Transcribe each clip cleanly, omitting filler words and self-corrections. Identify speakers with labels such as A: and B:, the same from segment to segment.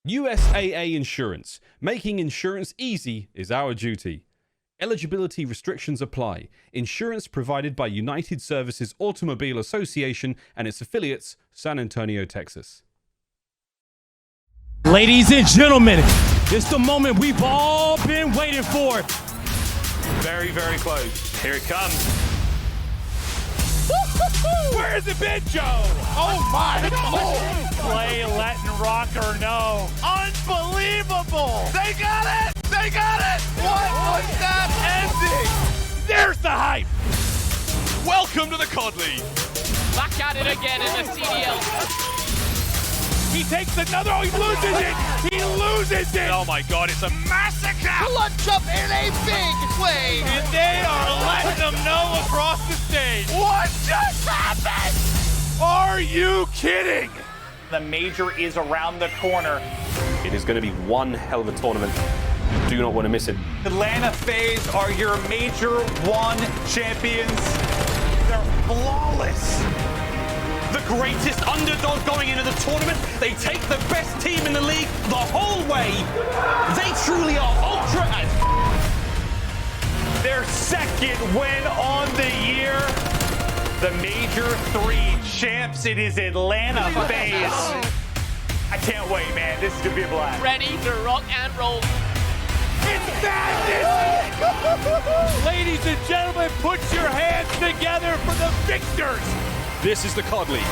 A: USAA Insurance. Making insurance easy is our duty. Eligibility restrictions apply. Insurance provided by United Services Automobile Association and its affiliates, San Antonio, Texas.
B: Ladies and gentlemen, it's the moment we've all been waiting for.
C: Very, very close. Here it comes.
B: Where has it been, Joe?
C: Oh my God!
B: Play letting Røkkr know.
C: Unbelievable! They got it! They got it! What was that ending?
B: There's the hype.
C: Welcome to the COD League.
D: Back at it again in the CDL.
B: He takes another, oh, he loses it! He loses it!
C: Oh my God, it's a massacre!
D: Clutch up in a big way.
B: And they are letting them know across the stage.
C: What just happened?
B: Are you kidding?
E: The major is around the corner.
F: It is going to be one hell of a tournament. Do not want to miss it.
E: Atlanta FaZe are your Major 1 champions. They're flawless.
F: The greatest underdog going into the tournament. They take the best team in the league the whole way. They truly are ultra as
E: Their second win on the year. The Major 3 champs. It is Atlanta FaZe. I can't wait, man. This is going to be a blast.
D: Ready to rock and roll.
B: It's madness! Ladies and gentlemen, put your hands together for the victors.
C: This is the COD League.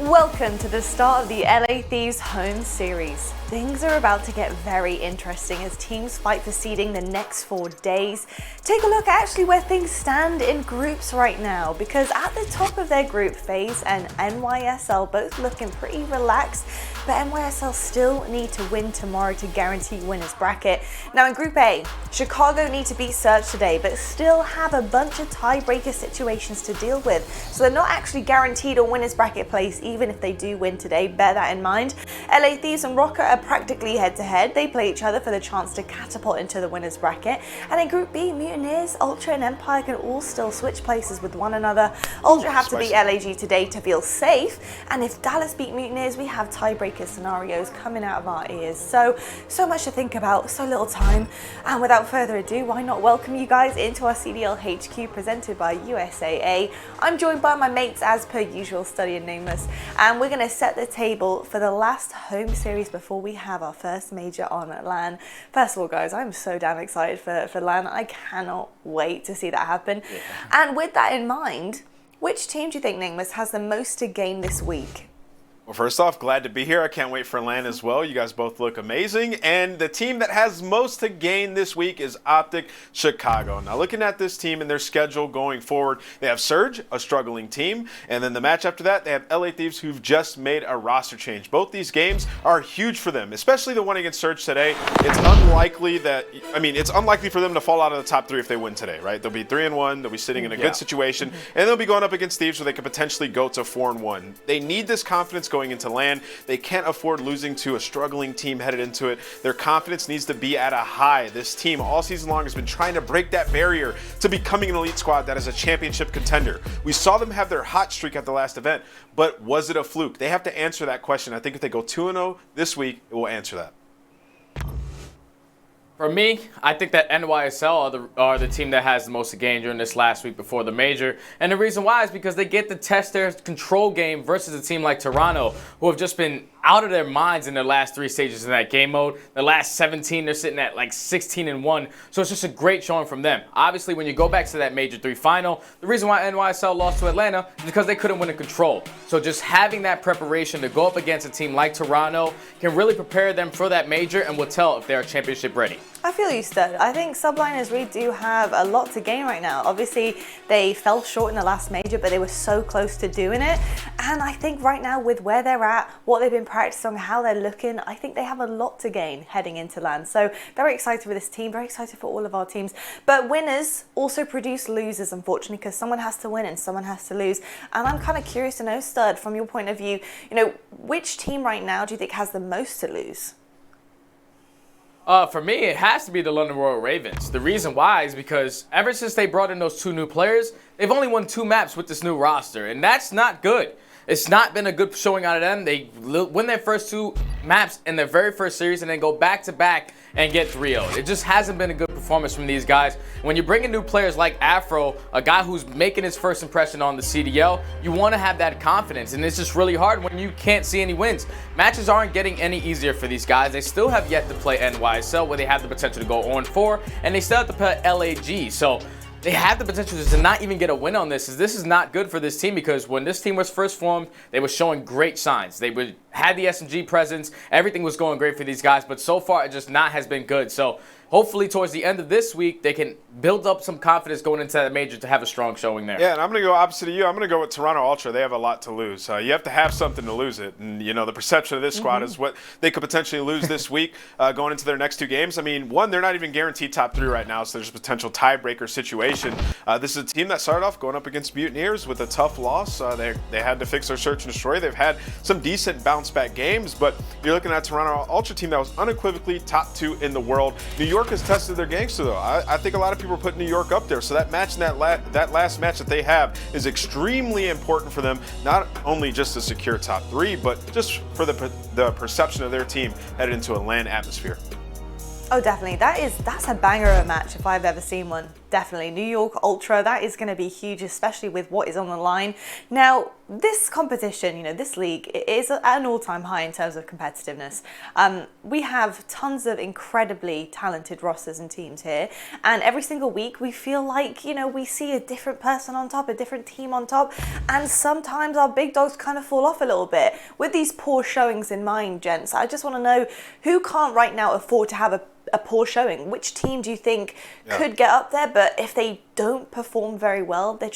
G: Welcome to the start of the LA Thieves Home Series. Things are about to get very interesting as teams fight for seeding the next 4 days. Take a look at actually where things stand in groups right now, because at the top of their group, FaZe and NYSL both looking pretty relaxed, but NYSL still need to win tomorrow to guarantee winners bracket. Now in Group A, Chicago need to beat Surge today, but still have a bunch of tiebreaker situations to deal with, so they're not actually guaranteed a winners bracket place even if they do win today. Bear that in mind. LA Thieves and Røkkr are practically head-to-head. They play each other for the chance to catapult into the winners bracket. And in Group B, Mutineers, Ultra and Empire can all still switch places with one another. Ultra have to beat LAG today to feel safe, and if Dallas beat Mutineers, we have tiebreaker scenarios coming out of our ears. So much to think about, so little time, and without further ado, why not welcome you guys into our CDL HQ presented by USAA. I'm joined by my mates as per usual, Study and Nameless, and we're going to set the table for the last home series before we have our first major on LAN. First of all, guys, I'm so damn excited for LAN. I cannot wait to see that happen. Yeah. And with that in mind, which team do you think, Nameless, has the most to gain this week?
H: Well, first off, glad to be here. I can't wait for LAN as well. You guys both look amazing. And the team that has most to gain this week is OpTic Chicago. Now, looking at this team and their schedule going forward, they have Surge, a struggling team. And then the match after that, they have LA Thieves, who've just made a roster change. Both these games are huge for them, especially the one against Surge today. It's unlikely for them to fall out of the top 3 if they win today, right? They'll be 3-1. They'll be sitting in a good situation. And they'll be going up against Thieves, where they could potentially go to 4-1. They need this confidence going into LAN. They can't afford losing to a struggling team headed into it. Their confidence needs to be at a high. This team all season long has been trying to break that barrier to becoming an elite squad that is a championship contender. We saw them have their hot streak at the last event, but was it a fluke? They have to answer that question. I think if they go 2-0 this week, it will answer that.
I: For me, I think that NYSL are the team that has the most to gain during this last week before the major. And the reason why is because they get to test their control game versus a team like Toronto, who have just been out of their minds in their last 3 stages in that game mode. The last 17, they're sitting at like 16-1. So it's just a great showing from them. Obviously, when you go back to that Major 3 final, the reason why NYSL lost to Atlanta is because they couldn't win a control. So just having that preparation to go up against a team like Toronto can really prepare them for that major and will tell if they are championship ready.
G: I feel you, Stud. I think Subliners really do have a lot to gain right now. Obviously, they fell short in the last major, but they were so close to doing it. And I think right now, with where they're at, what they've been practicing, how they're looking, I think they have a lot to gain heading into LAN. So very excited with this team, very excited for all of our teams. But winners also produce losers, unfortunately, because someone has to win and someone has to lose. And I'm kind of curious to know, Stud, from your point of view, you know, which team right now do you think has the most to lose?
I: For me, it has to be the London Royal Ravens. The reason why is because ever since they brought in those 2 new players, they've only won 2 maps with this new roster, and that's not good. It's not been a good showing out of them. They win their first 2 maps in their very first series and then go back-to-back and get 3-0'd. It just hasn't been a good performance from these guys. When you bring in new players like Afro, a guy who's making his first impression on the CDL, you want to have that confidence, and it's just really hard when you can't see any wins. Matches aren't getting any easier for these guys. They still have yet to play NYSL, where they have the potential to go 0-4, and they still have to play LAG. So they have the potential to not even get a win on this. This is not good for this team, because when this team was first formed, they were showing great signs. They had the SMG presence. Everything was going great for these guys, but so far it just has been good. So hopefully towards the end of this week, they can build up some confidence going into that major to have a strong showing there.
H: Yeah, and I'm going to go opposite of you. I'm going to go with Toronto Ultra. They have a lot to lose. You have to have something to lose it. And, you know, the perception of this squad is what they could potentially lose this week going into their next 2 games. I mean, one, they're not even guaranteed top 3 right now, so there's a potential tiebreaker situation. This is a team that started off going up against Mutineers with a tough loss. They had to fix their search and destroy. They've had some decent bounce-back games, but you're looking at a Toronto Ultra team that was unequivocally top 2 in the world. New York has tested their gangster, though. I think a lot of people are putting New York up there. So that match, that last match that they have is extremely important for them, not only just to secure top 3, but just for the perception of their team headed into a LAN atmosphere.
G: Oh, definitely. That's a banger of a match if I've ever seen one. Definitely. New York Ultra, that is going to be huge, especially with what is on the line. Now, this competition, you know, this league is at an all-time high in terms of competitiveness. We have tons of incredibly talented rosters and teams here, and every single week we feel like, you know, we see a different person on top, a different team on top, and sometimes our big dogs kind of fall off a little bit. With these poor showings in mind, gents, I just want to know who can't right now afford to have a poor showing. Which team do you think could get up there, but if they don't perform very well, they're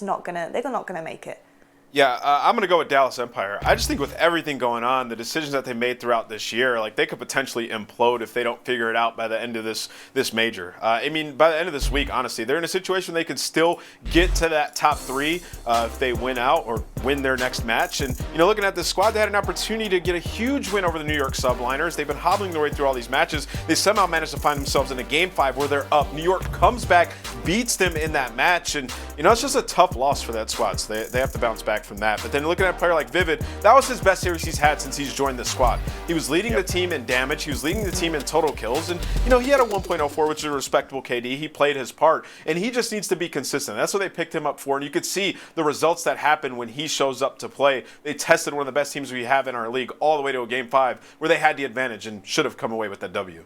G: not gonna make it?
H: Yeah, I'm going to go with Dallas Empire. I just think with everything going on, the decisions that they made throughout this year, like, they could potentially implode if they don't figure it out by the end of this major. I mean, by the end of this week, honestly, they're in a situation they could still get to that top 3 if they win out or win their next match. And, you know, looking at this squad, they had an opportunity to get a huge win over the New York Subliners. They've been hobbling their way through all these matches. They somehow managed to find themselves in a Game 5 where they're up. New York comes back, beats them in that match. And, you know, it's just a tough loss for that squad. So they have to bounce back from that. But then looking at a player like Vivid, that was his best series he's had since he's joined the squad. He was leading the team in damage. He was leading the team in total kills. And, you know, he had a 1.04, which is a respectable KD. He played his part. And he just needs to be consistent. That's what they picked him up for. And you could see the results that happen when he shows up to play. They tested one of the best teams we have in our league all the way to a Game 5 where they had the advantage and should have come away with that W.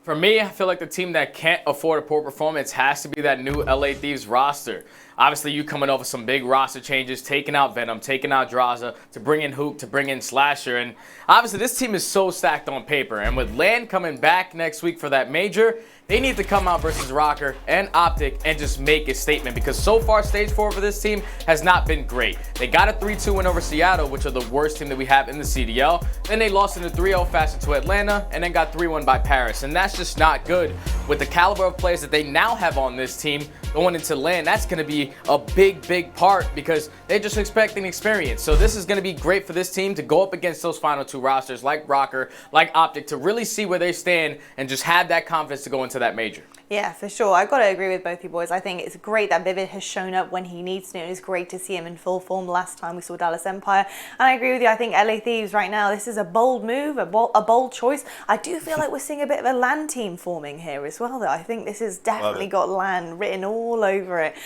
I: For me, I feel like the team that can't afford a poor performance has to be that new LA Thieves roster. Obviously, you coming over some big roster changes, taking out Venom, taking out Draza, to bring in Huke, to bring in Slasher. And obviously, this team is so stacked on paper. And with LAN coming back next week for that major, they need to come out versus Røkkr and OpTic and just make a statement, because so far stage 4 for this team has not been great. They got a 3-2 win over Seattle, which are the worst team that we have in the CDL. Then they lost in a 3-0 fashion to Atlanta, and then got 3-1 by Paris. And that's just not good. With the caliber of players that they now have on this team going into LAN, that's going to be a big part, because they're just expecting experience. So this is going to be great for this team to go up against those final 2 rosters like Røkkr, like OpTic, to really see where they stand and just have that confidence to go into that major.
G: Yeah, for sure. I've got to agree with both you boys. I think it's great that Vivid has shown up when he needs to, and it's great to see him in full form. Last time we saw Dallas Empire. And I agree with you. I think LA Thieves right now, this is a bold move, a bold choice. I do feel like we're seeing a bit of a LAN team forming here as well, though. I think this has definitely got LAN written all over it.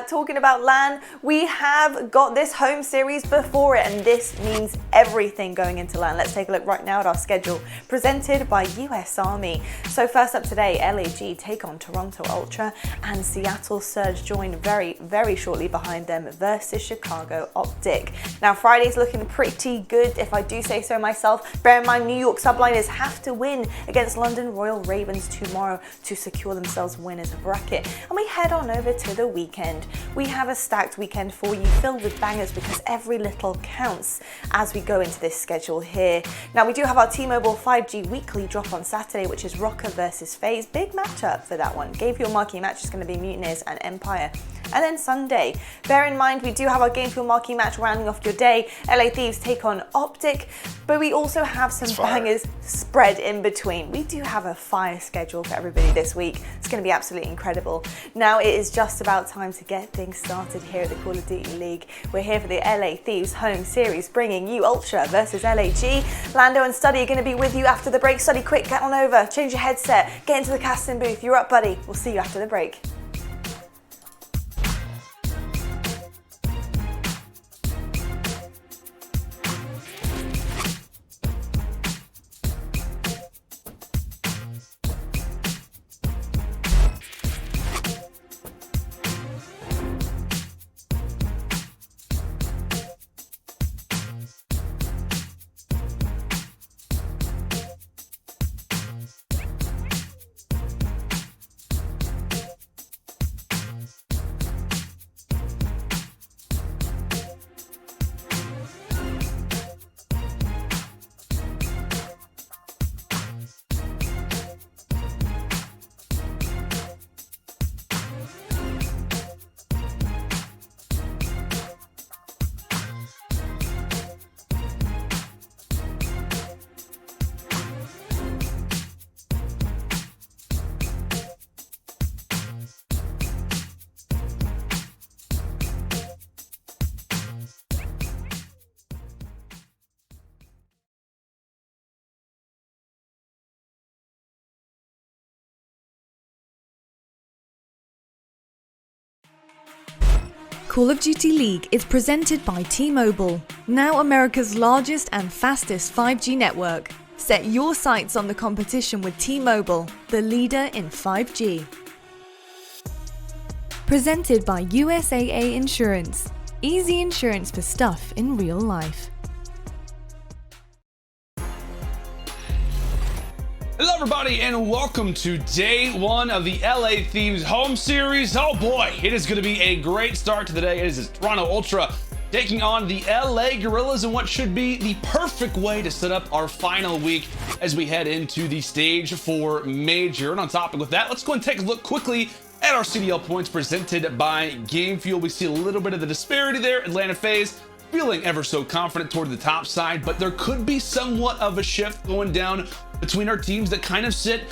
G: Talking about LAN, we have got this home series before it, and this means everything going into LAN. Let's take a look right now at our schedule, presented by US Army. So first up today, LAG take on on Toronto Ultra, and Seattle Surge join very, very shortly behind them versus Chicago OpTic. Now Friday's looking pretty good, if I do say so myself. Bear in mind, New York Subliners have to win against London Royal Ravens tomorrow to secure themselves winners of bracket. And we head on over to the weekend. We have a stacked weekend for you, filled with bangers, because every little counts as we go into this schedule here. Now we do have our T-Mobile 5G weekly drop on Saturday, which is Røkkr versus FaZe. Big matchup for that one. Game Fuel marquee match is going to be Mutineers and Empire. And then Sunday, bear in mind we do have our Game Fuel marquee match rounding off your day. LA Thieves take on OpTic, but we also have some bangers spread in between. We do have a fire schedule for everybody this week. It's going to be absolutely incredible. Now it is just about time to get things started here at the Call of Duty League. We're here for the LA Thieves Home Series, bringing you Ultra versus LAG. Lando and Studdy are going to be with you after the break. Studdy, quick, get on over, change your headset, get into the casting booth. You're up, buddy. We'll see you after the break. Call of Duty League is presented by T-Mobile, now America's largest and fastest 5G network. Set your sights on the competition with T-Mobile, the leader in 5G. Presented by USAA Insurance, easy insurance for stuff in real life.
F: Hello everybody and welcome to day one of the LA Thieves Home Series. Oh boy, it is going to be a great start to the day. It is Toronto Ultra taking on the LA Guerrillas in what should be the perfect way to set up our final week as we head into the stage 4 major. And on topic with that, let's go and take a look quickly at our CDL points presented by Game Fuel. We see a little bit of the disparity there. Atlanta FaZe feeling ever so confident toward the top side, but there could be somewhat of a shift going down between our teams that kind of sit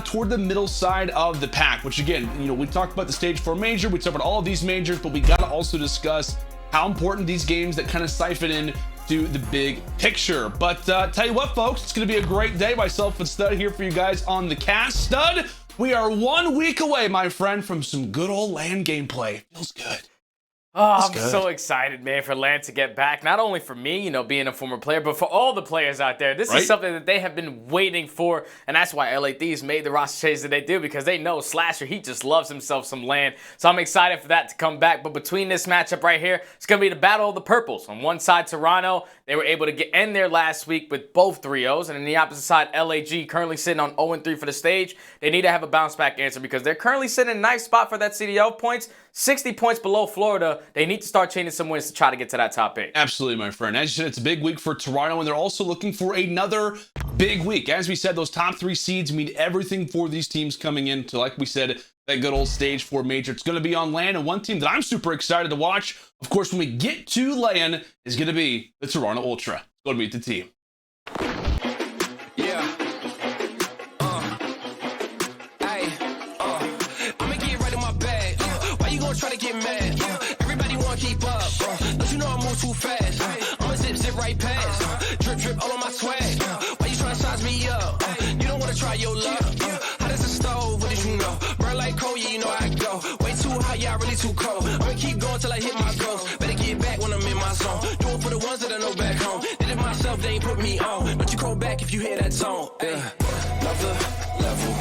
F: toward the middle side of the pack, which again, you know, we talked about the stage 4 major, we talked about all of these majors, but we got to also discuss how important these games that kind of siphon in to the big picture. But tell you what, folks, it's going to be a great day. Myself and Stud here for you guys on the cast. Stud, we are 1 week away, my friend, from some good old LAN gameplay. Feels good.
I: Oh, I'm so excited, man, for LAN to get back. Not only for me, you know, being a former player, but for all the players out there. This is something that they have been waiting for, and that's why LA Thieves made the roster change that they do, because they know Slasher, he just loves himself some LAN. So I'm excited for that to come back. But between this matchup right here, it's going to be the Battle of the Purples. On one side, Toronto, they were able to get in there last week with both 3-0s, and on the opposite side, LAG currently sitting on 0-3 for the stage. They need to have a bounce back answer because they're currently sitting in a nice spot for that CDL points, 60 points below Florida. They need to start changing some wins to try to get to that top 8.
F: Absolutely, my friend. As you said, it's a big week for Toronto, and they're also looking for another big week. As we said, those top 3 seeds mean everything for these teams coming into, like we said, that good old stage 4 major. It's going to be on LAN, and one team that I'm super excited to watch, of course, when we get to LAN, is going to be the Toronto Ultra. Go to meet the team.
J: Try to get mad, everybody wanna keep up, don't you know I move too fast, I'ma zip right past, drip all on my swag, why you trying to size me up, you don't wanna try your luck, hot as a stove, what did you know, burn like coal, yeah you know I go, way too hot, yeah I really too cold, I'ma keep going till I hit my goals, better get back when I'm in my zone, do it for the ones that I know back home, did it myself, they ain't put me on, don't you call back if you hear that tone, yeah. Another level,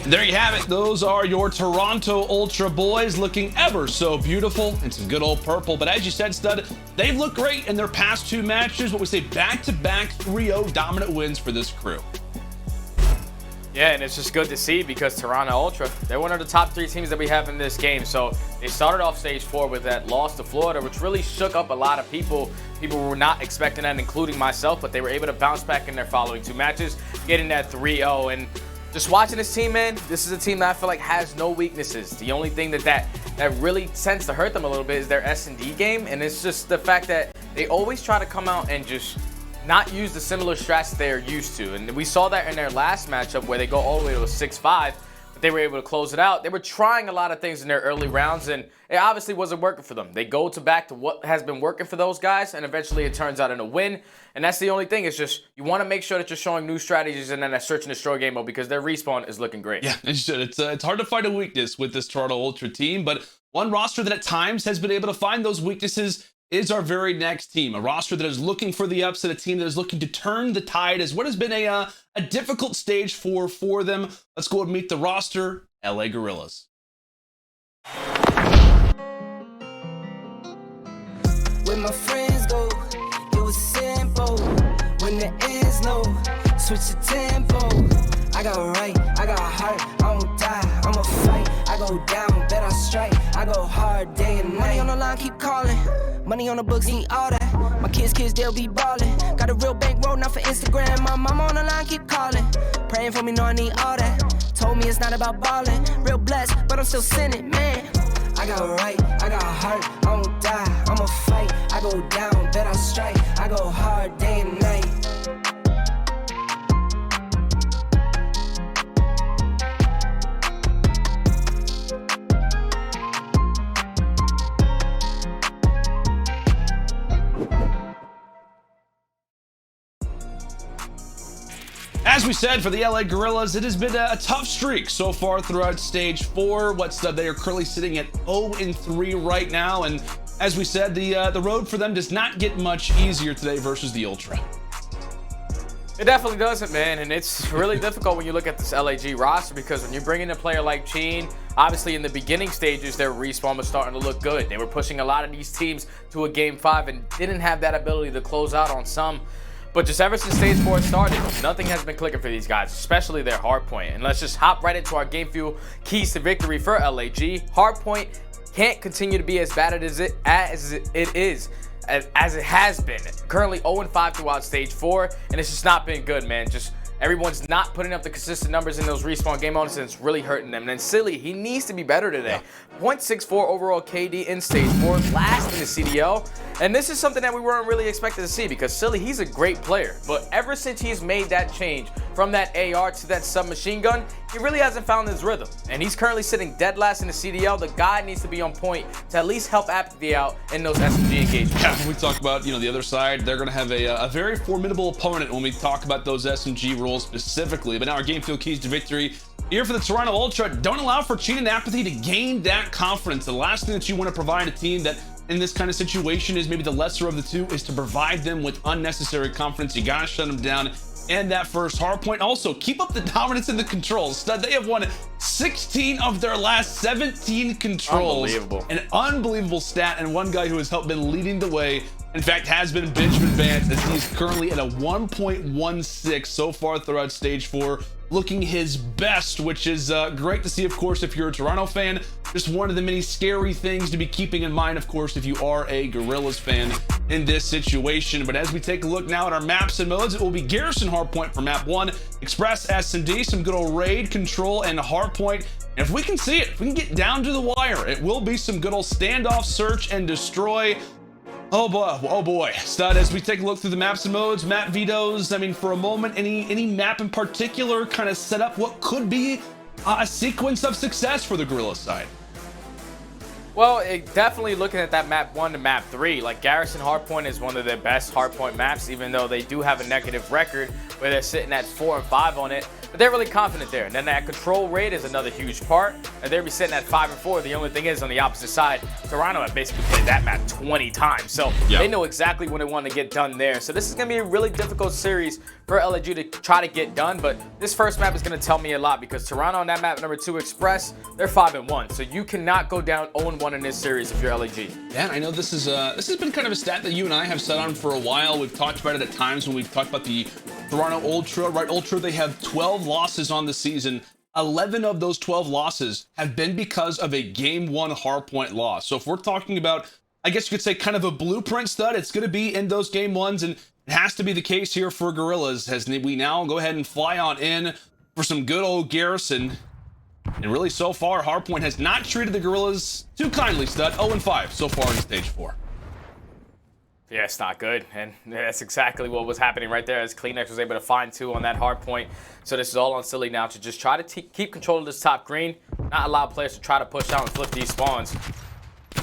F: And there you have it. Those are your Toronto Ultra boys, looking ever so beautiful in some good old purple. But as you said, Stud, they've looked great in their past 2 matches. What we say, back-to-back 3-0 dominant wins for this crew.
I: Yeah, and it's just good to see because Toronto Ultra, they're one of the top 3 teams that we have in this game. So they started off stage 4 with that loss to Florida, which really shook up a lot of people. People were not expecting that, including myself, but they were able to bounce back in their following 2 matches, getting that 3-0. And just watching this team, man, this is a team that I feel like has no weaknesses. The only thing that really tends to hurt them a little bit is their S&D game, and it's just the fact that they always try to come out and just not use the similar strats they're used to. And we saw that in their last matchup where they go all the way to a 6-5, but they were able to close it out. They were trying a lot of things in their early rounds, and it obviously wasn't working for them. They go back to what has been working for those guys, and eventually it turns out in a win. And that's the only thing. It's just you want to make sure that you're showing new strategies in that search and destroy game mode because their respawn is looking great.
F: Yeah, it's hard to find a weakness with this Toronto Ultra team, but one roster that at times has been able to find those weaknesses is our very next team. A roster that is looking for the upset, a team that is looking to turn the tide as what has been a difficult stage for them. Let's go and meet the roster, LA Guerrillas.
J: When my friends go, it was simple. When the ends low, switch the tempo. I got right, I got heart, I won't die, I'ma fight. I go down, bet I strike, I go hard day and night. Money on the line, keep calling. Money on the books, need all that. My kids, they'll be ballin'. Got a real bankroll, not for Instagram. My mama on the line, keep calling. Praying for me, know I need all that. Told me it's not about ballin'. Real blessed, but I'm still sinning, man. I got right, I got heart, I won't die, I'ma fight. I go down, bet I strike, I go hard day and night.
F: As we said, for the LA Guerrillas, it has been a tough streak so far throughout stage 4. They are currently sitting at 0-3 right now, and as we said, the road for them does not get much easier today versus the Ultra.
I: It definitely doesn't, man, and it's really difficult when you look at this LAG roster because when you bring in a player like Cheen, obviously in the beginning stages, their respawn was starting to look good. They were pushing a lot of these teams to a game 5 and didn't have that ability to close out on some. But just ever since stage 4 started, nothing has been clicking for these guys, especially their hardpoint. And let's just hop right into our game fuel keys to victory for LAG. Hardpoint can't continue to be as bad as it is. As it has been. Currently 0-5 throughout stage 4, and it's just not been good, man. Just everyone's not putting up the consistent numbers in those respawn game modes, and it's really hurting them. And then Silly, he needs to be better today. 0.64 overall KD in stage 4, last in the CDL. And this is something that we weren't really expected to see because Silly, he's a great player. But ever since he's made that change from that AR to that submachine gun, he really hasn't found his rhythm. And he's currently sitting dead last in the CDL. The guy needs to be on point to at least help aBeZy out in those SMG engagements.
F: Yeah, when we talk about, the other side, they're going to have a very formidable opponent when we talk about those SMG roles specifically. But now our game field keys to victory here for the Toronto Ultra. Don't allow for Cheen and aBeZy to gain that confidence. The last thing that you want to provide a team that in this kind of situation is maybe the lesser of the two is to provide them with unnecessary confidence. You gotta shut them down and that first hard point. Also, keep up the dominance in the controls. They have won 16 of their last 17 controls.
I: Unbelievable.
F: An unbelievable stat, and one guy who has helped been leading the way. In fact, has been Benjamin Vance, as he's currently at a 1.16 so far throughout stage 4, looking his best, which is great to see, of course, if you're a Toronto fan. Just one of the many scary things to be keeping in mind, of course, if you are a Guerrillas fan in this situation. But as we take a look now at our maps and modes, it will be Garrison Hardpoint for map 1, Express S&D, some good old raid control and hardpoint. And if we can see it, if we can get down to the wire, it will be some good old standoff, search and destroy. Oh boy, Stud, as we take a look through the maps and modes, map vetoes, I mean, for a moment, any map in particular kind of set up what could be a sequence of success for the Guerrilla side?
I: Well, definitely looking at that map 1 to map 3, like Garrison Hardpoint is one of their best hardpoint maps, even though they do have a negative record where they're sitting at 4 and 5 on it. But they're really confident there. And then that control rate is another huge part, and they'll be sitting at 5 and 4. The only thing is, on the opposite side, Toronto have basically played that map 20 times, so they know exactly what they want to get done there. So this is going to be a really difficult series for LAG to try to get done, but this first map is going to tell me a lot because Toronto on that map number 2 Express, they're 5 and 1, so you cannot go down 0 and 1 in this series if you're LAG.
F: Yeah, I know this has been kind of a stat that you and I have set on for a while. We've talked about it at times when we've talked about the Toronto Ultra. Right, Ultra, they have 12 losses on the season. 11 of those 12 losses have been because of a game 1 hardpoint loss. So if we're talking about, I guess you could say, kind of a blueprint stud, it's going to be in those game 1s, and it has to be the case here for Guerrillas as we now go ahead and fly on in for some good old Garrison. And really, so far, Hardpoint has not treated the Guerrillas too kindly, stud. 0-5 so far in stage 4.
I: Yeah, it's not good, and that's exactly what was happening right there as Cleanex was able to find 2 on that hard point. So this is all on Silly now to just try to keep control of this top green, not allow players to try to push out and flip these spawns.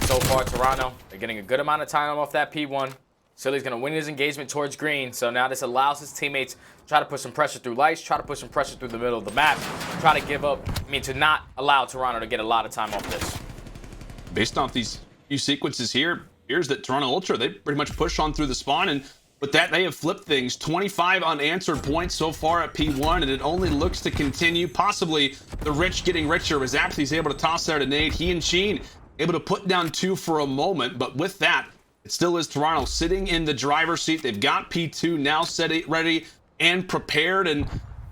I: So far, Toronto, they're getting a good amount of time off that P1. Silly's going to win his engagement towards green, so now this allows his teammates to try to put some pressure through lights, try to put some pressure through the middle of the map, try to give up, to not allow Toronto to get a lot of time off this.
F: Based off these few sequences here, here's that Toronto Ultra, they pretty much push on through the spawn, and with that, they have flipped things. 25 unanswered points so far at P1, and it only looks to continue. Possibly the rich getting richer as aBeZy's able to toss out a nade. He and Sheen able to put down 2 for a moment, but with that, it still is Toronto sitting in the driver's seat. They've got P2 now set, ready and prepared. And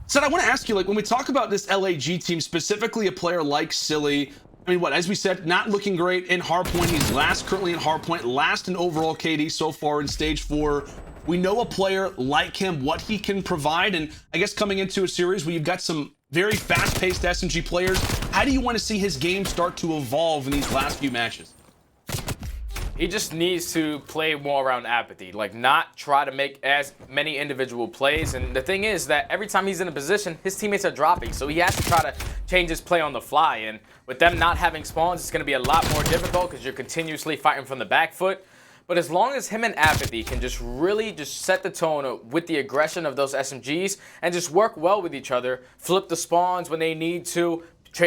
F: Seth, I want to ask you, like, when we talk about this LAG team, specifically a player like Silly, I mean, as we said, not looking great in hardpoint. He's last currently in hardpoint, last in overall KD so far in stage 4. We know a player like him, what he can provide, and I guess coming into a series where you've got some very fast-paced SMG players, how do you want to see his game start to evolve in these last few matches?
I: He just needs to play more around apathy, like not try to make as many individual plays. And the thing is that every time he's in a position, his teammates are dropping. So he has to try to change his play on the fly. And with them not having spawns, it's going to be a lot more difficult because you're continuously fighting from the back foot. But as long as him and aBeZy can just really just set the tone with the aggression of those SMGs and just work well with each other, flip the spawns when they need to,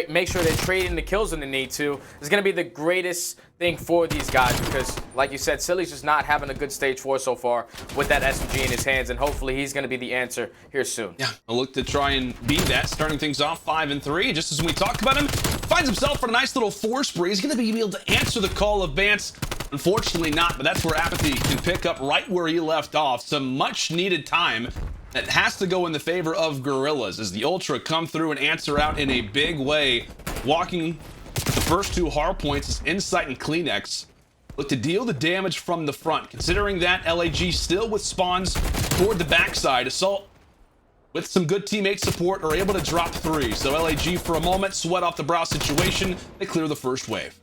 I: make sure they're trading the kills when they need to, is going to be the greatest thing for these guys because, like you said, Silly's just not having a good stage 4 so far with that SMG in his hands, and hopefully he's going to be the answer here soon.
F: Yeah, I'll look to try and be that, starting things off 5 and 3. Just as we talk about him, finds himself for a nice little 4 spree. He's going to be able to answer the call of Vance. Unfortunately not, but that's where aBeZy can pick up right where he left off. Some much needed time that has to go in the favor of Guerrillas as the Ultra come through and answer out in a big way. Walking the first 2 hard points is Insight and Cleanex. Look to deal the damage from the front. Considering that LAG still with spawns toward the backside, Assault with some good teammate support are able to drop 3. So LAG for a moment, sweat off the brow situation. They clear the first wave.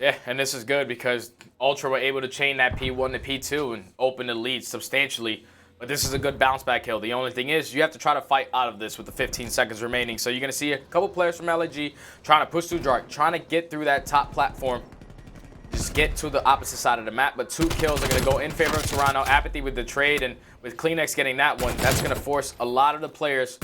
I: Yeah, and this is good because Ultra were able to chain that P1 to P2 and open the lead substantially. But this is a good bounce back kill. The only thing is you have to try to fight out of this with the 15 seconds remaining. So you're going to see a couple players from LAG trying to push through dark, trying to get through that top platform. Just get to the opposite side of the map. But 2 kills are going to go in favor of Toronto. aBeZy with the trade, and with Cleanex getting that one, that's going to force a lot of the players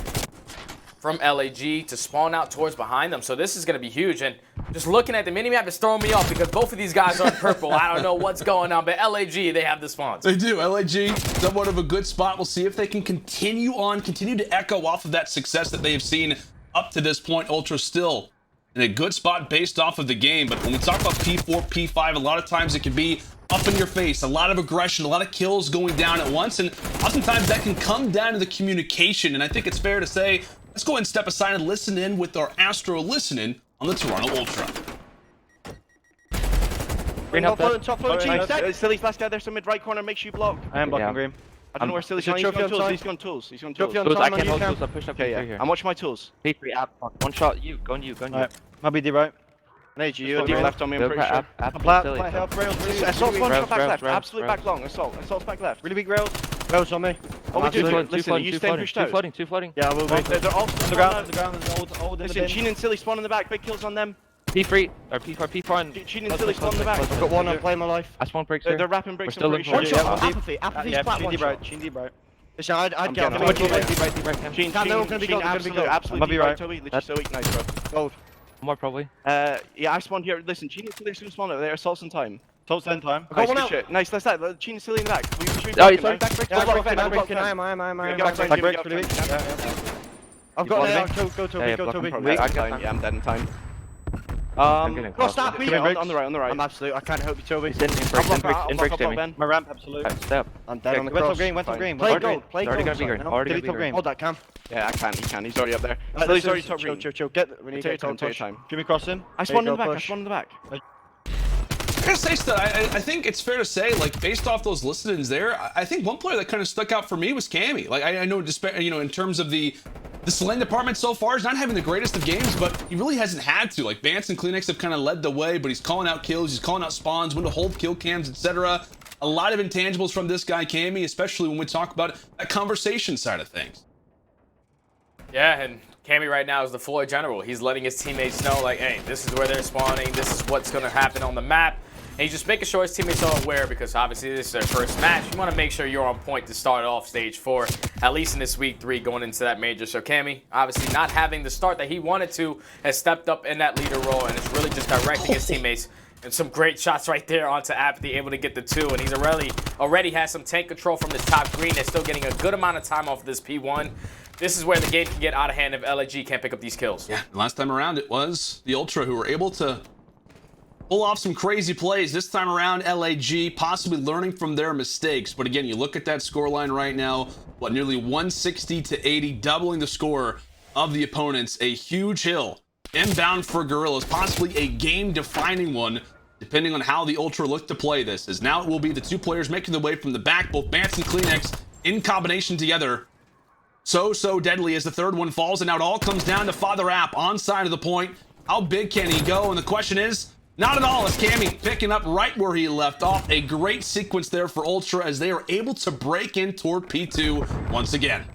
I: from LAG to spawn out towards behind them. So this is going to be huge. And just looking at the minimap is throwing me off because both of these guys are purple. I don't know what's going on, but LAG, they have the spawns.
F: They do. LAG, somewhat of a good spot. We'll see if they can continue to echo off of that success that they have seen up to this point. Ultra still in a good spot based off of the game. But when we talk about P4, P5, a lot of times it can be up in your face, a lot of aggression, a lot of kills going down at once. And oftentimes that can come down to the communication. And I think it's fair to say, let's go ahead and step aside and listen in with our Astro listening on the Toronto Ultra.
K: Green top floor, Silly's last guy there, so mid right corner, make sure you block.
L: I am blocking green.
K: I don't know where Silly's going. He's got tools. He's got tools. He's got tools.
L: I can't hold tools. I pushed up here.
K: I'm watching my tools.
L: P3 app. One shot. You. Go on you.
K: Maybe D right. I need you. You're D left on me. I'm pretty sure. Assault's one shot back left. Absolute back long. Assault's back left. Really big rails.
L: Rails on me.
K: What we do? Listen, you stay pushed out.
L: Two flooding.
K: Yeah, I will be. They're all on the ground. They're all in the bin. Listen, Sheen and Silly spawn in the back. Big kills on them.
L: P3 or P4, P4 and
K: Cheating Silly spawn in the back. I've got one, I'm playing my life.
L: I spawn breaks here.
K: They're wrapping breaks.
L: We're still
K: One
L: in
K: shot. Apathy's flat one shot.
L: Cheating bro.
K: Listen, I'd get
L: Right.
K: Cheating, absolutely right, Toby. Literally so weak. Nice, bro. Gold.
L: More probably.
K: Yeah, I spawned here. Listen, Cheating Silly's gonna spawn over there. Assault's in time.
M: Assault's in time.
K: Nice, good shit. Nice, that's that. Cheating Silly in the back.
L: Oh, sorry, back break.
K: I've got it. Go Toby. Yeah, I'm dead in time. Cross that, please. On the right. I'm absolute. I can't help you, Toby.
L: In breaks, Jamie.
M: My ramp, absolute.
L: Step.
K: I'm dead on the cross.
M: Went top green.
K: Play gold.
L: Already gonna be green. Already gonna be green.
K: Hold that cam. Yeah, I can. He can. He's already up there. He's already top green. Chill. We need to take your time.
M: Give me crossing.
K: I spawned in the back.
F: I gotta say, Stud, I think it's fair to say, like, based off those listings there, I think one player that kind of stuck out for me was Cammy. Like, I know, you know, in terms of the lane department so far, he's not having the greatest of games, but he really hasn't had to. Like, Vance and Kleenex have kind of led the way, but he's calling out kills, he's calling out spawns, when to hold kill cams, etc. A lot of intangibles from this guy, Cammy, especially when we talk about that conversation side of things.
I: Yeah, and Cammy right now is the floor general. He's letting his teammates know, like, hey, this is where they're spawning, this is what's going to happen on the map. And he's just making sure his teammates are aware, because obviously this is their first match. You want to make sure you're on point to start off stage 4, at least in this week 3 going into that major. So Cammy, obviously not having the start that he wanted to, has stepped up in that leader role and is really just directing his teammates. And some great shots right there onto aBeZy, able to get the 2. And he's already has some tank control from the top green. They're still getting a good amount of time off of this P1. This is where the game can get out of hand if LAG can't pick up these kills.
F: Yeah, last time around it was the Ultra who were able to pull off some crazy plays. This time around, LAG possibly learning from their mistakes. But again, you look at that scoreline right now, what, nearly 160 to 80, doubling the score of the opponents. A huge hill inbound for Guerrillas, possibly a game-defining one, depending on how the Ultra look to play this. As now it will be the 2 players making their way from the back, both Vance and Kleenex in combination together. So deadly as the 3rd one falls, and now it all comes down to Father App on side of the point. How big can he go? And the question is, not at all, as Cammy picking up right where he left off. A great sequence there for Ultra as they are able to break in toward P2 once again.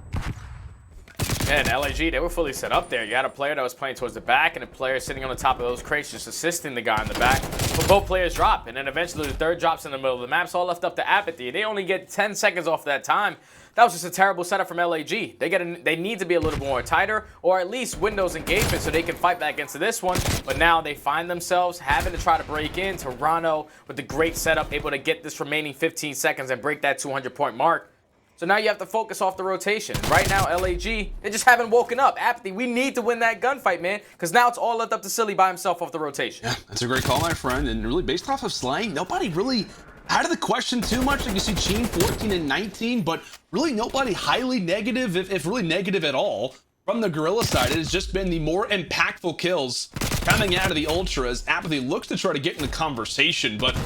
I: And LAG, they were fully set up there. You had a player that was playing towards the back and a player sitting on the top of those crates just assisting the guy in the back. But both players drop, and then eventually the 3rd drops in the middle of the map. It's all left up to aBeZy. They only get 10 seconds off that time. That was just a terrible setup from LAG. They need to be a little more tighter, or at least Windows engagement so they can fight back into this one. But now they find themselves having to try to break in. Toronto with the great setup, able to get this remaining 15 seconds and break that 200-point mark. So now you have to focus off the rotation. Right now, LAG, they just haven't woken up. aBeZy, we need to win that gunfight, man, because now it's all left up to Silly by himself off the rotation.
F: Yeah, that's a great call, my friend. And really, based off of Slang, nobody really out of the question too much. Like you see Cheen 14 and 19, but really nobody highly negative, if really negative at all, from the Guerrilla side. It has just been the more impactful kills coming out of the Ultra as aBeZy looks to try to get in the conversation. But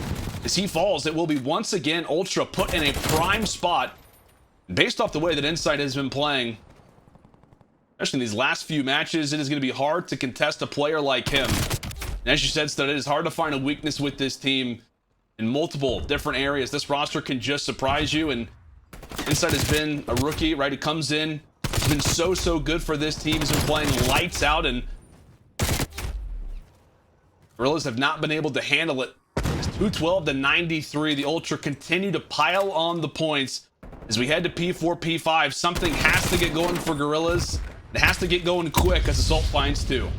F: as he falls, it will be once again Ultra put in a prime spot. Based off the way that Insight has been playing, especially in these last few matches, it is going to be hard to contest a player like him. And as you said, Stud, it is hard to find a weakness with this team in multiple different areas. This roster can just surprise you, and Insight has been a rookie, right? He comes in, he's been so good for this team. He's been playing lights out, and Guerrillas have not been able to handle it. It's 212 to 93. The Ultra continue to pile on the points. As we head to P4, P5, something has to get going for Guerrillas. It has to get going quick as Assault finds 2.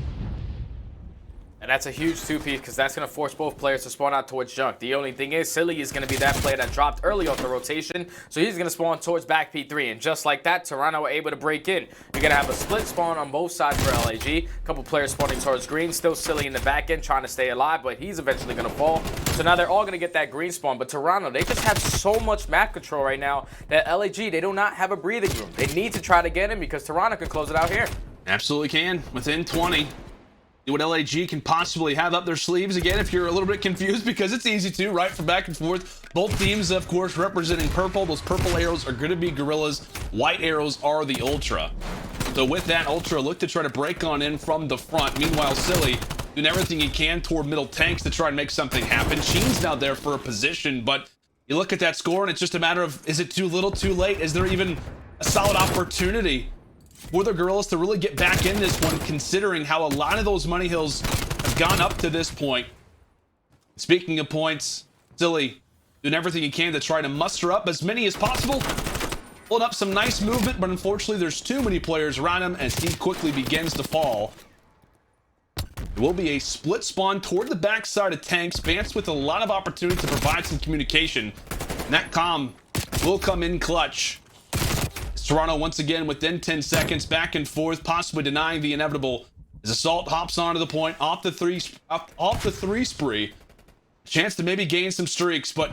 I: And that's a huge 2-piece because that's going to force both players to spawn out towards Junk. The only thing is, Silly is going to be that player that dropped early off the rotation, so he's going to spawn towards back P3. And just like that, Toronto were able to break in. You're going to have a split spawn on both sides for LAG. A couple players spawning towards green, still Silly in the back end trying to stay alive, but he's eventually going to fall. So now they're all going to get that green spawn. But Toronto, they just have so much map control right now that LAG, they do not have a breathing room. They need to try to get him because Toronto can close it out here.
F: Absolutely can. Within 20. See what LAG can possibly have up their sleeves. Again, if you're a little bit confused, because it's easy to, right, from back and forth. Both teams, of course, representing purple. Those purple arrows are going to be Guerrillas. White arrows are the Ultra. So with that, Ultra look to try to break on in from the front. Meanwhile, Silly doing everything he can toward middle tanks to try and make something happen. Sheen's now there for a position, but you look at that score and it's just a matter of, is it too little, too late? Is there even a solid opportunity for the Guerrillas to really get back in this one, considering how a lot of those money hills have gone up to this point. Speaking of points, Silly doing everything he can to try to muster up as many as possible. Pulling up some nice movement, but unfortunately there's too many players around him as he quickly begins to fall. It will be a split spawn toward the backside of tanks. Vance with a lot of opportunity to provide some communication. And that comm will come in clutch. Toronto once again within 10 seconds, back and forth, possibly denying the inevitable. As Assault hops onto the point, off the three spree. Chance to maybe gain some streaks, but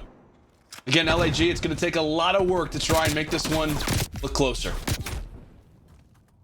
F: again, LAG, it's going to take a lot of work to try and make this one look closer.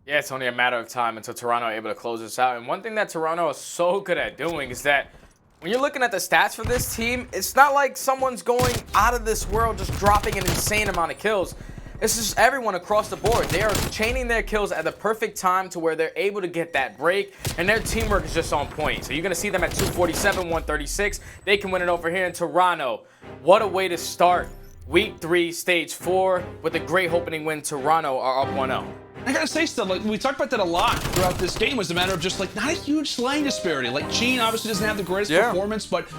I: Yeah, it's only a matter of time until Toronto are able to close this out. And one thing that Toronto is so good at doing is that when you're looking at the stats for this team, it's not like someone's going out of this world just dropping an insane amount of kills. It's just everyone across the board. They are chaining their kills at the perfect time to where they're able to get that break, and their teamwork is just on point. So you're going to see them at 247, 136. They can win it over here in Toronto. What a way to start Week 3, Stage 4 with a great opening win. Toronto are up 1-0.
F: I gotta say stuff, like we talked about that a lot throughout this game, was a matter of just like not a huge slaying disparity. Like Gene obviously doesn't have the greatest performance, but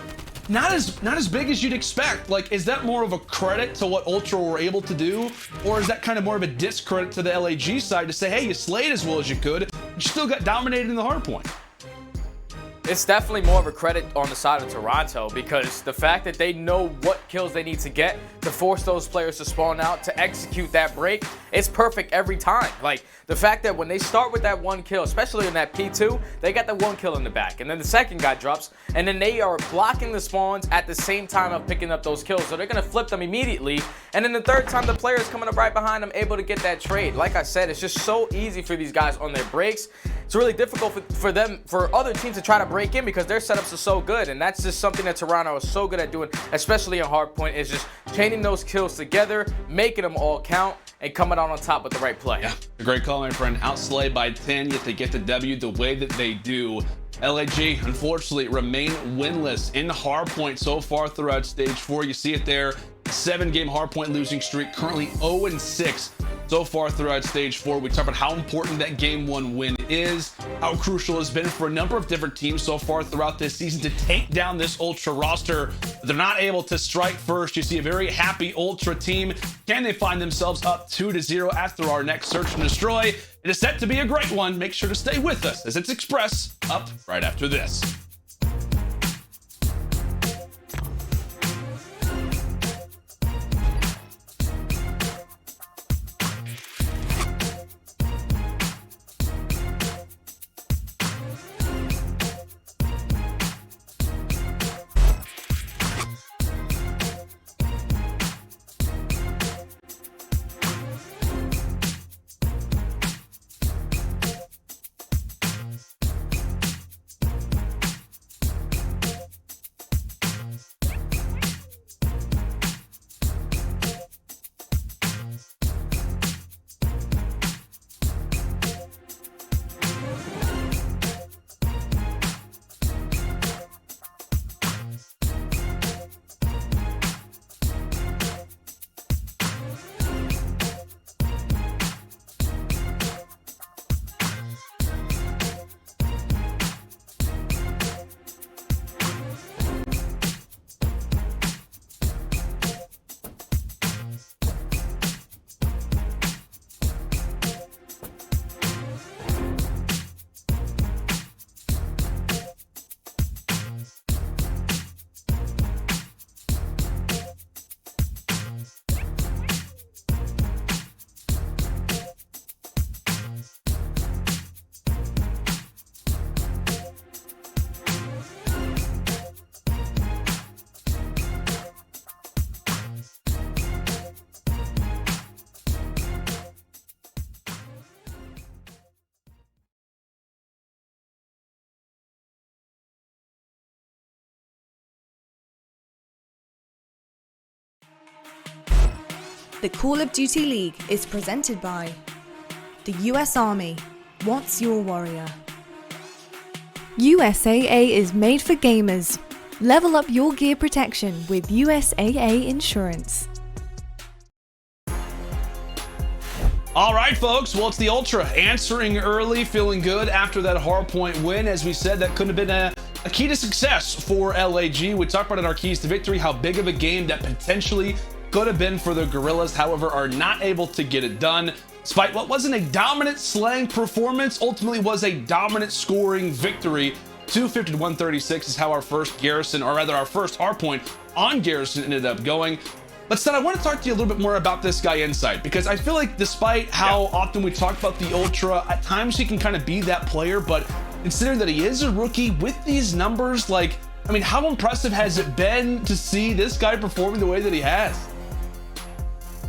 F: not as big as you'd expect. Like, is that more of a credit to what Ultra were able to do, or is that kind of more of a discredit to the LAG side to say, hey, you slayed as well as you could, you still got dominated in the hardpoint?
I: It's definitely more of a credit on the side of Toronto, because the fact that they know what kills they need to get to force those players to spawn out, to execute that break, it's perfect every time. Like, the fact that when they start with that one kill, especially in that P2, they got the one kill in the back, and then the second guy drops, and then they are blocking the spawns at the same time of picking up those kills, so they're going to flip them immediately, and then the third time the player is coming up right behind them, able to get that trade. Like I said, it's just so easy for these guys on their breaks. It's really difficult for other teams to try to break in because their setups are so good, and that's just something that Toronto is so good at doing, especially in hardpoint, is just chaining those kills together, making them all count, and coming out on top with the right play.
F: Yeah, a great call, my friend. Outslayed by 10, yet they get the W the way that they do. LAG, unfortunately, remain winless in hardpoint so far throughout Stage 4. You see it there. 7-game hardpoint losing streak, currently 0-6 so far throughout Stage 4. We talk about how important that Game 1 win is, how crucial it's been for a number of different teams so far throughout this season to take down this Ultra roster. They're not able to strike first. You see a very happy Ultra team. Can they find themselves up 2-0 after our next search and destroy? It is set to be a great one. Make sure to stay with us as it's Express up right after this.
M: The Call of Duty League is presented by the US Army. What's your warrior? USAA is made for gamers. Level up your gear protection with USAA Insurance.
F: All right, folks. Well, it's the Ultra answering early, feeling good after that hardpoint win. As we said, that couldn't have been a key to success for LAG. We talked about in our keys to victory how big of a game that potentially could have been for the Guerrillas, however, are not able to get it done. Despite what wasn't a dominant slang performance, ultimately was a dominant scoring victory. 250 to 136 is how our first Garrison, or rather our first hardpoint on Garrison ended up going. But Stan, I want to talk to you a little bit more about this guy Insight, because I feel like despite how often we talk about the Ultra, at times he can kind of be that player, but considering that he is a rookie with these numbers, like, I mean, how impressive has it been to see this guy performing the way that he has?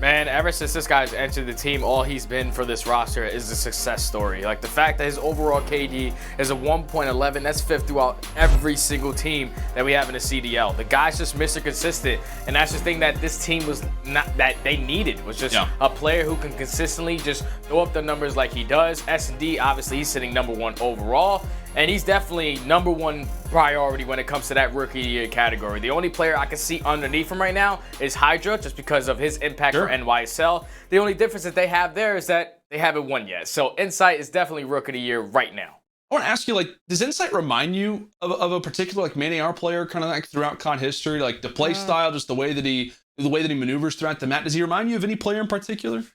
I: Man, ever since this guy's entered the team, all he's been for this roster is a success story. Like the fact that his overall KD is a 1.11, that's fifth throughout every single team that we have in the CDL. The guy's just Mr. Consistent, and that's the thing that this team was not, that they needed, was just a player who can consistently just throw up the numbers like he does. S&D, obviously, he's sitting #1 overall. And he's definitely #1 priority when it comes to that rookie of the year category. The only player I can see underneath him right now is HyDra, just because of his impact for NYSL. The only difference that they have there is that they haven't won yet. So Insight is definitely rookie of the year right now.
F: I want to ask you, like, does Insight remind you of a particular like main AR player, kind of like throughout COD history, like the play style, just the way that he maneuvers throughout the map? Does he remind you of any player in particular?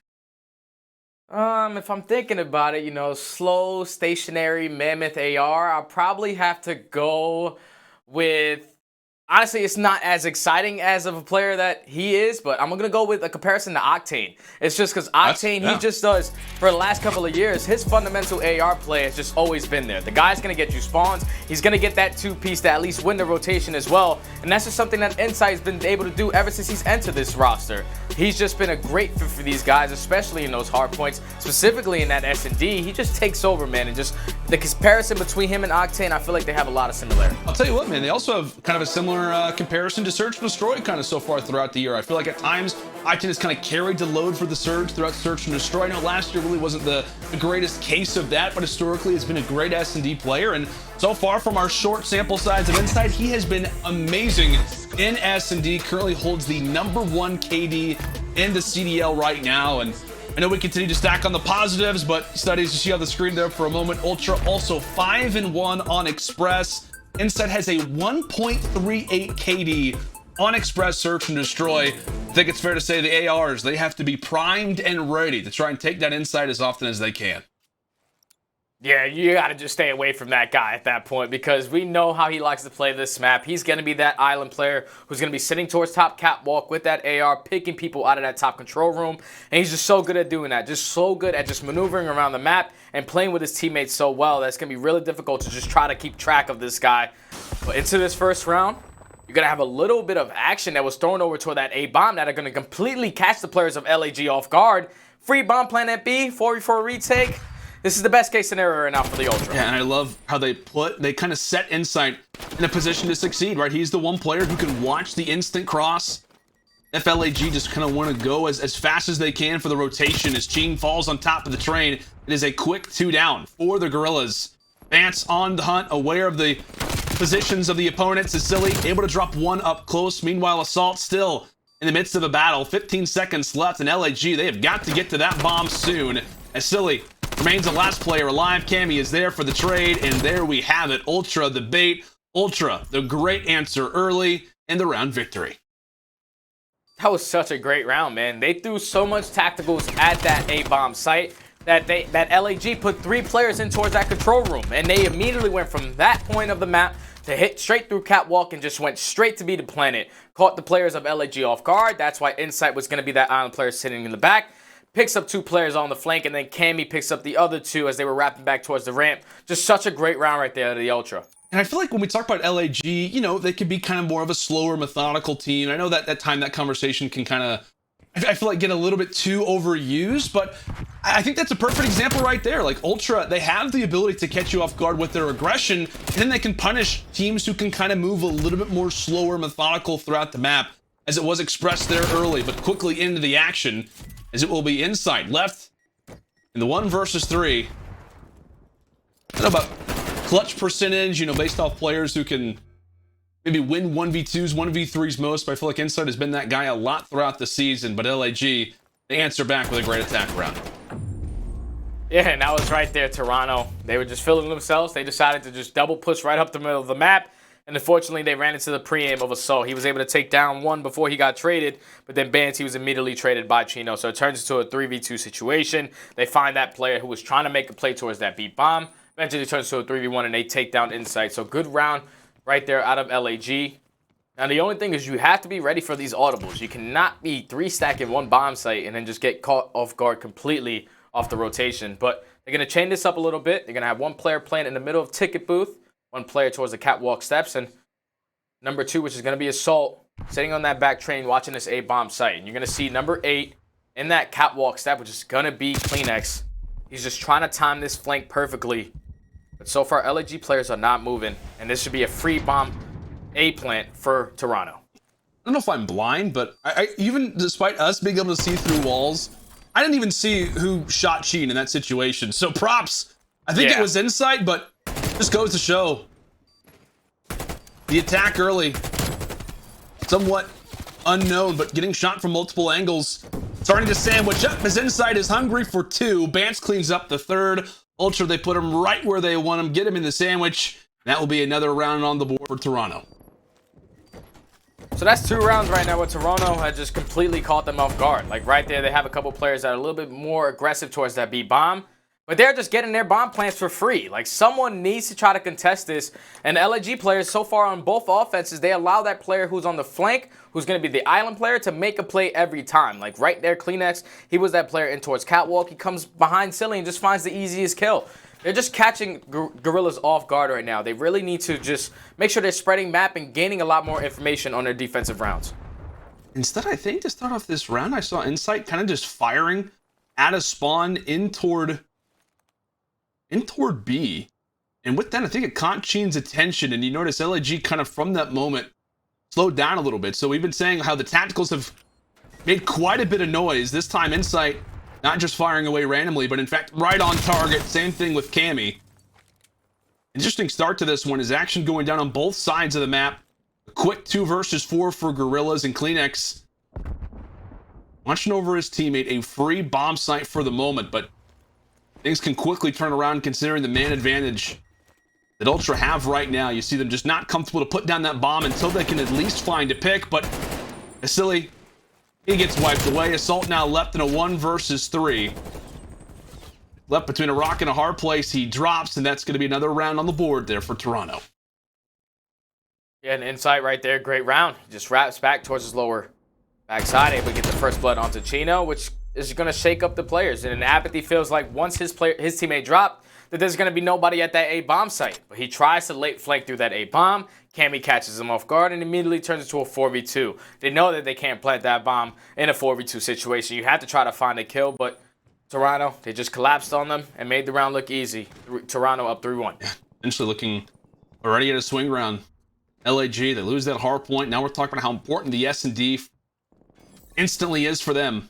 I: If I'm thinking about it, you know, slow, stationary, mammoth AR, I'll probably have to go with, honestly, it's not as exciting as of a player that he is, but I'm going to go with a comparison to Octane. It's just because Octane, he just does, for the last couple of years, his fundamental AR play has just always been there. The guy's going to get you spawns. He's going to get that two-piece to at least win the rotation as well. And that's just something that Insight's been able to do ever since he's entered this roster. He's just been a great fit for these guys, especially in those hard points, specifically in that S&D. He just takes over, man, and just the comparison between him and Octane, I feel like they have a lot of similarity.
F: I'll tell you what, man, they also have kind of a similar comparison to Search and Destroy kind of so far throughout the year. I feel like at times Octane has kind of carried the load for the Surge throughout Search and Destroy. I know last year really wasn't the greatest case of that, but historically has been a great S&D player, and so far from our short sample size of Insight, he has been amazing in S&D, currently holds the #1 KD in the CDL right now. And I know we continue to stack on the positives, but studies you see on the screen there for a moment. Ultra also 5-1 on Express. Insight has a 1.38 KD on Express, Search and Destroy. I think it's fair to say the ARs, they have to be primed and ready to try and take that Insight as often as they can.
I: Yeah, you got to just stay away from that guy at that point, because we know how he likes to play this map. He's going to be that island player who's going to be sitting towards top catwalk with that AR, picking people out of that top control room. And he's just so good at doing that, just so good at just maneuvering around the map and playing with his teammates so well that's going to be really difficult to just try to keep track of this guy. But into this first round, you're going to have a little bit of action that was thrown over toward that A bomb that are going to completely catch the players of LAG off guard. Free bomb plan at B, 4v4 retake. This is the best case scenario right now for the Ultra.
F: Yeah, and I love how they kind of set Insight in a position to succeed, right? He's the one player who can watch the instant cross. FLAG just kind of want to go as fast as they can for the rotation. As Ching falls on top of the train, it is a quick 2 down for the Guerrillas. Vance on the hunt, aware of the positions of the opponents. Is Silly able to drop one up close. Meanwhile, Assault still in the midst of a battle. 15 seconds left, and LAG, they have got to get to that bomb soon. As Silly remains the last player alive. Cammy is there for the trade, and there we have it. Ultra the bait. Ultra the great answer early in the round victory.
I: That was such a great round, man. They threw so much tacticals at that A-bomb site that LAG put 3 players in towards that control room, and they immediately went from that point of the map to hit straight through catwalk and just went straight to be the planet. Caught the players of LAG off guard. That's why Insight was going to be that island player sitting in the back. Picks up 2 players on the flank, and then Cammy picks up the other 2 as they were wrapping back towards the ramp. Just such a great round right there to the Ultra.
F: And I feel like when we talk about LAG, you know, they could be kind of more of a slower, methodical team. I know that at time that conversation can kind of, I feel like, get a little bit too overused, but I think that's a perfect example right there. Like Ultra, they have the ability to catch you off guard with their aggression, and then they can punish teams who can kind of move a little bit more slower, methodical throughout the map, as it was expressed there early, but quickly into the action. As it will be Insight left in the 1 versus 3. I don't know about clutch percentage, you know, based off players who can maybe win 1v2s, 1v3s most, but I feel like Insight has been that guy a lot throughout the season. But LAG, they answer back with a great attack round.
I: Yeah, and that was right there, Toronto. They were just feeling themselves. They decided to just double push right up the middle of the map. And unfortunately, they ran into the pre-aim of Assault. He was able to take down one before he got traded, but then he was immediately traded by Chino. So it turns into a 3v2 situation. They find that player who was trying to make a play towards that B bomb. Eventually, it turns to a 3v1, and they take down Insight. So good round right there out of LAG. Now, the only thing is you have to be ready for these audibles. You cannot be 3-stacking one bomb site and then just get caught off guard completely off the rotation. But they're going to chain this up a little bit. They're going to have one player playing in the middle of Ticket Booth, one player towards the catwalk steps, and number 2, which is going to be Assault, sitting on that back train watching this A-bomb site. And you're going to see number 8 in that catwalk step, which is going to be CleanX. He's just trying to time this flank perfectly. But so far, LAG players are not moving, and this should be a free bomb A plant for Toronto.
F: I don't know if I'm blind, but I even despite us being able to see through walls, I didn't even see who shot Sheen in that situation. So props. I think it was Insight, but just goes to show. The attack early, somewhat unknown, but getting shot from multiple angles. Starting to sandwich up as Insight is hungry for 2. Bance cleans up the 3rd. Ultra, they put him right where they want him, get him in the sandwich. That will be another round on the board for Toronto.
I: So that's 2 rounds right now where Toronto had just completely caught them off guard. Like right there, they have a couple players that are a little bit more aggressive towards that B bomb. But they're just getting their bomb plants for free. Like, someone needs to try to contest this. And the LAG players, so far on both offenses, they allow that player who's on the flank, who's going to be the island player, to make a play every time. Like, right there, CleanX, he was that player in towards catwalk. He comes behind Seany and just finds the easiest kill. They're just catching Guerrillas off guard right now. They really need to just make sure they're spreading map and gaining a lot more information on their defensive rounds.
F: Instead, I think to start off this round, I saw Insight kind of just firing at a spawn in toward B. And with that, I think it caught Sheen's attention, and you notice LAG kind of from that moment slowed down a little bit. So we've been saying how the tacticals have made quite a bit of noise. This time, Insight not just firing away randomly, but in fact, right on target. Same thing with Cammy. Interesting start to this one. Is action going down on both sides of the map. A quick 2 versus 4 for Guerrillas, and CleanX watching over his teammate. A free bomb site for the moment, but things can quickly turn around considering the man advantage that Ultra have right now. You see them just not comfortable to put down that bomb until they can at least find a pick, but aBeZy, he gets wiped away. Assault now left in a 1 versus 3. Left between a rock and a hard place. He drops, and that's going to be another round on the board there for Toronto.
I: Yeah, an Insight right there. Great round. He just wraps back towards his lower backside, able to get the first blood onto Chino, which is going to shake up the players. And aBeZy feels like once his teammate dropped, that there's going to be nobody at that A-bomb site. But he tries to late flank through that A-bomb. Cammy catches him off guard and immediately turns into a 4v2. They know that they can't plant that bomb in a 4v2 situation. You have to try to find a kill, but Toronto, they just collapsed on them and made the round look easy. Toronto up 3-1.
F: Essentially looking already at a swing round. LAG, they lose that hard point. Now we're talking about how important the S&D instantly is for them.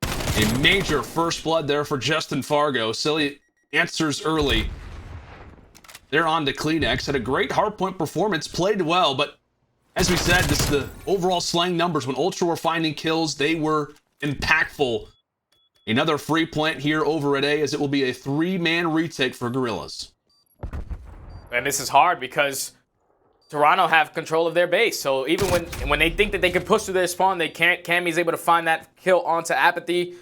F: A major first blood there for Justin Fargo. Silly answers early. They're on to CleanX. Had a great hardpoint performance, played well, but as we said, this is the overall slang numbers. When Ultra were finding kills, they were impactful. Another free plant here over at A, as it will be a 3-man retake for Guerrillas.
I: And this is hard because Toronto have control of their base. So even when they think that they can push through their spawn, they can't. Cammy's able to find that kill onto aBeZy.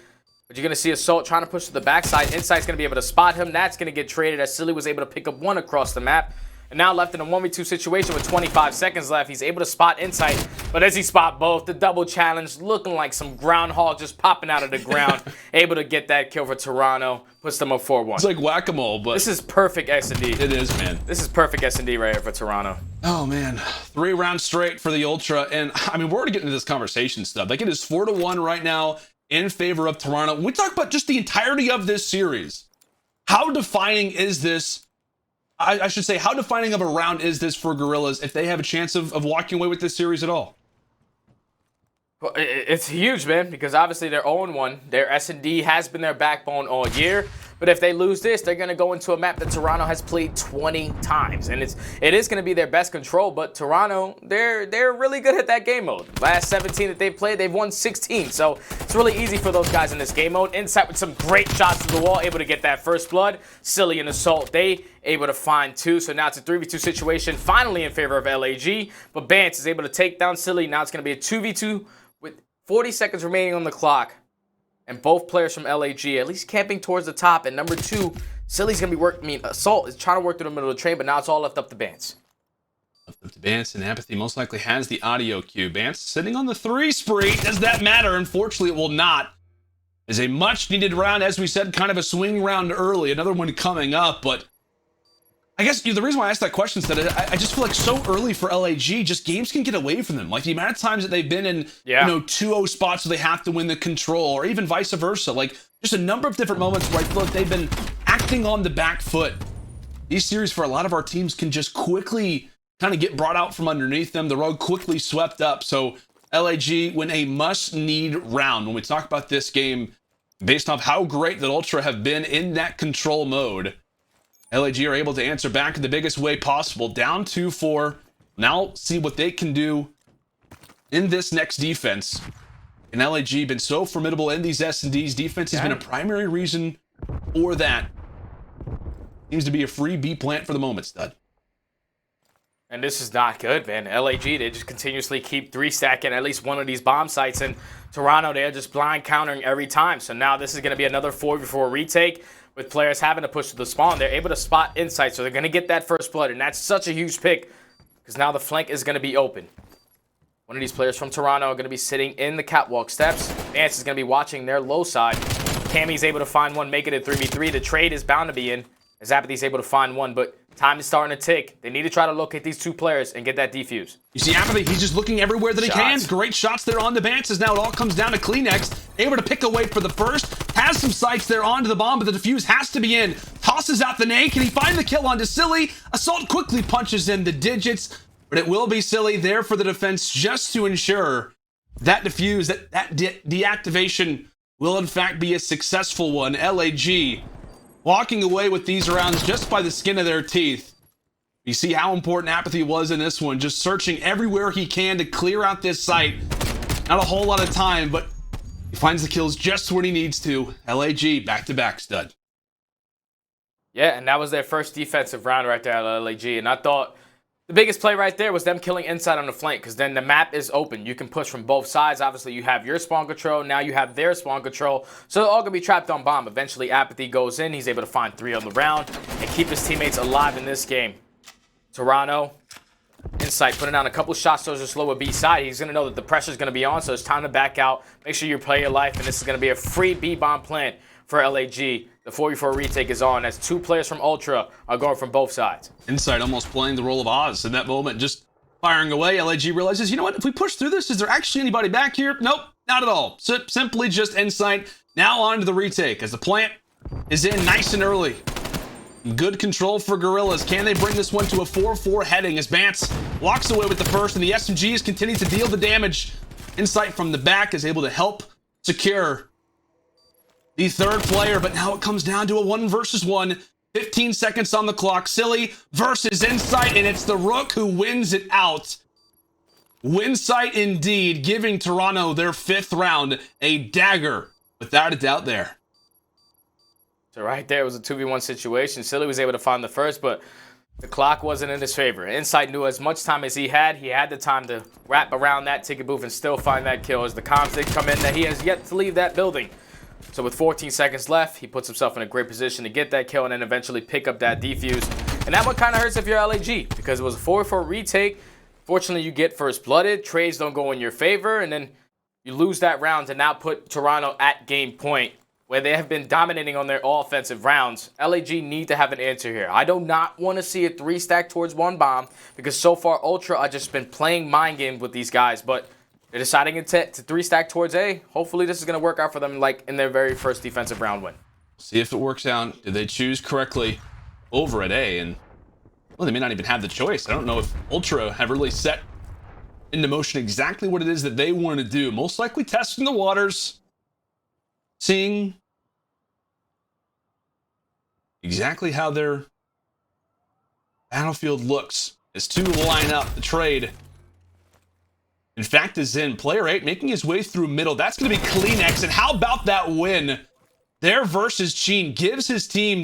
I: But you're going to see Assault trying to push to the backside. Insight's going to be able to spot him. That's going to get traded as Silly was able to pick up 1 across the map. And now left in a 1v2 situation with 25 seconds left. He's able to spot Insight. But as he spot both, the double challenge looking like some groundhog just popping out of the ground. Able to get that kill for Toronto. Puts them up 4-1.
F: It's like whack-a-mole, but
I: this is perfect S&D.
F: It is, man.
I: This is perfect S&D right here for Toronto.
F: Oh, man. 3 rounds straight for the Ultra. And, I mean, we're already getting into this conversation stuff. Like, it is 4-1 right now in favor of Toronto. When we talk about just the entirety of this series, how defining is this? I should say, how defining of a round is this for Guerrillas if they have a chance of walking away with this series at all?
I: Well, it's huge, man, because obviously they're 0-1. Their S&D has been their backbone all year. But if they lose this, they're going to go into a map that Toronto has played 20 times. And it is going to be their best control, but Toronto, they're really good at that game mode. Last 17 that they've played, they've won 16. So it's really easy for those guys in this game mode. Insight with some great shots to the wall, able to get that first blood. Silly and Assault, they able to find 2. So now it's a 3v2 situation, finally in favor of LAG. But Bance is able to take down Silly. Now it's going to be a 2v2 with 40 seconds remaining on the clock. And both players from LAG at least camping towards the top. And number 2, Silly's going to be working, Assault is trying to work through the middle of the train, but now it's all left up to Bance.
F: Left up to Bance, and aBeZy most likely has the audio cue. Bance sitting on the 3 spree. Does that matter? Unfortunately, it will not. Is a much needed round, as we said, kind of a swing round early. Another one coming up, but I guess the reason why I asked that question is that I just feel like so early for LAG, just games can get away from them. Like the amount of times that they've been in, 2-0 spots where they have to win the control, or even vice versa. Like just a number of different moments where I feel like they've been acting on the back foot. These series for a lot of our teams can just quickly kind of get brought out from underneath them. The rug quickly swept up. So LAG win a must-need round. When we talk about this game, based off how great that Ultra have been in that control mode, LAG are able to answer back in the biggest way possible. Down 2-4. Now see what they can do in this next defense. And LAG been so formidable in these S&Ds. Defense has been a primary reason for that. Seems to be a free B plant for the moment, stud.
I: And this is not good, man. LAG, they just continuously keep 3-stacking at least one of these bomb sites. And Toronto, they're just blind countering every time. So now this is going to be another 4v4 retake with players having to push to the spawn. They're able to spot insight, so they're going to get that first blood. And that's such a huge pick because now the flank is going to be open. One of these players from Toronto are going to be sitting in the catwalk steps. Vance is going to be watching their low side. Cammy's able to find one, make it a 3v3. The trade is bound to be in as aBeZy's able to find one, but time is starting to tick. They need to try to locate these 2 players and get that defuse.
F: You see aBeZy, he's just looking everywhere that he can. Great shots there on the Bances. Now it all comes down to Kleenex. Able to pick away for the first. Has some sights there onto the bomb, but the defuse has to be in. Tosses out the nade. Can he find the kill onto Silly? Assault quickly punches in the digits, but it will be Silly there for the defense just to ensure that defuse, that deactivation will in fact be a successful one. LAG walking away with these rounds just by the skin of their teeth. You see how important aBeZy was in this one, just searching everywhere he can to clear out this site. Not a whole lot of time, but he finds the kills just when he needs to. LAG back-to-back, stud.
I: Yeah, and that was their first defensive round right there at LAG. And I thought the biggest play right there was them killing inside on the flank, because then the map is open. You can push from both sides. Obviously, you have your spawn control. Now you have their spawn control. So they're all going to be trapped on bomb. Eventually, aBeZy goes in. He's able to find 3 on the round and keep his teammates alive in this game. Toronto, Insight putting down a couple shots towards the slower B side. He's going to know that the pressure is going to be on, so it's time to back out. Make sure you play your life, and this is going to be a free B-bomb plant for LAG. The 4v4 retake is on as 2 players from Ultra are going from both sides.
F: Insight almost playing the role of Oz in that moment, just firing away. LAG realizes, you know what, if we push through this, is there actually anybody back here? Nope, not at all. Simply just Insight. Now on to the retake as the plant is in nice and early. Good control for Guerrillas. Can they bring this one to a 4-4 heading as Bance walks away with the first, and the SMGs continue to deal the damage. Insight from the back is able to help secure the 3rd player, but now it comes down to a 1 versus 1. 15 seconds on the clock. Silly versus Insight, and it's the Røkkr who wins it out. Winsight indeed, giving Toronto their 5th round. A dagger, without a doubt there.
I: So right there was a 2v1 situation. Silly was able to find the first, but the clock wasn't in his favor. Insight knew as much time as he had the time to wrap around that ticket booth and still find that kill as the comms did come in that he has yet to leave that building. So with 14 seconds left, he puts himself in a great position to get that kill and then eventually pick up that defuse. And that one kind of hurts if you're LAG, because it was a 4-4 retake. Fortunately, you get first blooded. Trades don't go in your favor, and then you lose that round to now put Toronto at game point, where they have been dominating on their all-offensive rounds. LAG need to have an answer here. I do not want to see a 3-stack towards 1 bomb, because so far Ultra have just been playing mind games with these guys, but they're deciding to 3-stack towards A. Hopefully this is going to work out for them like in their very first defensive round win.
F: See if it works out. Did they choose correctly over at A? And well, they may not even have the choice. I don't know if Ultra have really set into motion exactly what it is that they want to do. Most likely testing the waters, seeing exactly how their battlefield looks as two line up. The trade, in fact, is in. Player 8 making his way through middle. That's going to be CleanX. And how about that win there versus Cheen? Gives his team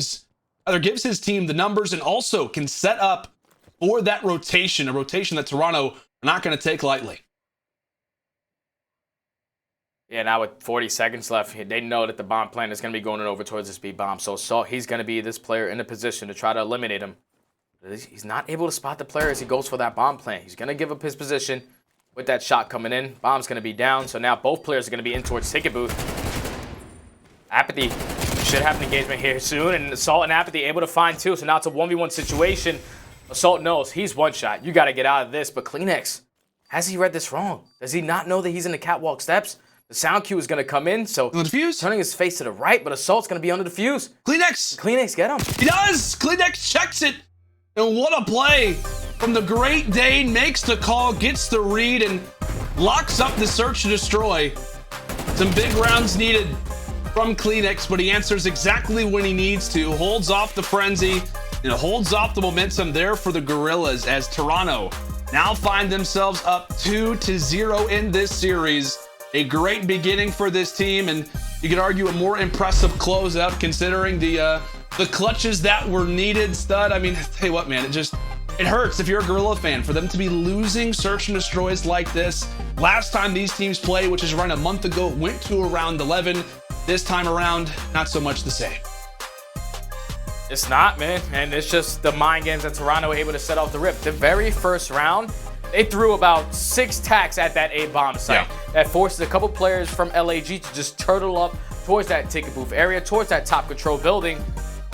F: the numbers and also can set up for that rotation, a rotation that Toronto are not going to take lightly.
I: Yeah, now with 40 seconds left, they know that the bomb plant is going to be going over towards this B bomb. So Salt, he's going to be this player in a position to try to eliminate him. He's not able to spot the player as he goes for that bomb plant. He's going to give up his position with that shot coming in. Bomb's going to be down. So now both players are going to be in towards ticket booth. aBeZy should have an engagement here soon. And Assault and aBeZy able to find two. So now it's a 1v1 situation. Assault knows he's one shot. You got to get out of this. But CleanX, has he read this wrong? Does he not know that he's in the catwalk steps? The sound cue is going to come in, so turning his face to the right, but Assault's going to be under the fuse.
F: CleanX,
I: get him.
F: He does. CleanX checks it. And what a play from the Great Dane. Makes the call, gets the read, and locks up the search and destroy. Some big rounds needed from CleanX, but he answers exactly when he needs to. Holds off the frenzy and holds off the momentum there for the Guerrillas as Toronto now find themselves up 2-0 in this series. A great beginning for this team, and you could argue a more impressive closeout considering the clutches that were needed. Stud, I mean, tell you what, man, it hurts if you're a Guerrilla fan for them to be losing search and destroys like this. Last time these teams played, which is around a month ago, went to around 11. This time around, not so much the same.
I: It's not, man, and it's just the mind games that Toronto were able to set off the rip. The very first round, they threw about 6 tacks at that A-bomb site. Yeah. That forces a couple players from LAG to just turtle up towards that ticket booth area, towards that top control building.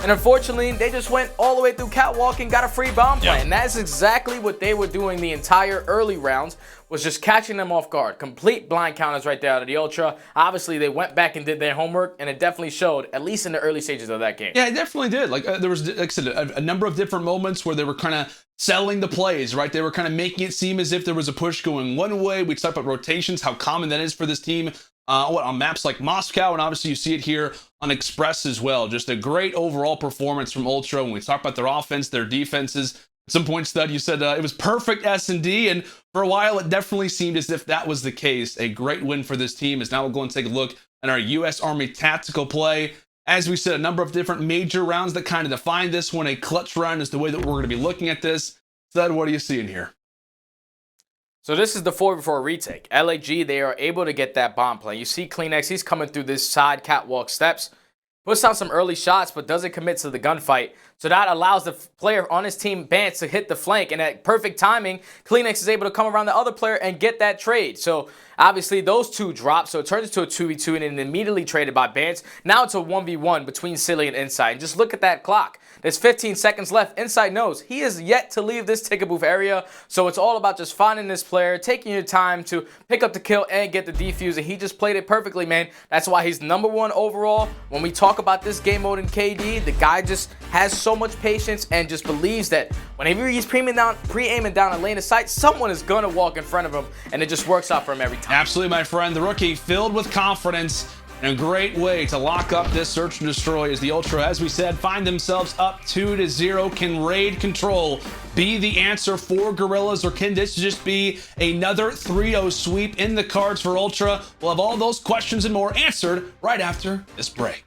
I: And unfortunately, they just went all the way through catwalk and got a free bomb plant. Yeah. And that's exactly what they were doing the entire early rounds, was just catching them off guard. Complete blind counters right there out of the Ultra. Obviously, they went back and did their homework, and it definitely showed, at least in the early stages of that game.
F: Yeah, it definitely did. Like there was, like I said, a number of different moments where they were kind of selling the plays, right? They were kind of making it seem as if there was a push going one way. We talked about rotations, how common that is for this team on maps like Moscow, and obviously you see it here on Express as well. Just a great overall performance from Ultra. When we talk about their offense, their defenses, at some point, Stud, you said it was perfect S&D, and for a while it definitely seemed as if that was the case. A great win for this team. As now we'll go and take a look at our U.S. Army tactical play. As we said, a number of different major rounds that kind of define this one. A clutch round is the way that we're going to be looking at this. Stud, what are you seeing here?
I: So this is the 4v4 retake. LAG, they are able to get that bomb play. You see CleanX, he's coming through this side catwalk steps. Puts out some early shots, but doesn't commit to the gunfight. So that allows the player on his team, Bance, to hit the flank. And at perfect timing, CleanX is able to come around the other player and get that trade. So obviously those two drop. So it turns into a 2v2 and then immediately traded by Bance. Now it's a 1v1 between Silly and Inside. And just look at that clock. There's 15 seconds left. Inside knows he is yet to leave this ticket booth area. So it's all about just finding this player, taking your time to pick up the kill and get the defuse. And he just played it perfectly, man. That's why he's #1 overall. When we talk about this game mode in KD, the guy just has so much patience and just believes that whenever he's pre-aiming down a lane of sight, someone is going to walk in front of him. And it just works out for him every time.
F: Absolutely, my friend. The rookie filled with confidence. And a great way to lock up this search and destroy as the Ultra, as we said, find themselves up 2-0. Can raid control be the answer for Guerrillas, or can this just be another 3-0 sweep in the cards for Ultra? We'll have all those questions and more answered right after this break.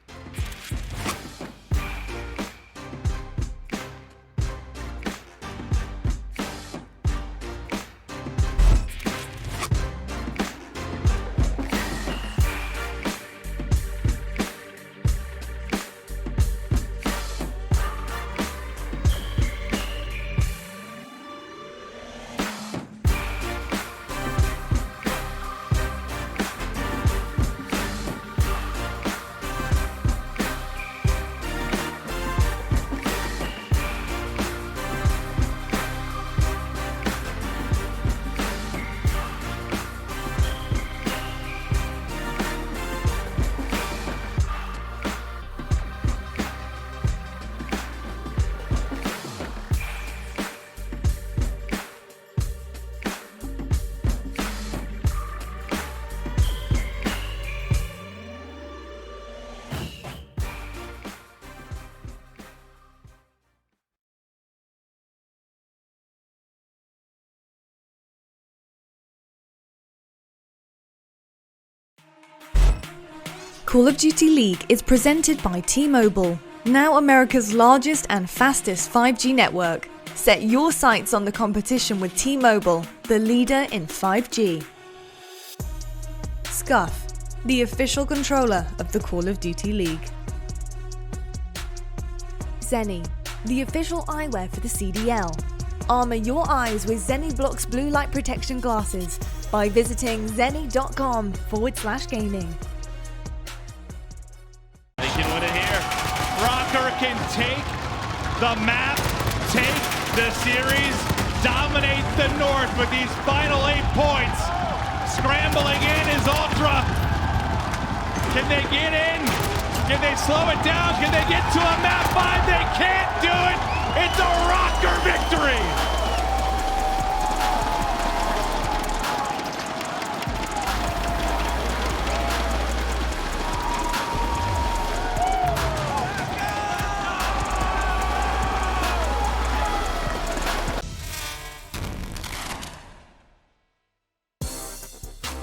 M: Call of Duty League is presented by T-Mobile, now America's largest and fastest 5G network. Set your sights on the competition with T-Mobile, the leader in 5G. Scuff, the official controller of the Call of Duty League. Seany, the official eyewear for the CDL. Armor your eyes with Seany Blocks blue light protection glasses by visiting seany.com/gaming.
B: They can win it here. Røkkr can take the map, take the series, dominate the North with these final 8 points. Scrambling in is Ultra. Can they get in? Can they slow it down? Can they get to a map 5? They can't do it. It's a Røkkr victory.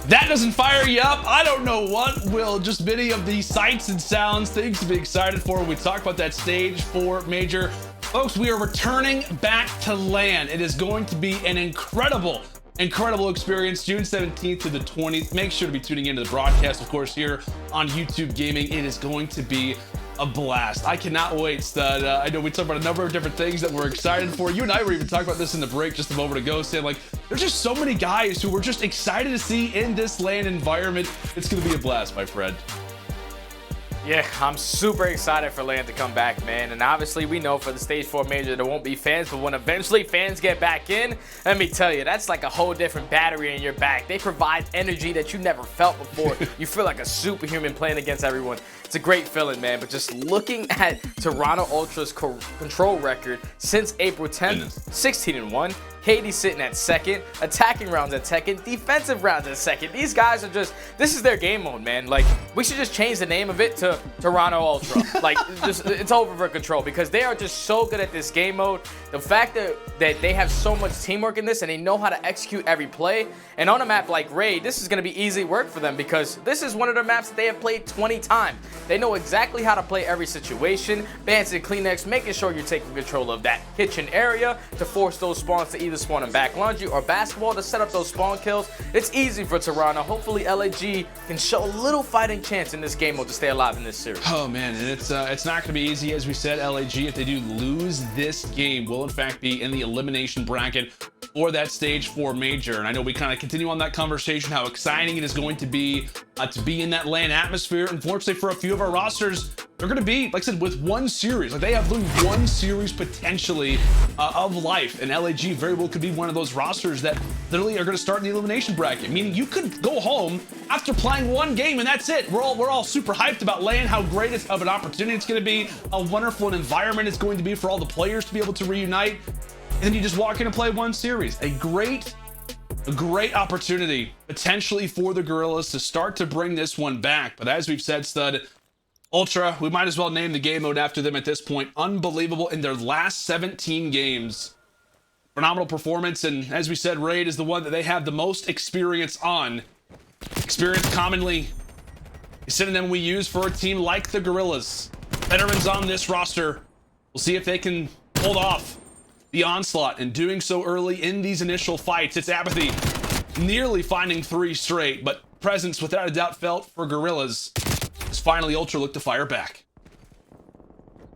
F: That doesn't fire you up. I don't know what will. Just many of the sights and sounds, things to be excited for when we talk about that stage 4 major. Folks, we are returning back to LAN. It is going to be an incredible experience, June 17th to the 20th. Make sure to be tuning into the broadcast, of course, here on YouTube Gaming. It is going to be a blast. I cannot wait, Stud. I know we talked about a number of different things that we're excited for. You and I were even talking about this in the break just a moment ago, saying like, there's just so many guys who we're just excited to see in this LAN environment. It's going to be a blast, my friend.
I: Yeah, I'm super excited for LAN to come back, man. And obviously, we know for the Stage 4 Major, there won't be fans. But when eventually fans get back in, let me tell you, that's like a whole different battery in your back. They provide energy that you never felt before. You feel like a superhuman playing against everyone. It's a great feeling, man. But just looking at Toronto Ultra's control record since April 10th, 16-1. KD sitting at second, attacking rounds at second, defensive rounds at second. These guys are just, this is their game mode, man. Like, we should just change the name of it to Toronto Ultra. Like, it's over for control because they are just so good at this game mode. The fact that they have so much teamwork in this and they know how to execute every play. And on a map like Raid, this is going to be easy work for them because this is one of their maps that they have played 20 times. They know exactly how to play every situation. Bans and Kleenex, making sure you're taking control of that kitchen area to force those spawns to either spawn in back laundry or basketball to set up those spawn kills. It's easy for Toronto. Hopefully LAG can show a little fighting chance in this game mode to stay alive in this series.
F: Oh man, and it's not going to be easy. As we said, LAG, if they do lose this game, will in fact be in the elimination bracket for that stage 4 major. And I know we kind of continue on that conversation, how exciting it is going to be in that LAN atmosphere. Unfortunately for a few of our rosters, they're going to be, like I said, with one series. Like, they have literally one series potentially of life, and LAG very well could be one of those rosters that literally are going to start in the elimination bracket, meaning you could go home after playing one game and that's it. We're all super hyped about LAN, how great of an opportunity it's going to be, how wonderful an environment it's going to be for all the players to be able to reunite, and then you just walk in and play one series. A great opportunity potentially for the Guerrillas to start to bring this one back. But as we've said, Stud, Ultra, we might as well name the game mode after them at this point. Unbelievable in their last 17 games. Phenomenal performance, and as we said, Raid is the one that they have the most experience on. Experience commonly is a synonym we use for a team like the Guerrillas. Veterans on this roster. We'll see if they can hold off the onslaught, and doing so early in these initial fights. It's aBeZy nearly finding 3 straight, but presence without a doubt felt for Guerrillas as finally Ultra looked to fire back.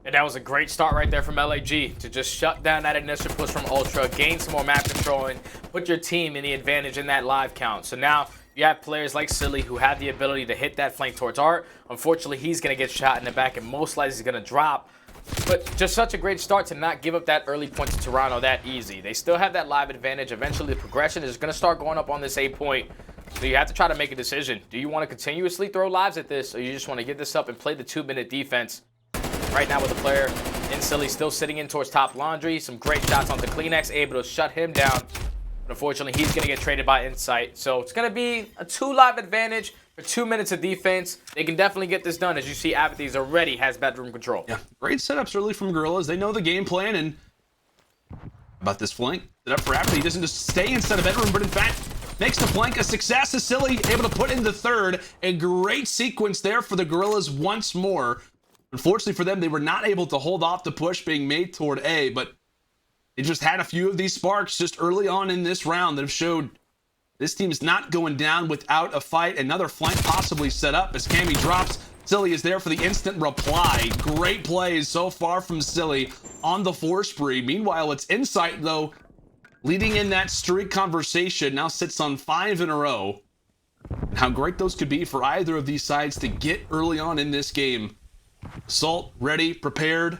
I: And that was a great start right there from LAG to just shut down that initial push from Ultra, gain some more map control, and put your team in the advantage in that live count. So now you have players like Silly who have the ability to hit that flank towards Art. Unfortunately, he's going to get shot in the back and most likely he's going to drop. But just such a great start to not give up that early point to Toronto that easy. They still have that live advantage. Eventually, the progression is going to start going up on this 8 point. So you have to try to make a decision. Do you want to continuously throw lives at this, or you just want to get this up and play the 2-minute defense? Right now with the player in Silly still sitting in towards top laundry. Some great shots onto Kleenex, able to shut him down. But unfortunately, he's going to get traded by Insight. So it's going to be a 2 live advantage for 2 minutes of defense. They can definitely get this done. As you see, aBeZy already has bedroom control.
F: Yeah, great setups early from Guerrillas. They know the game plan, and about this flank set up for aBeZy. He doesn't just stay inside of bedroom, but in fact makes the flank a success. Cely able to put in the third. A great sequence there for the Guerrillas once more. Unfortunately for them, they were not able to hold off the push being made toward A, but they just had a few of these sparks just early on in this round that have showed this team's not going down without a fight. Another flank possibly set up as Cammy drops. Cely is there for the instant reply. Great plays so far from Cely on the 4 spree. Meanwhile, it's Insight, though, leading in that streak conversation, now sits on 5 in a row. And how great those could be for either of these sides to get early on in this game. Assault, ready, prepared.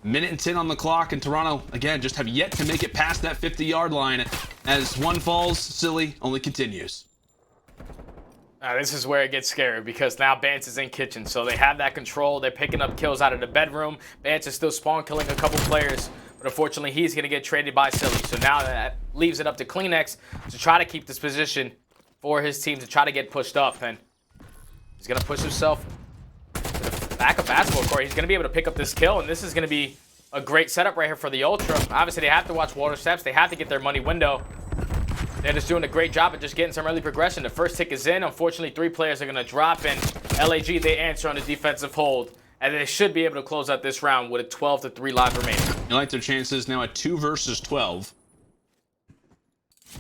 F: Minute and 10 on the clock, and Toronto, again, just have yet to make it past that 50-yard line. As one falls, Cely only continues.
I: This is where it gets scary because now Bance is in kitchen, so they have that control. They're picking up kills out of the bedroom. Bance is still spawn killing a couple players, but unfortunately he's going to get traded by Cely. So now that leaves it up to CleanX to try to keep this position for his team to try to get pushed up, and he's going to push himself to the back of basketball court. He's going to be able to pick up this kill, and this is going to be a great setup right here for the Ultra. Obviously, they have to watch water steps. They have to get their money window. They're just doing a great job at just getting some early progression. The first tick is in. Unfortunately, 3 players are going to drop in. LAG, they answer on the defensive hold, and they should be able to close out this round with a 12-3 live remaining.
F: You like their chances now at 2 versus 12.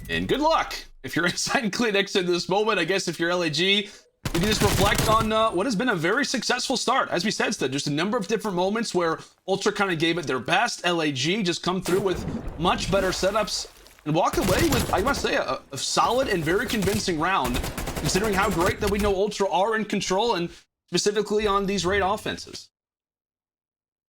F: And good luck if you're inside CleanX in this moment. I guess if you're LAG, you can just reflect on what has been a very successful start. As we said, just a number of different moments where Ultra kind of gave it their best. LAG just come through with much better setups and walk away with, I must say, a solid and very convincing round, considering how great that we know Ultra are in control, and specifically on these raid offenses.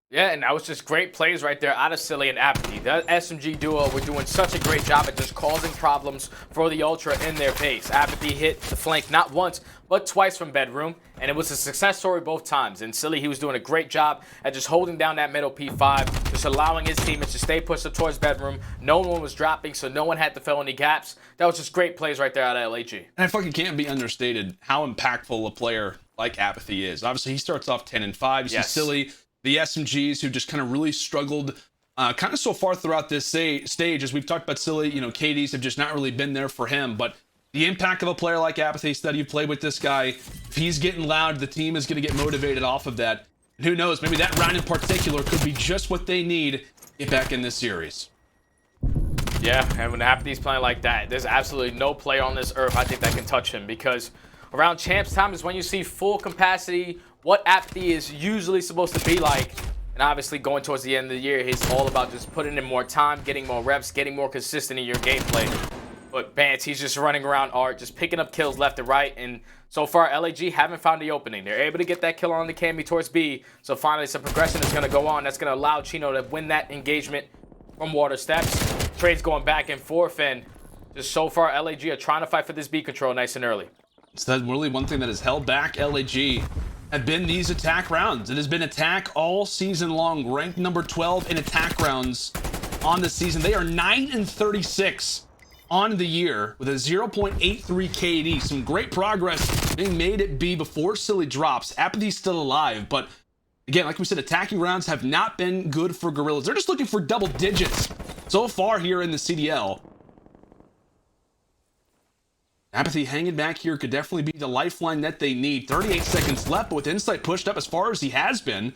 I: Yeah, and that was just great plays right there out of Cely and aBeZy. That SMG duo were doing such a great job at just causing problems for the Ultra in their base. aBeZy hit the flank not once, but twice from bedroom, and it was a success story both times. And Cely, he was doing a great job at just holding down that middle P5, just allowing his teammates to stay pushed up towards bedroom. No one was dropping, so no one had to fill any gaps. That was just great plays right there out of LAG.
F: And I fucking can't be understated how impactful a player like aBeZy is. Obviously, he starts off 10-5. You see Cely, the SMGs who just kind of really struggled kind of so far throughout this stage. As we've talked about Cely, you know, KDs have just not really been there for him. But the impact of a player like aBeZy, that you've played with this guy, if he's getting loud, the team is going to get motivated off of that. And who knows, maybe that round in particular could be just what they need to get back in this series.
I: Yeah, and when aBeZy's playing like that, there's absolutely no player on this earth I think that can touch him, because around champs time is when you see full capacity, what aBeZy is usually supposed to be like. And obviously going towards the end of the year, he's all about just putting in more time, getting more reps, getting more consistent in your gameplay. But Bance, he's just running around Art, just picking up kills left and right. And so far, LAG haven't found the opening. They're able to get that kill on the Cammy towards B. So finally, some progression is going to go on. That's going to allow Chino to win that engagement from water steps. Trades going back and forth. And just so far, LAG are trying to fight for this B control nice and early.
F: So that's really one thing that has held back LAG have been these attack rounds. It has been attack all season long, ranked number 12 in attack rounds on the season. They are 9-36 on the year with a 0.83 KD. Some great progress being made at B before Cely drops. aBeZy's still alive, but again, like we said, attacking rounds have not been good for Guerrillas. They're just looking for double digits so far here in the CDL. aBeZy hanging back here could definitely be the lifeline that they need. 38 seconds left, but with Insight pushed up as far as he has been.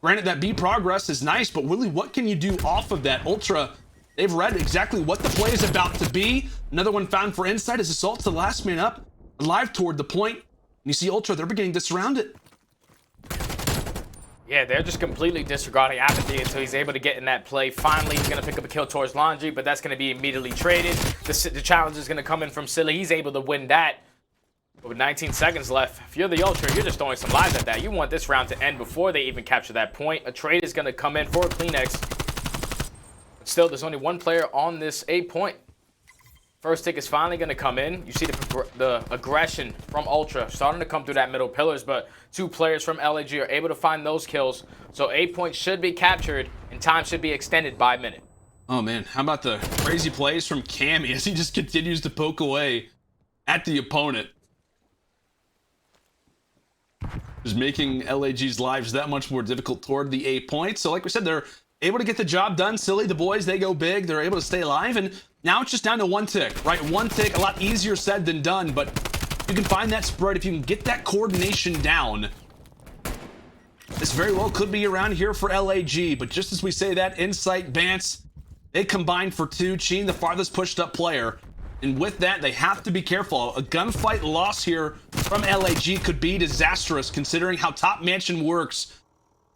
F: Granted, that B progress is nice, but really, what can you do off of that? Ultra, they've read exactly what the play is about to be. Another one found for Insight as Assault's the last man up, alive toward the point. And you see Ultra, they're beginning to surround it.
I: Yeah, they're just completely disregarding aBeZy until he's able to get in that play. Finally, he's going to pick up a kill towards Laundry, but that's going to be immediately traded. The challenge is going to come in from Cely. He's able to win that. But with 19 seconds left, if you're the Ultra, you're just throwing some lives at that. You want this round to end before they even capture that point. A trade is going to come in for CleanX. But still, there's only one player on this 8-point. First tick is finally going to come in. You see the aggression from Ultra starting to come through that middle pillars, but 2 players from LAG are able to find those kills. So 8 points should be captured, and time should be extended by a minute.
F: Oh, man. How about the crazy plays from Cammy as he just continues to poke away at the opponent? Just making LAG's lives that much more difficult toward the 8 points. So like we said, they're able to get the job done. Silly, the boys, they go big. They're able to stay alive, and now it's just down to one tick, right? One tick, a lot easier said than done, but you can find that spread if you can get that coordination down. This very well could be around here for LAG, but just as we say that, Insight, Bance, they combined for 2. Cheen, the farthest pushed up player. And with that, they have to be careful. A gunfight loss here from LAG could be disastrous considering how Top Mansion works.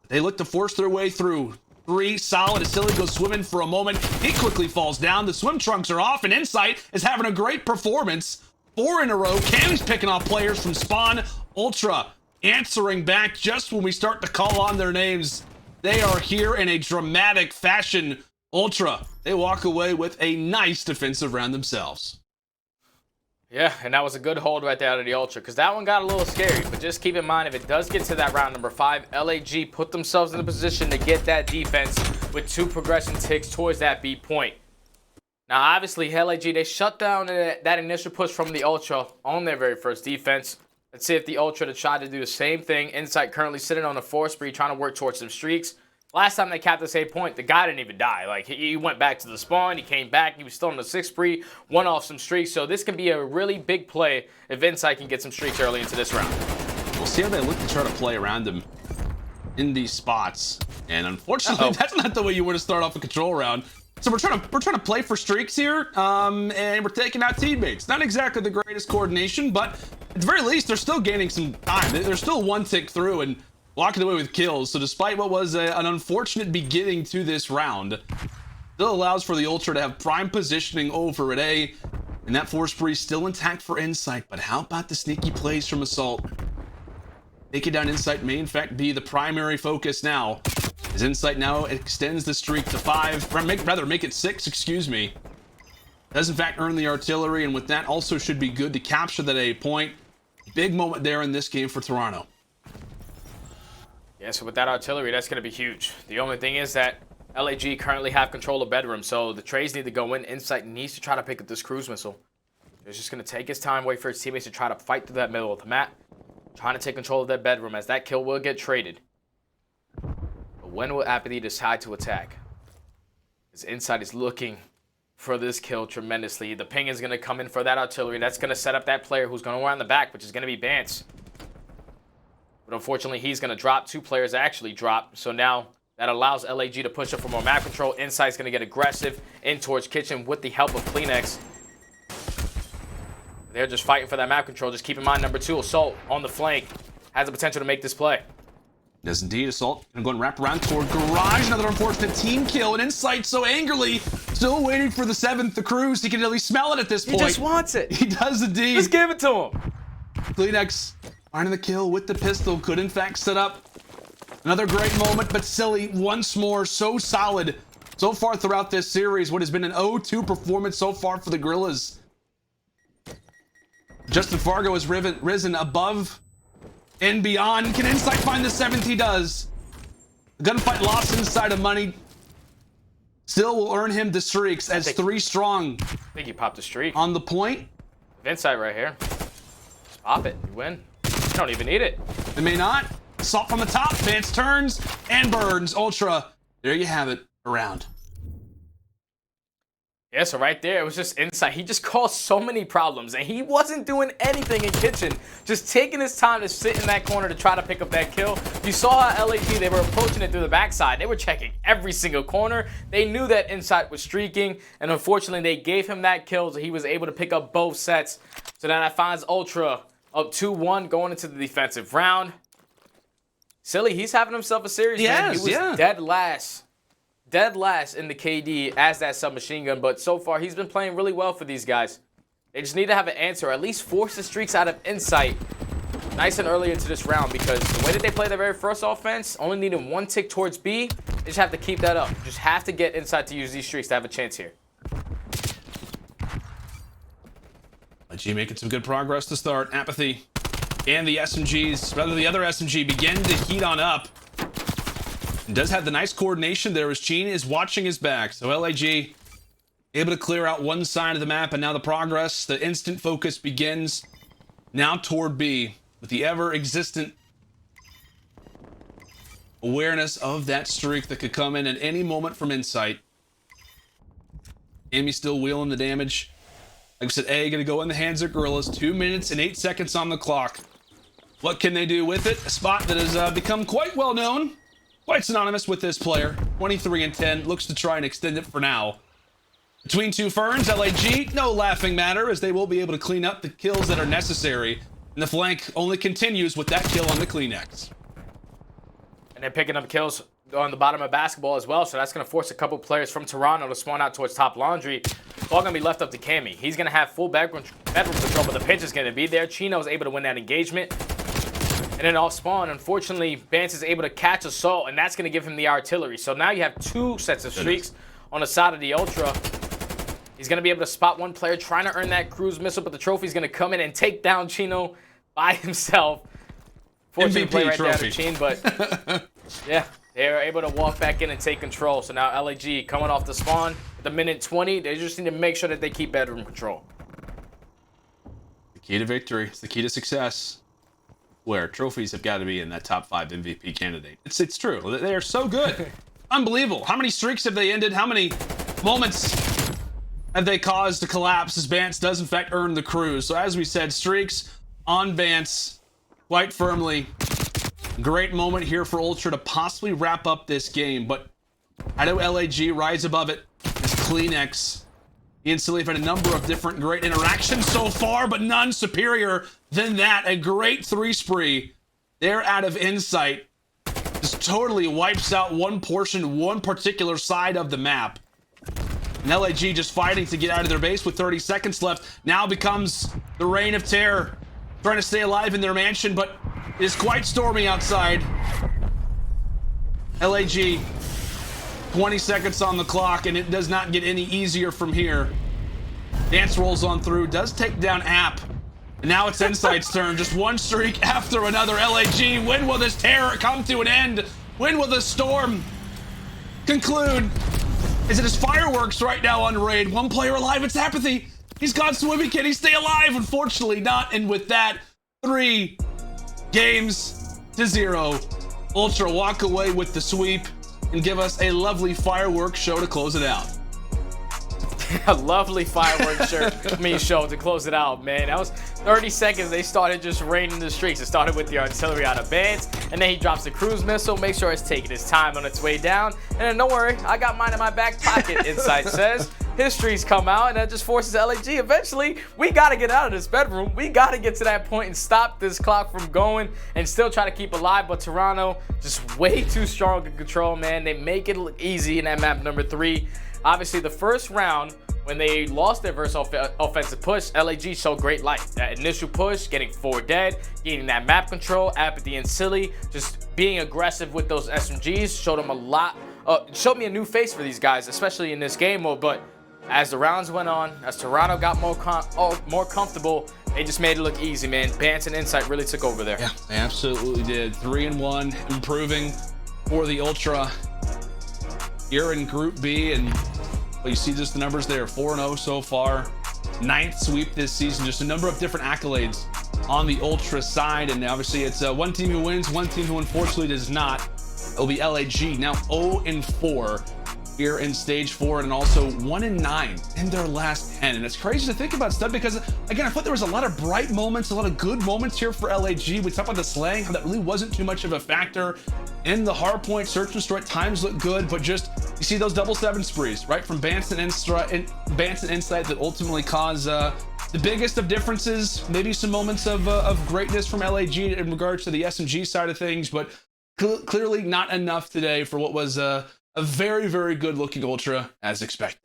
F: They look to force their way through. 3 solid as Silly goes swimming for a moment. He quickly falls down. The swim trunks are off, and Insight is having a great performance. 4 in a row. Cammy's picking off players from Spawn. Ultra answering back just when we start to call on their names. They are here in a dramatic fashion. Ultra, they walk away with a nice defensive round themselves.
I: Yeah, and that was a good hold right there out of the Ultra, because that one got a little scary. But just keep in mind, if it does get to that round number 5, LAG put themselves in the position to get that defense with 2 progression ticks towards that B point. Now, obviously, LAG, they shut down that initial push from the Ultra on their very first defense. Let's see if the Ultra try to do the same thing. Insight currently sitting on a 4 spree, trying to work towards some streaks. Last time they capped this 8 point, the guy didn't even die. Like, he went back to the spawn, he came back, he was still on the 6 spree, won off some streaks. So this can be a really big play if Insight can get some streaks early into this round.
F: We'll see how they look to try to play around them in these spots. And unfortunately, that's not the way you want to start off a control round. So we're trying to play for streaks here, and we're taking out teammates. Not exactly the greatest coordination, but at the very least, they're still gaining some time. They're still 1 tick through and walking away with kills. So despite what was an unfortunate beginning to this round, still allows for the Ultra to have prime positioning over at A, and that 4 spree still intact for Insight. But how about the sneaky plays from Assault? Taking down Insight may in fact be the primary focus now, as Insight now extends the streak to 5, rather make it 6, excuse me. Does in fact earn the artillery, and with that also should be good to capture that A point. Big moment there in this game for Toronto.
I: Yeah, so with that artillery, that's going to be huge. The only thing is that LAG currently have control of bedroom, so the trades need to go in. Insight needs to try to pick up this cruise missile. He's just going to take his time, wait for his teammates to try to fight through that middle of the map, trying to take control of that bedroom, as that kill will get traded. But when will aBeZy decide to attack? As Insight is looking for this kill tremendously. The ping is going to come in for that artillery. That's going to set up that player who's going to run the back, which is going to be Bance. But unfortunately, he's going to drop. 2 players actually drop. So now that allows LAG to push up for more map control. Insight's going to get aggressive in towards Kitchen with the help of CleanX. They're just fighting for that map control. Just keep in mind, number 2, Assault on the flank, has the potential to make this play.
F: Does indeed. Assault going to go and wrap around toward Garage. Another unfortunate team kill. And Insight so angrily, still waiting for the 7th, the cruise. He can at least smell it at this point.
I: He just wants it.
F: He does indeed.
I: Just give it to him.
F: CleanX finding the kill with the pistol. Could in fact set up another great moment, but Silly once more so solid so far throughout this series. What has been an 0-2 performance so far for the Guerrillas. Justin Fargo has risen above and beyond. Can Insight find the 7th? He does. The gunfight lost inside of money still will earn him the streaks as 3 strong.
I: I think he popped a streak.
F: On the point.
I: Insight right here. Just pop it. You win. You don't even need it.
F: They may not. Assault from the top. Vance turns and burns. Ultra. There you have it. Around.
I: Yeah, so right there, it was just Insight. He just caused so many problems, and he wasn't doing anything in Kitchen. Just taking his time to sit in that corner to try to pick up that kill. You saw how LAG, they were approaching it through the backside. They were checking every single corner. They knew that Insight was streaking, and unfortunately, they gave him that kill, so he was able to pick up both sets. So now that finds Ultra up 2-1 going into the defensive round. Silly, he's having himself a series, man. He was dead last in the KD as that submachine gun, but so far he's been playing really well for these guys. They just need to have an answer, or at least force the streaks out of Insight nice and early into this round, because the way that they play their very first offense, only needing 1 tick towards B, they just have to keep that up. You just have to get Insight to use these streaks to have a chance here.
F: G making some good progress to start. aBeZy and the SMGs, rather the other SMG, begin to heat on up. And does have the nice coordination there as Cheen is watching his back. So LAG able to clear out one side of the map, and now the progress, the instant focus begins now toward B with the ever-existent awareness of that streak that could come in at any moment from Insight. Amy still wheeling the damage. Like I said, A going to go in the hands of Guerrillas. 2 minutes and 8 seconds on the clock. What can they do with it? A spot that has become quite well known, quite synonymous with this player. 23 and 10, looks to try and extend it for now. Between two ferns, LAG, no laughing matter, as they will be able to clean up the kills that are necessary. And the flank only continues with that kill on the Kleenex.
I: And they're picking up kills on the bottom of basketball as well, so that's going to force a couple players from Toronto to spawn out towards top laundry. All going to be left up to Cammy. He's going to have full bedroom control, but the pinch is going to be there. Chino is able to win that engagement. And then off spawn, unfortunately, Bance is able to catch Assault, and that's going to give him the artillery. So now you have two sets of streaks on the side of the Ultra. He's going to be able to spot one player trying to earn that cruise missile, but the trophy's going to come in and take down Chino by himself. Fortunate play right there to Chin, but yeah, they're able to walk back in and take control. So now LAG coming off the spawn at the minute 20. They just need to make sure that they keep bedroom control.
F: The key to victory. It's the key to success. Where trophies have got to be in that top 5 MVP candidate. It's true. They are so good. Unbelievable. How many streaks have they ended? How many moments have they caused to collapse as Bance does in fact earn the cruise? So as we said, streaks on Bance quite firmly. Great moment here for Ultra to possibly wrap up this game, but how do LAG rise above it? As Kleenex, he and Cellium have had a number of different great interactions so far, but none superior than that. A great 3 spree. They're out of Insight. Just totally wipes out one portion, one particular side of the map. And LAG just fighting to get out of their base with 30 seconds left. Now becomes the reign of terror. Trying to stay alive in their mansion, but it is quite stormy outside. LAG, 20 seconds on the clock, and it does not get any easier from here. Dance rolls on through, does take down App. And now it's Insight's turn. Just one streak after another. LAG, when will this terror come to an end? When will this storm conclude? Is it his fireworks right now on raid? One player alive, it's aBeZy. He's gone swimming. Can he stay alive? Unfortunately not. And with that, 3 games to 0. Ultra walk away with the sweep and give us a lovely fireworks show to close it out.
I: A lovely fireworks show to close it out, man. That was 30 seconds. They started just raining the streaks. It started with the artillery out of Bance, and then he drops the cruise missile. Make sure it's taking its time on its way down. And then don't worry, I got mine in my back pocket, Insight says. His streaks come out, and that just forces LAG. Eventually, we got to get out of this bedroom. We got to get to that point and stop this clock from going and still try to keep alive. But Toronto, just way too strong in control, man. They make it look easy in that map number 3. Obviously, the first round, when they lost their first offensive push, LAG showed great life. That initial push, getting 4 dead, getting that map control, aBeZy and Silly, just being aggressive with those SMGs, showed them a lot, showed me a new face for these guys, especially in this game mode. But as the rounds went on, as Toronto got more comfortable, they just made it look easy, man. Bance and Insight really took over there.
F: Yeah, they absolutely did. 3-1, improving for the Ultra here in Group B, and well, you see just the numbers there, 4-0 so far, 9th sweep this season, just a number of different accolades on the Ultra side, and obviously it's one team who wins, one team who unfortunately does not. It'll be LAG, now 0-4 here in stage 4, and also 1-9 in their last 10. And it's crazy to think about, Stud, because again, I thought there was a lot of bright moments, a lot of good moments here for LAG. We talked about the slaying, how that really wasn't too much of a factor in the hardpoint. Search and destroy times look good, but just you see those double 7 sprees, right, from Bance and Insight that ultimately cause the biggest of differences. Maybe some moments of greatness from LAG in regards to the SMG side of things, but clearly not enough today for what was a very, very good looking Ultra as expected.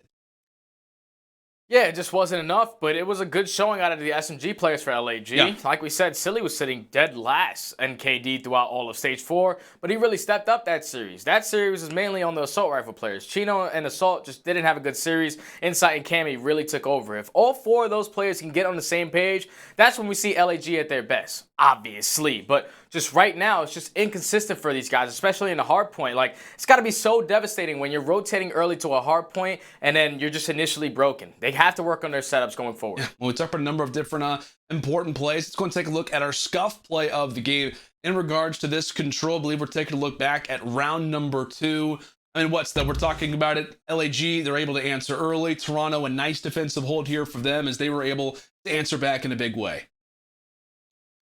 I: Yeah, it just wasn't enough, but it was a good showing out of the SMG players for LAG. Yeah. Like we said, Silly was sitting dead last in KD throughout all of Stage 4, but he really stepped up that series. That series is mainly on the Assault Rifle players. Chino and Assault just didn't have a good series. Insight and Cammy really took over. If all 4 of those players can get on the same page, that's when we see LAG at their best, obviously. But just right now, it's just inconsistent for these guys, especially in the hard point. Like, it's got to be so devastating when you're rotating early to a hard point and then you're just initially broken. They have to work on their setups going forward.
F: When we talk about a number of different important plays, let's go and take a look at our scuff play of the game. In regards to this control, I believe we're taking a look back at round number 2. I mean, what's that? We're talking about it. LAG, they're able to answer early. Toronto, a nice defensive hold here for them as they were able to answer back in a big way.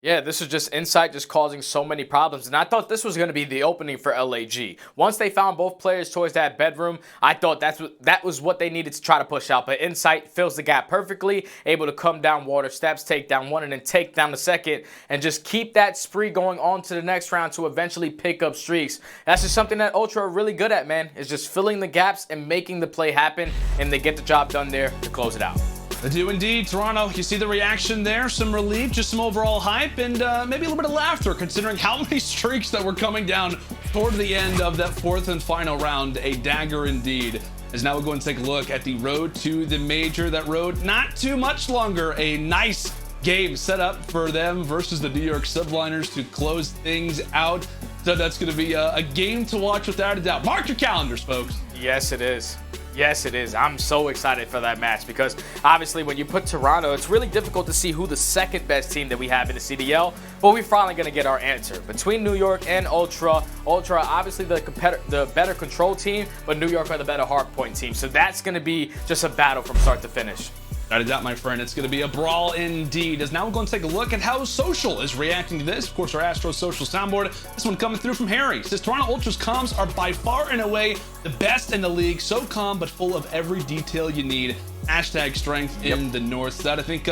I: Yeah, this is just Insight just causing so many problems. And I thought this was going to be the opening for LAG. Once they found both players towards that bedroom, I thought that was what they needed to try to push out. But Insight fills the gap perfectly, able to come down water steps, take down one, and then take down the second, and just keep that spree going on to the next round to eventually pick up streaks. That's just something that Ultra are really good at, man, is just filling the gaps and making the play happen, and they get the job done there to close it out.
F: They do indeed. Toronto, you see the reaction there, some relief, just some overall hype, and maybe a little bit of laughter considering how many streaks that were coming down toward the end of that 4th and final round. A dagger indeed. As now we'll go and take a look at the road to the major. That road not too much longer. A nice game set up for them versus the New York Subliners to close things out. So that's going to be a game to watch without a doubt. Mark your calendars, folks.
I: Yes, it is. Yes, it is. I'm so excited for that match because obviously when you put Toronto, it's really difficult to see who the second best team that we have in the CDL, but we're finally going to get our answer. Between New York and Ultra obviously the better control team, but New York are the better hardpoint team. So that's going to be just a battle from start to finish.
F: Without a doubt, my friend, it's going to be a brawl indeed. As now we're going to take a look at how Social is reacting to this. Of course, our Astro Social soundboard. This one coming through from Harry. Says Toronto Ultra's comms are by far and away the best in the league. So calm, but full of every detail you need. Hashtag strength in the north. So that I think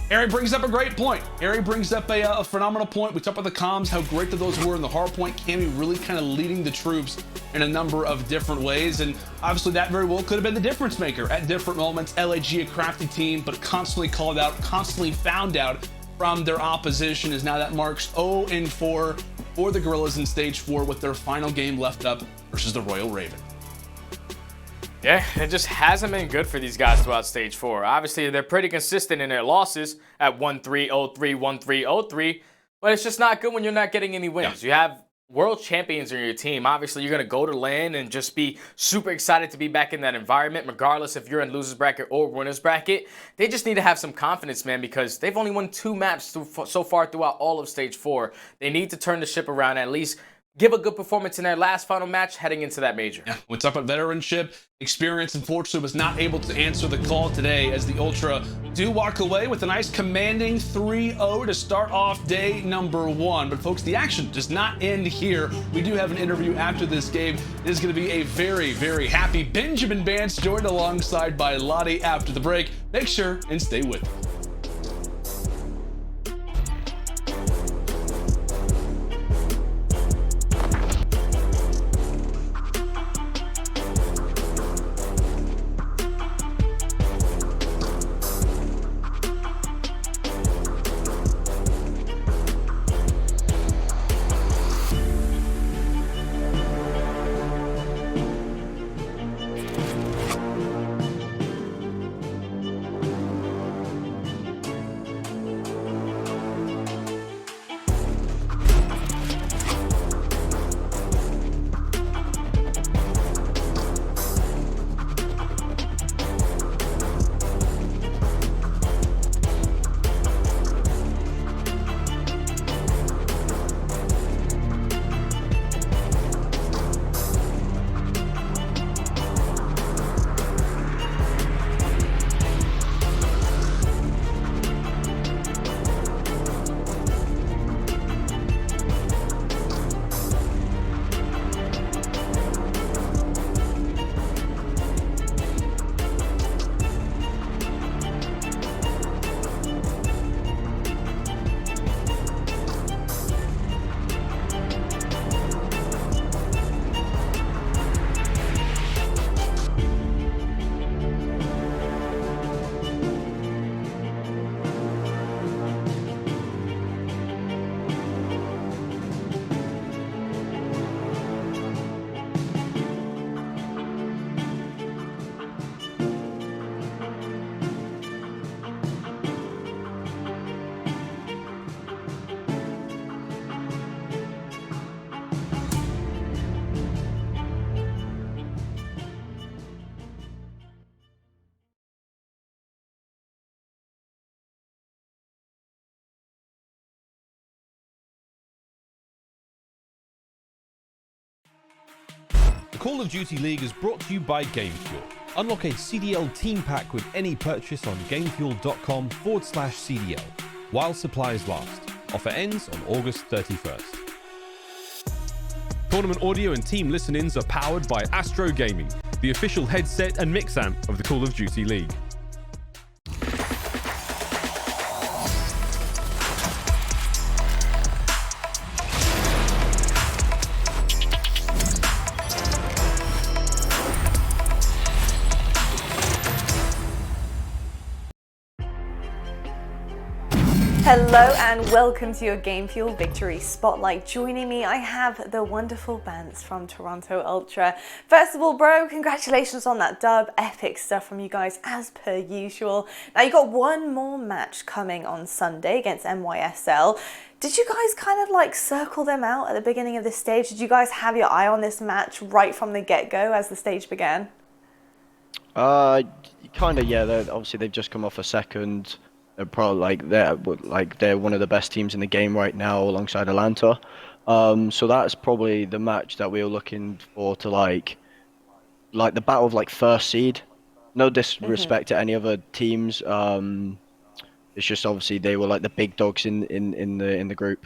F: Harry brings up a great point. Harry brings up a phenomenal point. We talk about the comms, how great that those were in the hardpoint. Cammy really kind of leading the troops in a number of different ways, and obviously that very well could have been the difference maker at different moments. LAG, a crafty team, but constantly called out, constantly found out from their opposition, as now that marks 0-4 for the Guerrillas in Stage 4 with their final game left up versus the Royal Raven.
I: Yeah, it just hasn't been good for these guys throughout Stage 4. Obviously, they're pretty consistent in their losses at 1-3, 0-3, 1-3, 0-3, but it's just not good when you're not getting any wins. Yeah. You have world champions in your team. Obviously, you're going to go to LAN and just be super excited to be back in that environment, regardless if you're in loser's bracket or winner's bracket. They just need to have some confidence, man, because they've only won 2 maps so far throughout all of Stage 4. They need to turn the ship around, at least give a good performance in their last final match heading into that major.
F: Yeah, we talk about veteranship, experience, unfortunately was not able to answer the call today as the Ultra do walk away with a nice commanding 3-0 to start off day number 1. But folks, the action does not end here. We do have an interview after this game. It is going to be a very, very happy Benjamin Bance joined alongside by Lottie after the break. Make sure and stay with us.
A: Call of Duty League is brought to you by GameFuel. Unlock a CDL team pack with any purchase on gamefuel.com/CDL while supplies last. Offer ends on August 31st. Tournament audio and team listen-ins are powered by Astro Gaming, the official headset and mix amp of the Call of Duty League.
G: Hello and welcome to your GameFuel Victory Spotlight. Joining me, I have the wonderful Bance from Toronto Ultra. First of all, bro, congratulations on that dub. Epic stuff from you guys as per usual. Now, you got one more match coming on Sunday against NYSL. Did you guys kind of like circle them out at the beginning of this stage? Did you guys have your eye on this match right from the get-go as the stage began?
K: Kind of, yeah. Obviously, they've just come off a second. They're probably they're one of the best teams in the game right now, alongside Atlanta. So that's probably the match that we were looking for to like the battle of first seed. No disrespect to any other teams. It's just obviously they were like the big dogs in the group.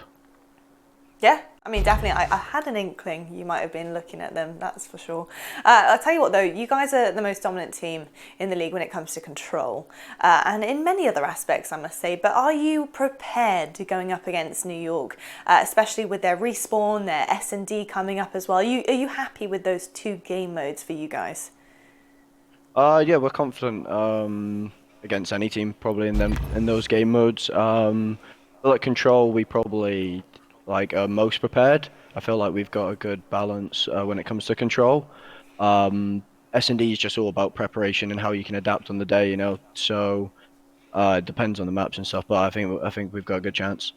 G: Yeah, I mean, definitely. I had an inkling you might have been looking at them, that's for sure. I'll tell you what, though, you guys are the most dominant team in the league when it comes to control, and in many other aspects, I must say. But are you prepared going up against New York, especially with their respawn, their S&D coming up as well? Are you happy with those two game modes for you guys?
K: Yeah, we're confident against any team probably in those game modes. Like control, we probably are most prepared. I feel like we've got a good balance when it comes to control. S&D is just all about preparation and how you can adapt on the day, you know. So it depends on the maps and stuff, but I think we've got a good chance.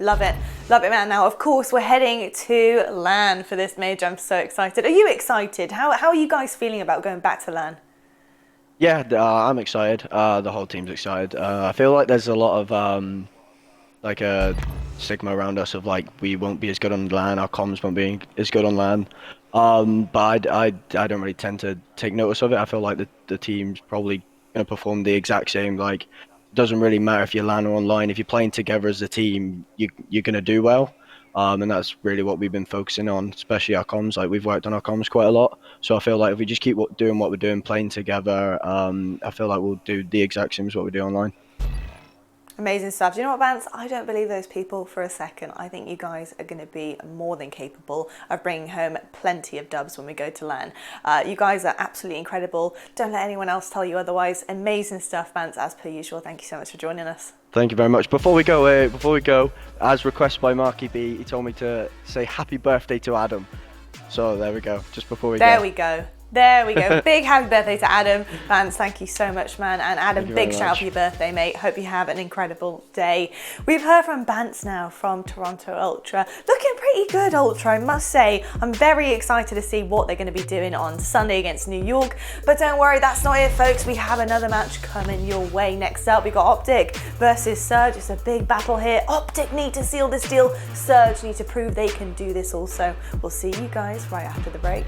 G: Love it, man. Now, of course, we're heading to LAN for this major. I'm so excited. Are you excited? How are you guys feeling about going back to LAN?
K: Yeah, I'm excited. The whole team's excited. I feel like there's a lot of a stigma around us of we won't be as good on LAN, our comms won't be as good on LAN. But I don't really tend to take notice of it. I feel like the team's probably going to perform the exact same. It doesn't really matter if you're LAN or online. If you're playing together as a team, you're going to do well. And that's really what we've been focusing on, especially our comms. We've worked on our comms quite a lot. So I feel like if we just keep doing what we're doing, playing together, I feel like we'll do the exact same as what we do online.
G: Amazing stuff. Do you know what, Vance? I don't believe those people for a second. I think you guys are going to be more than capable of bringing home plenty of dubs when we go to LAN. You guys are absolutely incredible. Don't let anyone else tell you otherwise. Amazing stuff, Vance, as per usual. Thank you so much for joining us.
K: Thank you very much. Before we go, as requested by Marky B, he told me to say happy birthday to Adam. So there we go. Just before we go.
G: There we go. Big happy birthday to Adam. Vance, thank you so much, man. And Adam, big shout out for your birthday, mate. Hope you have an incredible day. We've heard from Vance now from Toronto Ultra. Looking pretty good, Ultra, I must say. I'm very excited to see what they're going to be doing on Sunday against New York. But don't worry, that's not it, folks. We have another match coming your way. Next up, we got OpTic versus Surge. It's a big battle here. OpTic need to seal this deal. Surge need to prove they can do this also. We'll see you guys right after the break.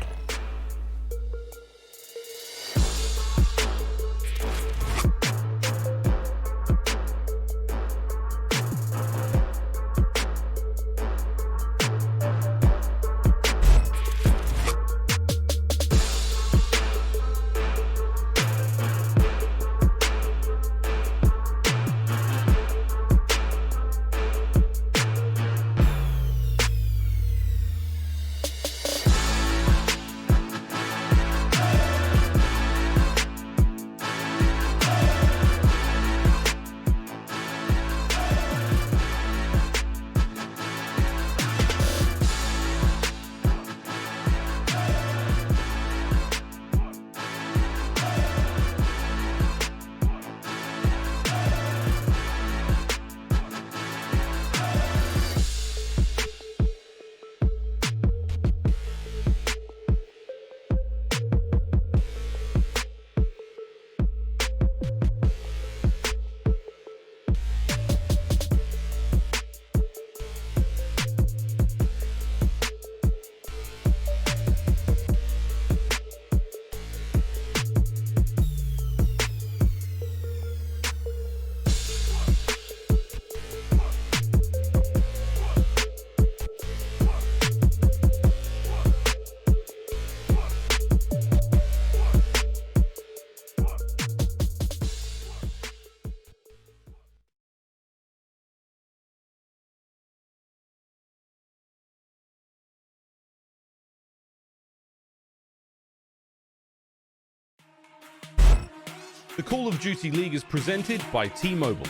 A: The Call of Duty League is presented by T-Mobile,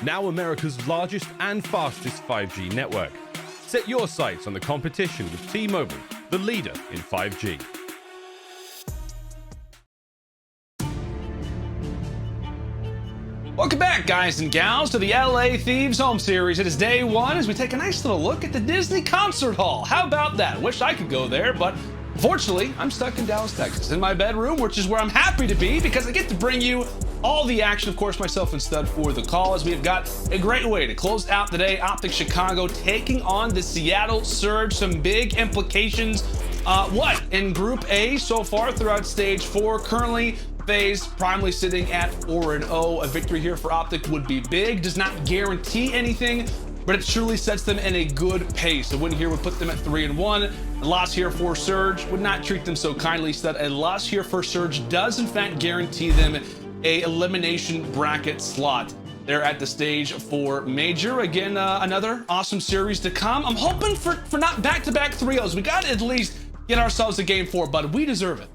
A: now America's largest and fastest 5G network. Set your sights on the competition with T-Mobile, the leader in 5G.
F: Welcome back, guys and gals, to the LA Thieves Home Series. It is day one as we take a nice little look at the Disney Concert Hall. How about that? Wish I could go there, but unfortunately, I'm stuck in Dallas, Texas, in my bedroom, which is where I'm happy to be because I get to bring you all the action, of course, myself and Stud for the call, as we've got a great way to close out the day. OpTic Chicago taking on the Seattle Surge. Some big implications. In Group A so far throughout Stage 4. Currently, FaZe primarily sitting at 4-0. A victory here for OpTic would be big. Does not guarantee anything, but it surely sets them in a good pace. A win here would put them at 3-1. A loss here for Surge would not treat them so kindly, so that a loss here for Surge does in fact guarantee them a elimination bracket slot there at the Stage 4 Major. Again, another awesome series to come. I'm hoping for not back-to-back 3-0s. We got to at least get ourselves a Game 4, but we deserve it.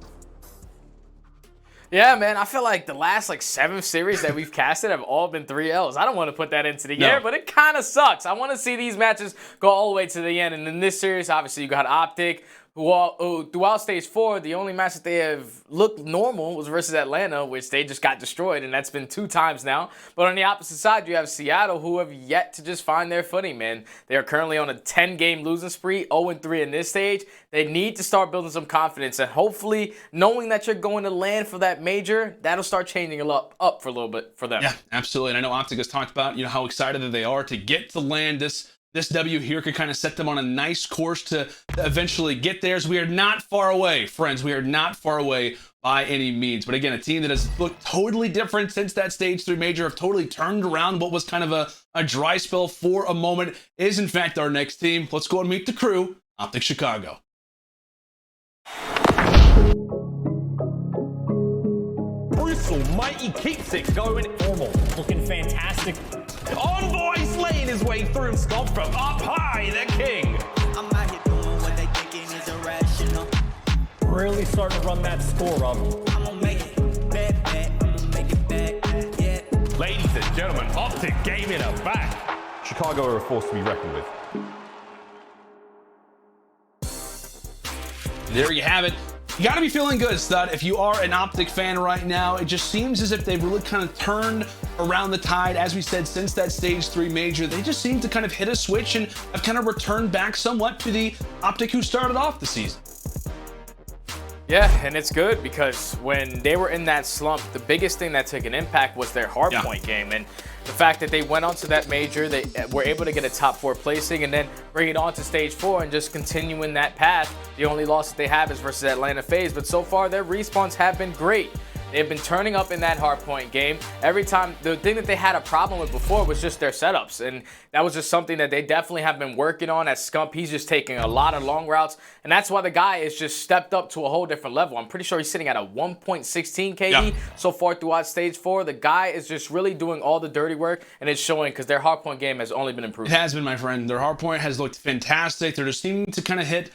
I: Yeah, man, I feel like the last 7 series that we've casted have all been 3Ls. I don't want to put that into the air, but it kind of sucks. I want to see these matches go all the way to the end. And in this series, obviously, you got OpTic, who throughout Stage 4, the only match that they have looked normal was versus Atlanta, which they just got destroyed, and that's been 2 times now. But on the opposite side, you have Seattle, who have yet to just find their footing, man. They are currently on a 10-game losing spree, 0-3 in this stage. They need to start building some confidence, and hopefully, knowing that you're going to land for that major, that'll start changing a lot up for a little bit for them.
F: Yeah, absolutely. And I know OpTic has talked about, how excited that they are to get to land this W here could kind of set them on a nice course to eventually get there. So we are not far away, friends. We are not far away by any means. But again, a team that has looked totally different since that Stage 3 Major, have totally turned around what was kind of a dry spell for a moment, is in fact our next team. Let's go and meet the crew, OpTic Chicago.
N: Mighty keeps it going normal. Looking fantastic. Envoy slaying his way through. Scump from up high, the king. I'm out here doing what they thinking is irrational. Really starting to run that score up. I'm gonna make it back. I'm gonna make it back, yeah. Ladies and gentlemen, OpTic Gaming are back.
A: Chicago are a force to be reckoned with.
F: There you have it. You gotta be feeling good, Stud. If you are an OpTic fan right now, it just seems as if they've really kind of turned around the tide. As we said, since that Stage 3 Major, they just seem to kind of hit a switch and have kind of returned back somewhat to the OpTic who started off the season.
I: Yeah, and it's good because when they were in that slump, the biggest thing that took an impact was their hardpoint game. And the fact that they went on to that major, they were able to get a top 4 placing and then bring it on to Stage 4 and just continue in that path. The only loss that they have is versus Atlanta FaZe, but so far their respawns have been great. They've been turning up in that hardpoint game. Every time, the thing that they had a problem with before was just their setups, and that was just something that they definitely have been working on. At Scump, he's just taking a lot of long routes, and that's why the guy is just stepped up to a whole different level. I'm pretty sure he's sitting at a 1.16 KD so far throughout Stage 4. The guy is just really doing all the dirty work, and it's showing because their hardpoint game has only been improved.
F: It has been, my friend. Their hardpoint has looked fantastic. They're just seeming to kind of hit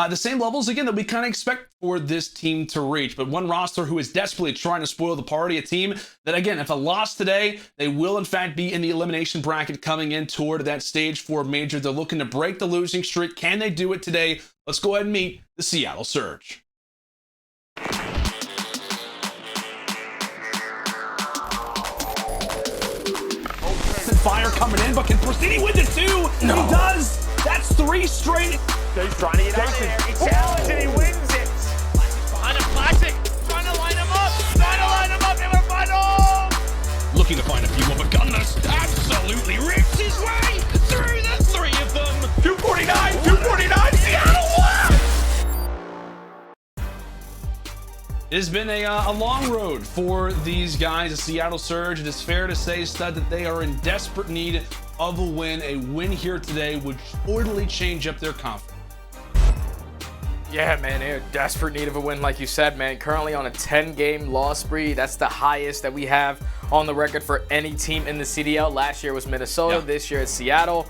F: the same levels again that we kind of expect for this team to reach. But one roster who is desperately trying to spoil the party, a team that, again, if a loss today, they will in fact be in the elimination bracket coming in toward that Stage 4 Major. They're looking to break the losing streak. Can they do it today? Let's go ahead and meet the Seattle Surge. Fire coming in, but can Prestinni win the 2? No. He does. That's 3 straight.
E: He's trying to get out there. He challenges and he wins it.
D: Behind a classic. Trying to line him up. Trying to line him up in the final.
A: Looking to find a few more, but Gunless absolutely rips his way through the 3 of them.
E: 249. Seattle won.
F: It has been a long road for these guys, the Seattle Surge. It is fair to say, Stud, that they are in desperate need of a win. A win here today would totally change up their confidence.
I: Yeah, man, they're in desperate need of a win, like you said, man. Currently on a 10-game loss spree. That's the highest that we have on the record for any team in the CDL. Last year was Minnesota. This year it's Seattle.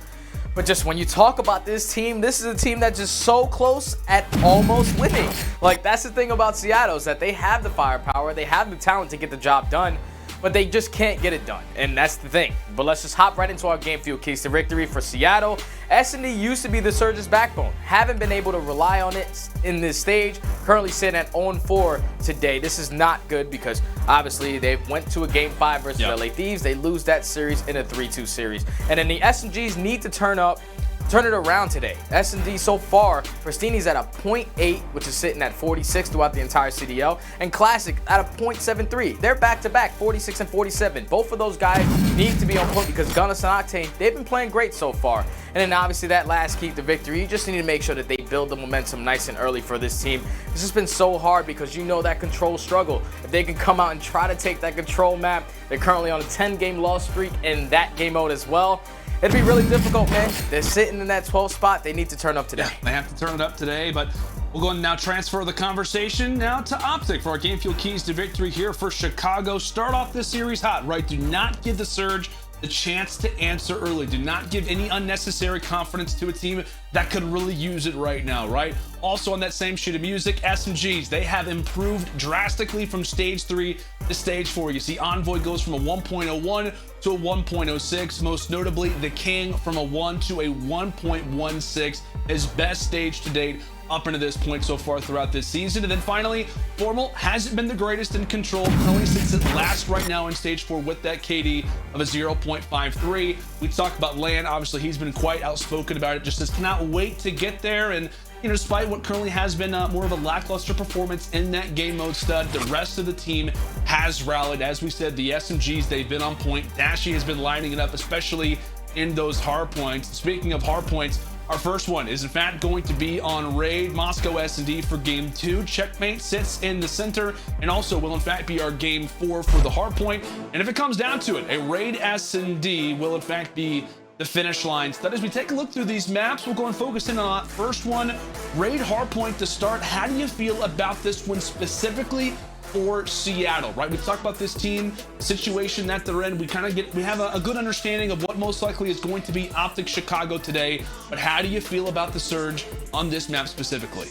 I: But just when you talk about this team, this is a team that's just so close at almost winning. Like, that's the thing about Seattle, is that they have the firepower, they have the talent to get the job done. but they just can't get it done, and that's the thing. But let's just hop right into our game field keys to victory for Seattle. S&D used to be the Surge's backbone. Haven't been able to rely on it in this stage. Currently sitting at 0-4 today. This is not good because obviously they went to a Game 5 versus LA Thieves. They lose that series in a 3-2 series. And then the SMGs need to turn it around today. S&D so far, Prestinni's at a 0.8, which is sitting at 46 throughout the entire CDL, and Classic at a 0.73. They're back-to-back, 46 and 47. Both of those guys need to be on point because Gunless and Octane, they've been playing great so far. And then obviously that last key to victory, you just need to make sure that they build the momentum nice and early for this team. It's just been so hard because you know that control struggle. If they can come out and try to take that control map, they're currently on a 10-game loss streak in that game mode as well. It'd be really difficult, man. They're sitting in that 12th spot. They need to turn up today.
F: Yeah, they have to turn it up today, but we'll go and now transfer the conversation now to OpTic for our game fuel keys to victory here for Chicago. Start off this series hot, right? Do not give the Surge the chance to answer early. Do not give any unnecessary confidence to a team that could really use it right now, right? Also on that same sheet of music, SMGs, they have improved drastically from stage 3 to stage 4. You see Envoy goes from a 1.01 to a 1.06, most notably the King from a 1 to a 1.16, his best stage to date up into this point so far throughout this season. And then finally, Formal hasn't been the greatest in control, currently sits at last right now in stage 4 with that KD of a 0.53. We talked about Lan, obviously he's been quite outspoken about it, just says cannot wait to get there. And you know, despite what currently has been more of a lackluster performance in that game mode stud, the rest of the team has rallied. As we said, the SMGs, they've been on point. Dashy has been lining it up, especially in those hard points. Speaking of hard points, our first one is in fact going to be on Raid Moscow S&D for game 2. Checkmate sits in the center and also will in fact be our game 4 for the hard point. And if it comes down to it, a Raid S&D will in fact be the finish line. So as we take a look through these maps, we'll go and focus in on that first one, Raid hardpoint to start. How do you feel about this one specifically for Seattle, right? We've talked about this team situation that they're in. We have a good understanding of what most likely is going to be OpTic Chicago today, but how do you feel about the Surge on this map specifically?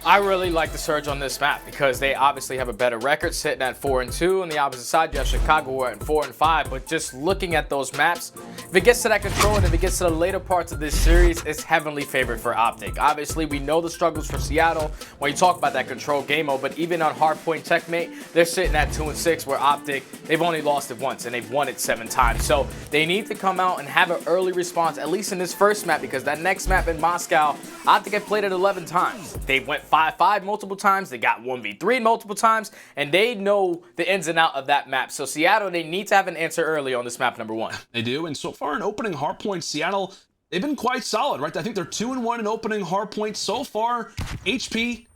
I: I really like the Surge on this map because they obviously have a better record sitting at 4-2. On the opposite side, you have Chicago who are at 4-5. But just looking at those maps, if it gets to that control and if it gets to the later parts of this series, it's heavily favored for OpTic. Obviously, we know the struggles for Seattle when you talk about that control game mode, but even on hardpoint checkmate, they're sitting at 2-6, where OpTic, they've only lost it once and they've won it 7 times. So they need to come out and have an early response, at least in this first map, because that next map in Moscow, OpTic have played it 11 times. They went 5-5 multiple times, they got 1v3 multiple times, and they know the ins and out of that map. So Seattle, they need to have an answer early on this map number 1.
F: They do, and so far in opening hardpoint, Seattle, they've been quite solid, right? I think they're 2-1 in opening hardpoint so far. HP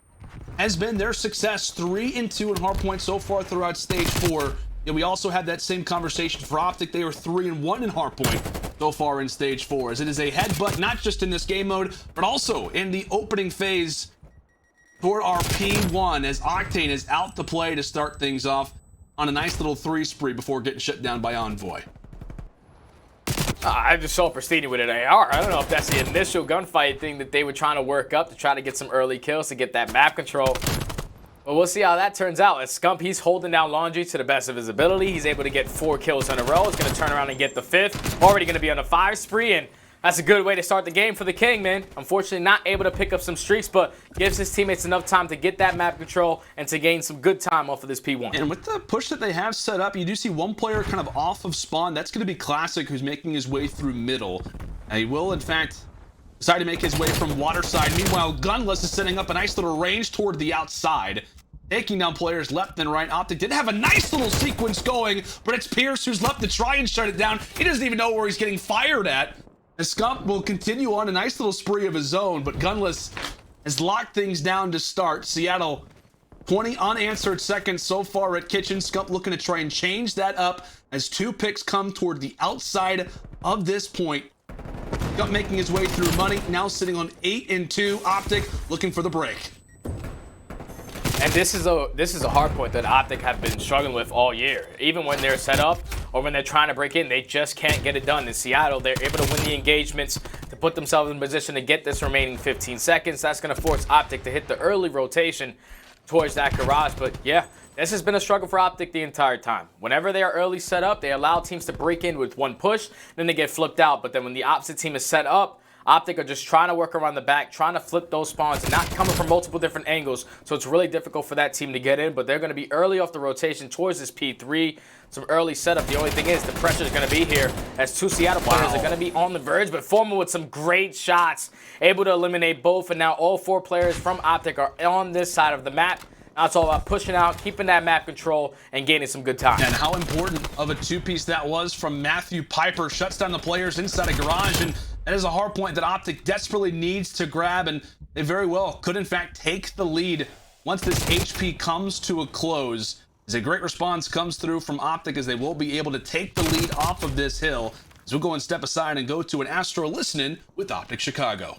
F: has been their success, 3-2 in hardpoint so far throughout stage 4. And we also had that same conversation for OpTic. They were 3-1 in hardpoint so far in stage 4, as it is a headbutt not just in this game mode, but also in the opening phase toward our P1, as Octane is out to play to start things off on a nice little 3 spree before getting shut down by Envoy.
I: I just saw Prestinni with an AR. I don't know if that's the initial gunfight thing that they were trying to work up to try to get some early kills to get that map control. But we'll see how that turns out. As Scump, he's holding down Laundry to the best of his ability. He's able to get 4 kills in a row. He's going to turn around and get the 5th. Already going to be on a 5 spree, and that's a good way to start the game for the King, man. Unfortunately, not able to pick up some streaks, but gives his teammates enough time to get that map control and to gain some good time off of this P1.
F: And with the push that they have set up, you do see one player kind of off of spawn. That's going to be Classic, who's making his way through middle. He will, in fact, decide to make his way from water side. Meanwhile, Gunless is setting up a nice little range toward the outside, taking down players left and right. OpTic did have a nice little sequence going, but it's Pierce who's left to try and shut it down. He doesn't even know where he's getting fired at. And Scump will continue on a nice little spree of his own, but Gunless has locked things down to start. Seattle, 20 unanswered seconds so far at Kitchen. Scump looking to try and change that up as 2 picks come toward the outside of this point. Scump making his way through money, now sitting on 8-2. OpTic looking for the break.
I: And this is a hard point that OpTic have been struggling with all year. Even when they're set up or when they're trying to break in, they just can't get it done. In Seattle, they're able to win the engagements to put themselves in position to get this remaining 15 seconds. That's going to force OpTic to hit the early rotation towards that garage. But yeah, This has been a struggle for OpTic the entire time. Whenever they are early set up, they allow teams to break in with one push, then they get flipped out. But then when the opposite team is set up, OpTic are just trying to work around the back, trying to flip those spawns, not coming from multiple different angles. So it's really difficult for that team to get in, but they're going to be early off the rotation towards this P3. Some early setup. The only thing is the pressure is going to be here as two Seattle players are going to be on the verge, but Formal with some great shots, able to eliminate both, and now all 4 players from OpTic are on this side of the map. Now it's all about pushing out, keeping that map control, and gaining some good time.
F: And how important of a 2-piece that was from Matthew Piper. Shuts down the players inside a garage, and that is a hard point that OpTic desperately needs to grab, and they very well could in fact take the lead once this HP comes to a close. As a great response comes through from OpTic, as they will be able to take the lead off of this hill. As we'll go and step aside and go to an Astro listening with OpTic Chicago.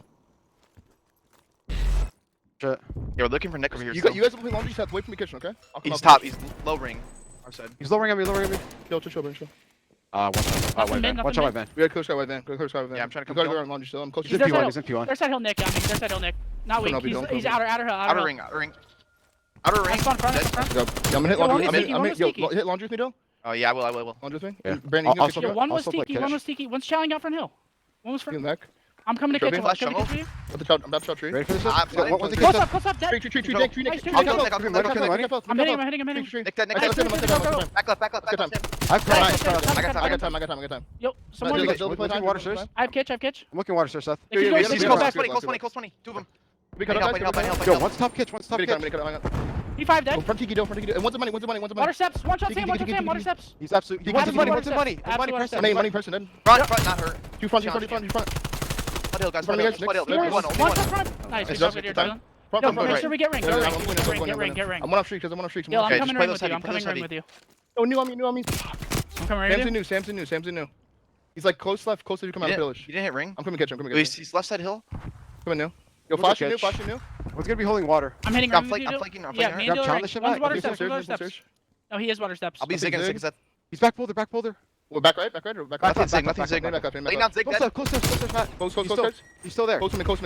O: Yeah, we're looking for Nick over here.
P: You guys will play laundry sets away from the kitchen, okay?
O: He's top. He's lowering. Our side.
P: He's lowering on me. Chill.
O: Watch out, white van. Watch out, white van.
P: We got close guy white van. Yeah,
O: I'm trying to come.
P: Go around laundry still. I'm close.
Q: He's in P1. He's in P1. There's that hill Nick. There's that hill Nick. Not weak. He's outer hill.
O: Outer ring. Outer ring.
Q: Front.
P: Yeah, I'm gonna hit laundry. Hit laundry with me, Dill.
O: Oh yeah, I will.
P: Laundry with me.
Q: Yeah.
P: Brandon, you
Q: can one was Tiki. One's challenging out front hill. One was front. I'm coming to kitchen. I'm coming to kitchen for you.
P: I'm about to shot tree.
O: Ready for this?
Q: Close up, dead.
P: Tree, Nick.
O: I'll kill him.
Q: I'm hitting him.
O: Nick dead. Back left.
P: I got time.
Q: Yo, someone.
P: Water stairs.
Q: I have kitch.
O: I'm looking water stairs, Seth.
Q: He's
O: close 20. 2 of them.
P: Yo, one's top kitch.
Q: P5 dead.
P: Front Tiki, and one's the money.
Q: Water steps. One shot Sam. Water steps.
P: He's absolutely.
Q: What's
P: the
Q: money?
P: Money person dead.
O: Front, not hurt.
P: Two front.
O: Flood hill, guys. Flood hill.
Q: One front. Nice. Make sure we get ring. Get ring.
P: I'm one off streak because I'm one off streak.
Q: Yo, I'm coming ring with you.
P: Oh, new on me.
Q: I'm coming ring with you.
P: Samson new. He's like close left, close to you come out of village.
O: You didn't hit ring?
P: I'm coming to catch him.
O: He's left side hill.
P: Coming new. Yo, flash new.
O: What's gonna be holding water?
Q: I'm hitting
O: I'm flanking.
Q: Yeah, me and One's water steps. No, he is water steps.
O: I'll be zigging.
P: He's back boulder. Well, back right.
O: Nothing zig. Lay down zig dead.
P: Close. He's still there. Close to me. Can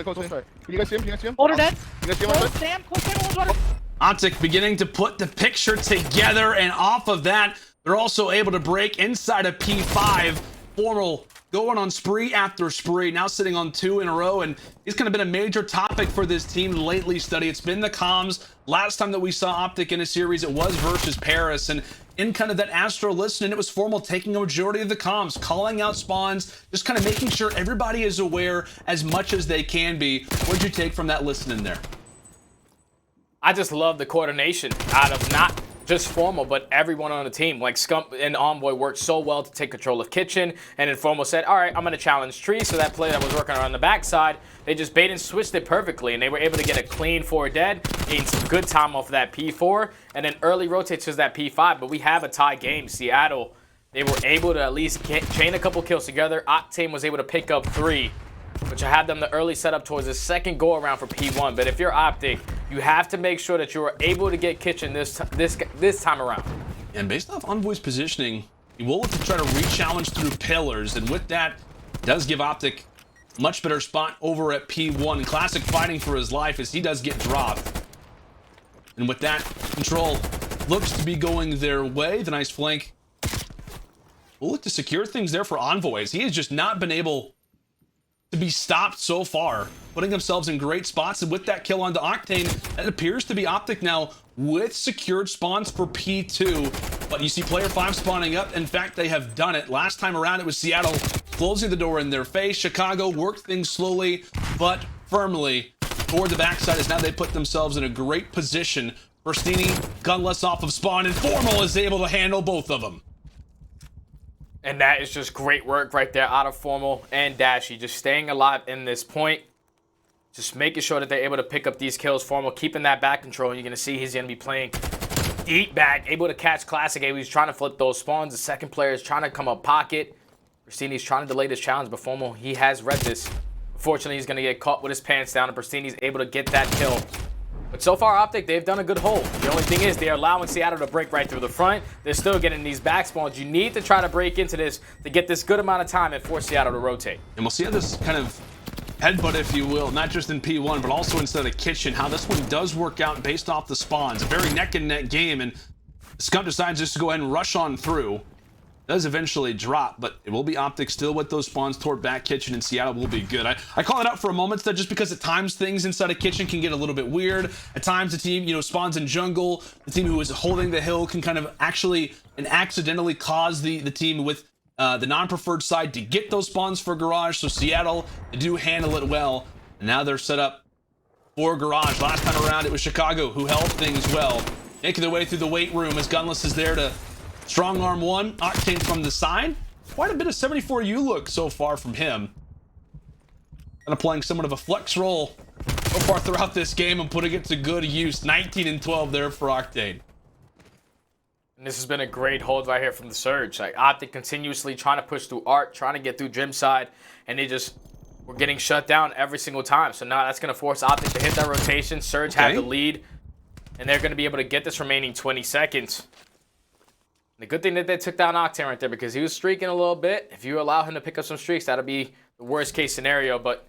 P: you guys see him?
Q: Boulder dead.
P: You guys see him?
Q: Close Sam. One's water.
F: OpTic beginning to put the picture together, and off of that, they're also able to break inside a P5. Formal going on spree after spree, now sitting on 2 in a row, and it's kind of been a major topic for this team lately, Study. It's been the comms. Last time that we saw OpTic in a series, it was versus Paris, and in kind of that Astro listening, it was Formal taking a majority of the comms, calling out spawns, just kind of making sure everybody is aware as much as they can be. What'd you take from that listening there?
I: I just love the coordination out of not just Formal, but everyone on the team. Like Scump and Envoy worked so well to take control of kitchen, and then Formal said, all right, I'm going to challenge tree. So that play that was working around the backside, they just bait and switched it perfectly, and they were able to get a clean 4 dead, gain some good time off of that P4, and then early rotate to that P5. But we have a tie game. Seattle, they were able to at least chain a couple kills together. Octane was able to pick up 3, which I had them the early setup towards the second go around for P1. But if you're OpTic, you have to make sure that you are able to get kitchen this time around.
F: And based off Envoy's positioning, he will look to try to re-challenge through pillars, and with that, does give OpTic much better spot over at P1. Classic fighting for his life as he does get dropped. And with that, control looks to be going their way. The nice flank will look to secure things there for Envoy, as he has just not been able to be stopped so far, putting themselves in great spots. And with that kill onto Octane, that appears to be OpTic now with secured spawns for P2. But you see player 5 spawning up. In fact, they have done it. Last time around, it was Seattle closing the door in their face. Chicago worked things slowly but firmly toward the backside, as now they put themselves in a great position. Prestinni, Gunless off of spawn, and Formal is able to handle both of them.
I: And that is just great work right there out of Formal and Dashy, just staying alive in this point, just making sure that they're able to pick up these kills. Formal keeping that back control. You're going to see he's going to be playing deep back, able to catch Classic. He's trying to flip those spawns. The second player is trying to come up pocket. Prestinni's trying to delay this challenge, but Formal, he has read this. Unfortunately, he's going to get caught with his pants down, and Prestinni's able to get that kill. But so far, OpTic, they've done a good hold. The only thing is they're allowing Seattle to break right through the front. They're still getting these back spawns. You need to try to break into this to get this good amount of time and force Seattle to rotate.
F: And we'll see how this kind of headbutt, if you will, not just in P1, but also inside the kitchen, how this one does work out based off the spawns. A very neck and neck game, and Scump decides just to go ahead and rush on through. Does eventually drop, but it will be OpTic still with those spawns toward back kitchen, and Seattle will be good. I call it out for a moment though, just because at times things inside a kitchen can get a little bit weird. At times the team, spawns in jungle. The team who is holding the hill can kind of actually and accidentally cause the team with the non-preferred side to get those spawns for Garage. So Seattle, they do handle it well. And now they're set up for Garage. Last time around it was Chicago who held things well. Making their way through the weight room as Gunless is there to strong arm one. Octane from the side. Quite a bit of 74U look so far from him. Kind of playing somewhat of a flex role so far throughout this game and putting it to good use. 19 and 12 there for Octane.
I: And this has been a great hold right here from the Surge. Like OpTic continuously trying to push through Art, trying to get through Gym side, and they just were getting shut down every single time. So now that's going to force OpTic to hit that rotation. Surge have the lead, and they're going to be able to get this remaining 20 seconds. The good thing that they took down Octane right there, because he was streaking a little bit. If you allow him to pick up some streaks, that'll be the worst case scenario, but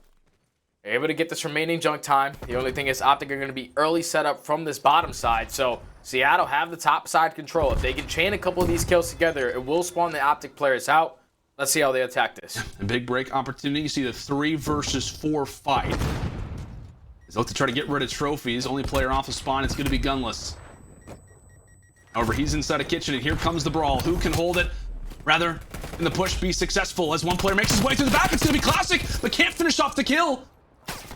I: they're able to get this remaining junk time. The only thing is OpTic are going to be early set up from this bottom side, so Seattle have the top side control. If they can chain a couple of these kills together, it will spawn the OpTic players out. Let's see how they attack this.
F: A big break opportunity. You see the 3 versus 4 fight. They look to try to get rid of trophies. Only player off the spawn, it's going to be Gunless. However, he's inside a kitchen, and here comes the brawl. Who can hold it? Rather, in the push, be successful as one player makes his way through the back. It's going to be Classic, but can't finish off the kill.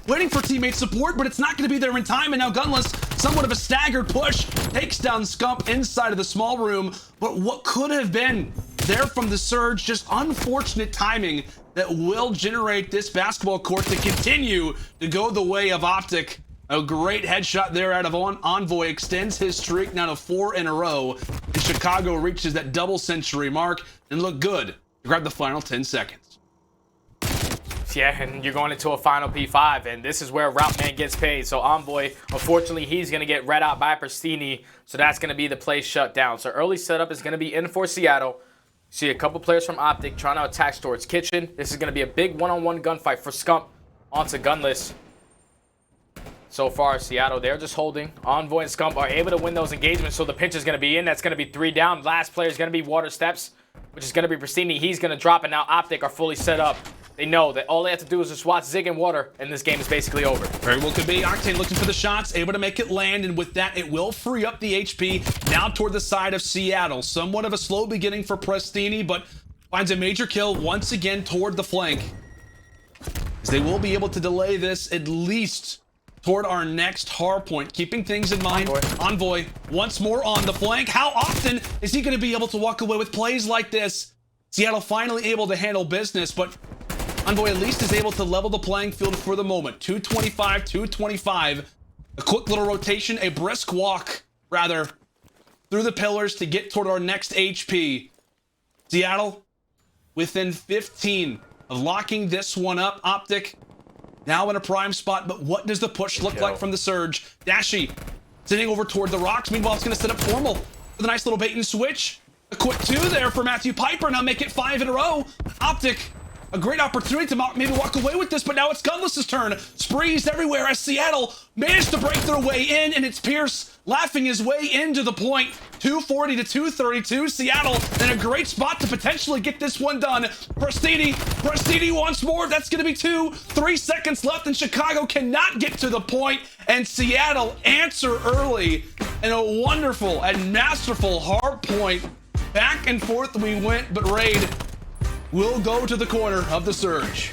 F: Waiting for teammate support, but it's not going to be there in time, and now Gunless, somewhat of a staggered push, takes down Scump inside of the small room, but what could have been there from the Surge, just unfortunate timing that will generate this basketball court to continue to go the way of OpTic. A great headshot there out of Envoy, extends his streak now to 4 in a row. And Chicago reaches that double century mark and look good to grab the final 10 seconds.
I: Yeah, and you're going into a final P5, and this is where Route gets paid. So Envoy, unfortunately, he's going to get read out by Prestinni, so that's going to be the play shut down. So early setup is going to be in for Seattle. See a couple players from OpTic trying to attack towards kitchen. This is going to be a big one-on-one gunfight for Scump onto Gunless. So far, Seattle, they're just holding. Envoy and Scump are able to win those engagements, so the pinch is going to be in. That's going to be 3 down. Last player is going to be Water Steps, which is going to be Prestinni. He's going to drop, and now OpTic are fully set up. They know that all they have to do is just watch Zig and Water, and this game is basically over.
F: Very well could be. Octane looking for the shots, able to make it land, and with that, it will free up the HP now toward the side of Seattle. Somewhat of a slow beginning for Prestinni, but finds a major kill once again toward the flank. As they will be able to delay this at least toward our next hard point, keeping things in mind. Envoy once more on the flank. How often is he going to be able to walk away with plays like this? Seattle finally able to handle business, but Envoy at least is able to level the playing field for the moment. 225, 225. A quick little rotation, a brisk walk, rather, through the pillars to get toward our next HP. Seattle within 15 of locking this one up. OpTic now in a prime spot, but what does the push look like from the Surge? Dashy sitting over toward the rocks. Meanwhile, it's going to set up Formal with a nice little bait and switch. A quick 2 there for Matthew Piper. Now make it 5 in a row. OpTic, a great opportunity to maybe walk away with this, but now it's Gunless's turn. Sprees everywhere as Seattle managed to break their way in, and it's Pierce laughing his way into the point. 240 to 232. Seattle in a great spot to potentially get this one done. Prestinni once more. That's going to be 2. 3 seconds left, and Chicago cannot get to the point, and Seattle answer early in a wonderful and masterful hard point. Back and forth we went, but Raid will go to the corner of the Surge.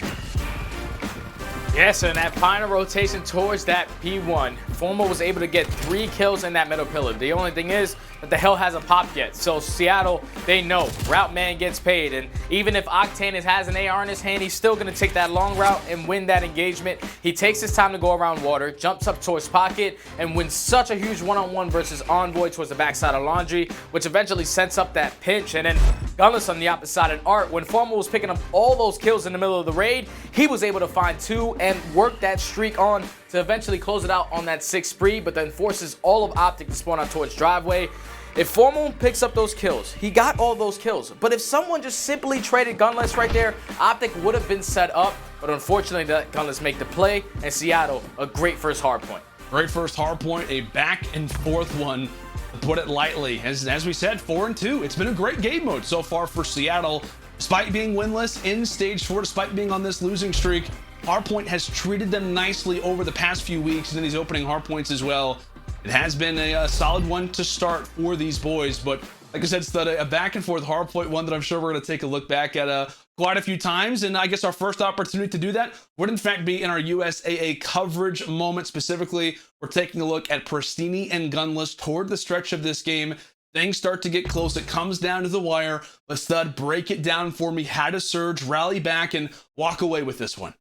I: Yes, and that final rotation towards that P1. Formal was able to get 3 kills in that middle pillar. The only thing is that the hell hasn't popped yet. So Seattle, they know route man gets paid. And even if Octane has an AR in his hand, he's still going to take that long route and win that engagement. He takes his time to go around Water, jumps up towards Pocket, and wins such a huge one-on-one versus Envoy towards the backside of Laundry, which eventually sets up that pinch. And then Gunless on the opposite side in Art, when Formal was picking up all those kills in the middle of the raid, he was able to find 2 and work that streak on to eventually close it out on that 6th spree, but then forces all of OpTic to spawn out towards Driveway. If Formal picks up those kills, he got all those kills. But if someone just simply traded Gunless right there, OpTic would have been set up. But unfortunately, that Gunless make the play, and Seattle, a great first hard point.
F: Great first hard point, a back and forth one. to put it lightly. As we said, 4-2. It's been a great game mode so far for Seattle. Despite being winless in stage 4, despite being on this losing streak, Hardpoint has treated them nicely over the past few weeks in these opening hardpoints as well. It has been a solid one to start for these boys, but like I said, it's a back and forth hardpoint one that I'm sure we're going to take a look back at quite a few times. And I guess our first opportunity to do that would in fact be in our USAA coverage moment. Specifically, we're taking a look at Prestinni and Gunless toward the stretch of this game. Things start to get close. It comes down to the wire. But Stud, break it down for me. How to surge, rally back, and walk away with this one.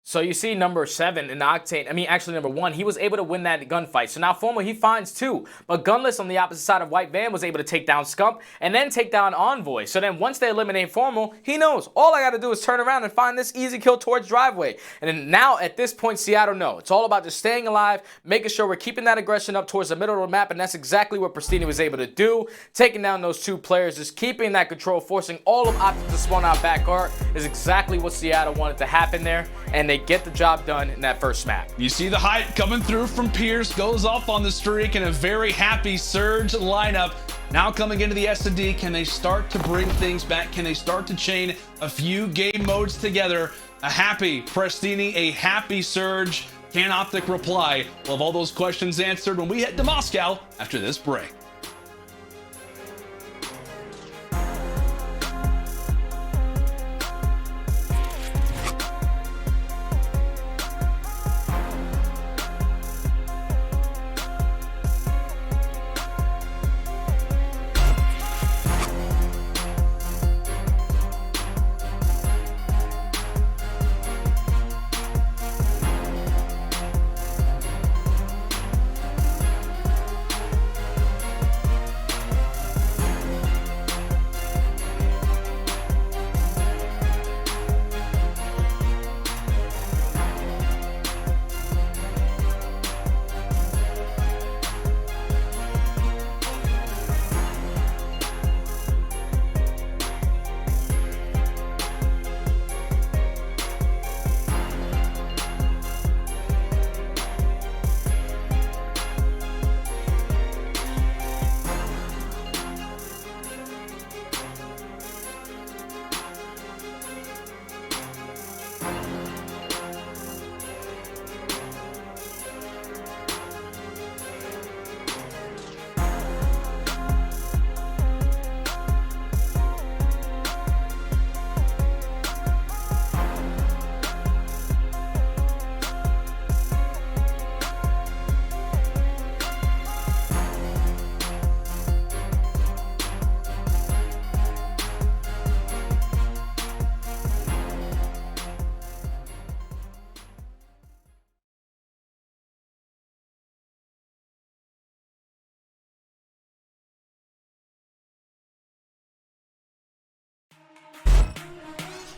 I: So you see number 7 in Octane, actually number 1, he was able to win that gunfight. So now Formal, he finds 2. But Gunless on the opposite side of White Van was able to take down Scump and then take down Envoy. So then once they eliminate Formal, he knows all I got to do is turn around and find this easy kill towards Driveway. And then now at this point, Seattle know. It's all about just staying alive, making sure we're keeping that aggression up towards the middle of the map. And that's exactly what Prestinni was able to do. Taking down those 2 players, just keeping that control, forcing all of OpTic to spawn out back guard is exactly what Seattle wanted to happen there. And they get the job done in that first map.
F: You see the hype coming through from Pierce, goes off on the streak, and a very happy Surge lineup. Now coming into the S&D, can they start to bring things back? Can they start to chain a few game modes together? A happy Prestinni, a happy Surge. Can OpTic reply? We'll have all those questions answered when we head to Moscow after this break.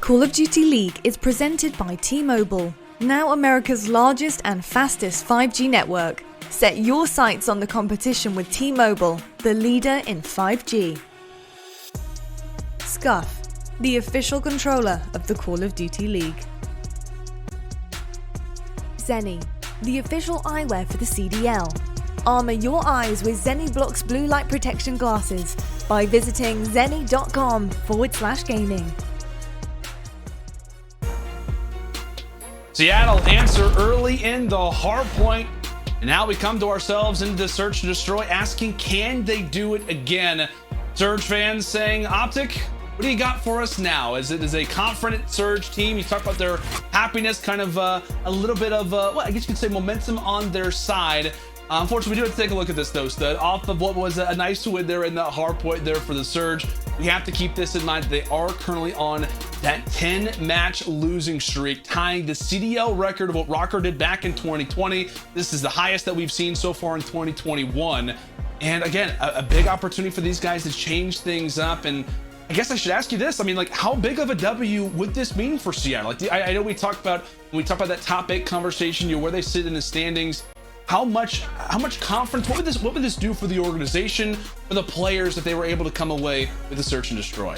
M: Call of Duty League is presented by T-Mobile, now America's largest and fastest 5G network. Set your sights on the competition with T-Mobile, the leader in 5G. Scuff, the official controller of the Call of Duty League. Seany, the official eyewear for the CDL. Armor your eyes with Seany Blocks blue light protection glasses by visiting seany.com/gaming.
F: Seattle answer early in the hard point. And now we come to ourselves into the search and destroy, asking, can they do it again? Surge fans saying, OpTic, what do you got for us now? As it is a confident Surge team, you talk about their happiness, kind of a little bit of, well, I guess you could say momentum on their side. Unfortunately, we do have to take a look at this though, Stud. Off of what was a nice win there in the hard point there for the Surge, we have to keep this in mind. They are currently on that 10-match losing streak, tying the CDL record of what Røkkr did back in 2020. This is the highest that we've seen so far in 2021. And again, a big opportunity for these guys to change things up. And I guess I should ask you this. I mean, like, how big of a W would this mean for Seattle? Like, I know we talked about, when we talked about that top 8 conversation, you know, where they sit in the standings. How much confidence, what would this do for the organization, for the players, if they were able to come away with a search and destroy?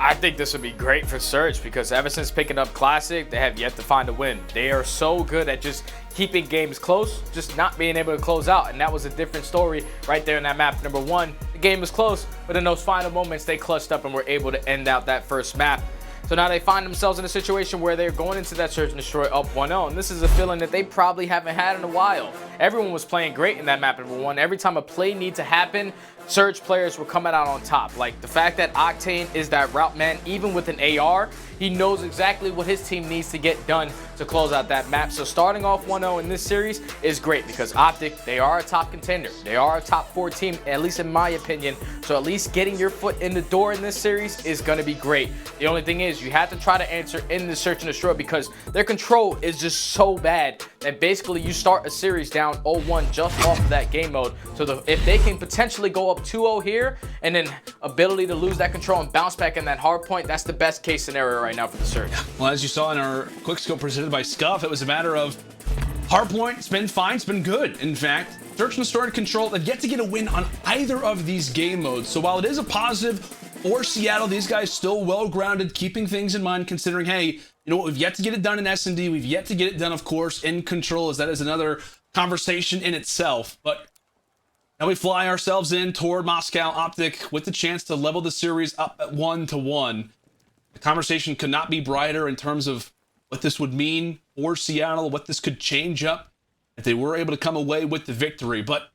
I: I think this would be great for Surge because ever since picking up Classic, they have yet to find a win. They are so good at just keeping games close, just not being able to close out. And that was a different story right there in that map. Number one, the game was close, but in those final moments, they clutched up and were able to end out that first map. So now they find themselves in a situation where they're going into that Search and Destroy up 1-0. And this is a feeling that they probably haven't had in a while. Everyone was playing great in that map number one. Every time a play needs to happen, Surge players were coming out on top. Like the fact that Octane is that route man, even with an AR, he knows exactly what his team needs to get done to close out that map. So starting off 1-0 in this series is great because OpTic, they are a top contender. They are a top 4 team, at least in my opinion. So at least getting your foot in the door in this series is going to be great. The only thing is you have to try to answer in the Search and Destroy because their control is just so bad that basically you start a series down 0-1 just off of that game mode. So if they can potentially go up 2-0 here and then ability to lose that control and bounce back in that hard point, that's the best case scenario right now for the Surge.
F: Well, as you saw in our quick scope presented by Scump, it was a matter of hardpoint. It's been fine. It's been good. In fact, Search and Destroy and Control have yet to get a win on either of these game modes. So while it is a positive for Seattle, these guys still well-grounded, keeping things in mind, considering, hey, you know what, we've yet to get it done in S&D. We've yet to get it done, of course, in Control, as that is another conversation in itself. But now we fly ourselves in toward Moscow. OpTic with the chance to level the series up at 1-1. The conversation could not be brighter in terms of what this would mean for Seattle, what this could change up if they were able to come away with the victory. But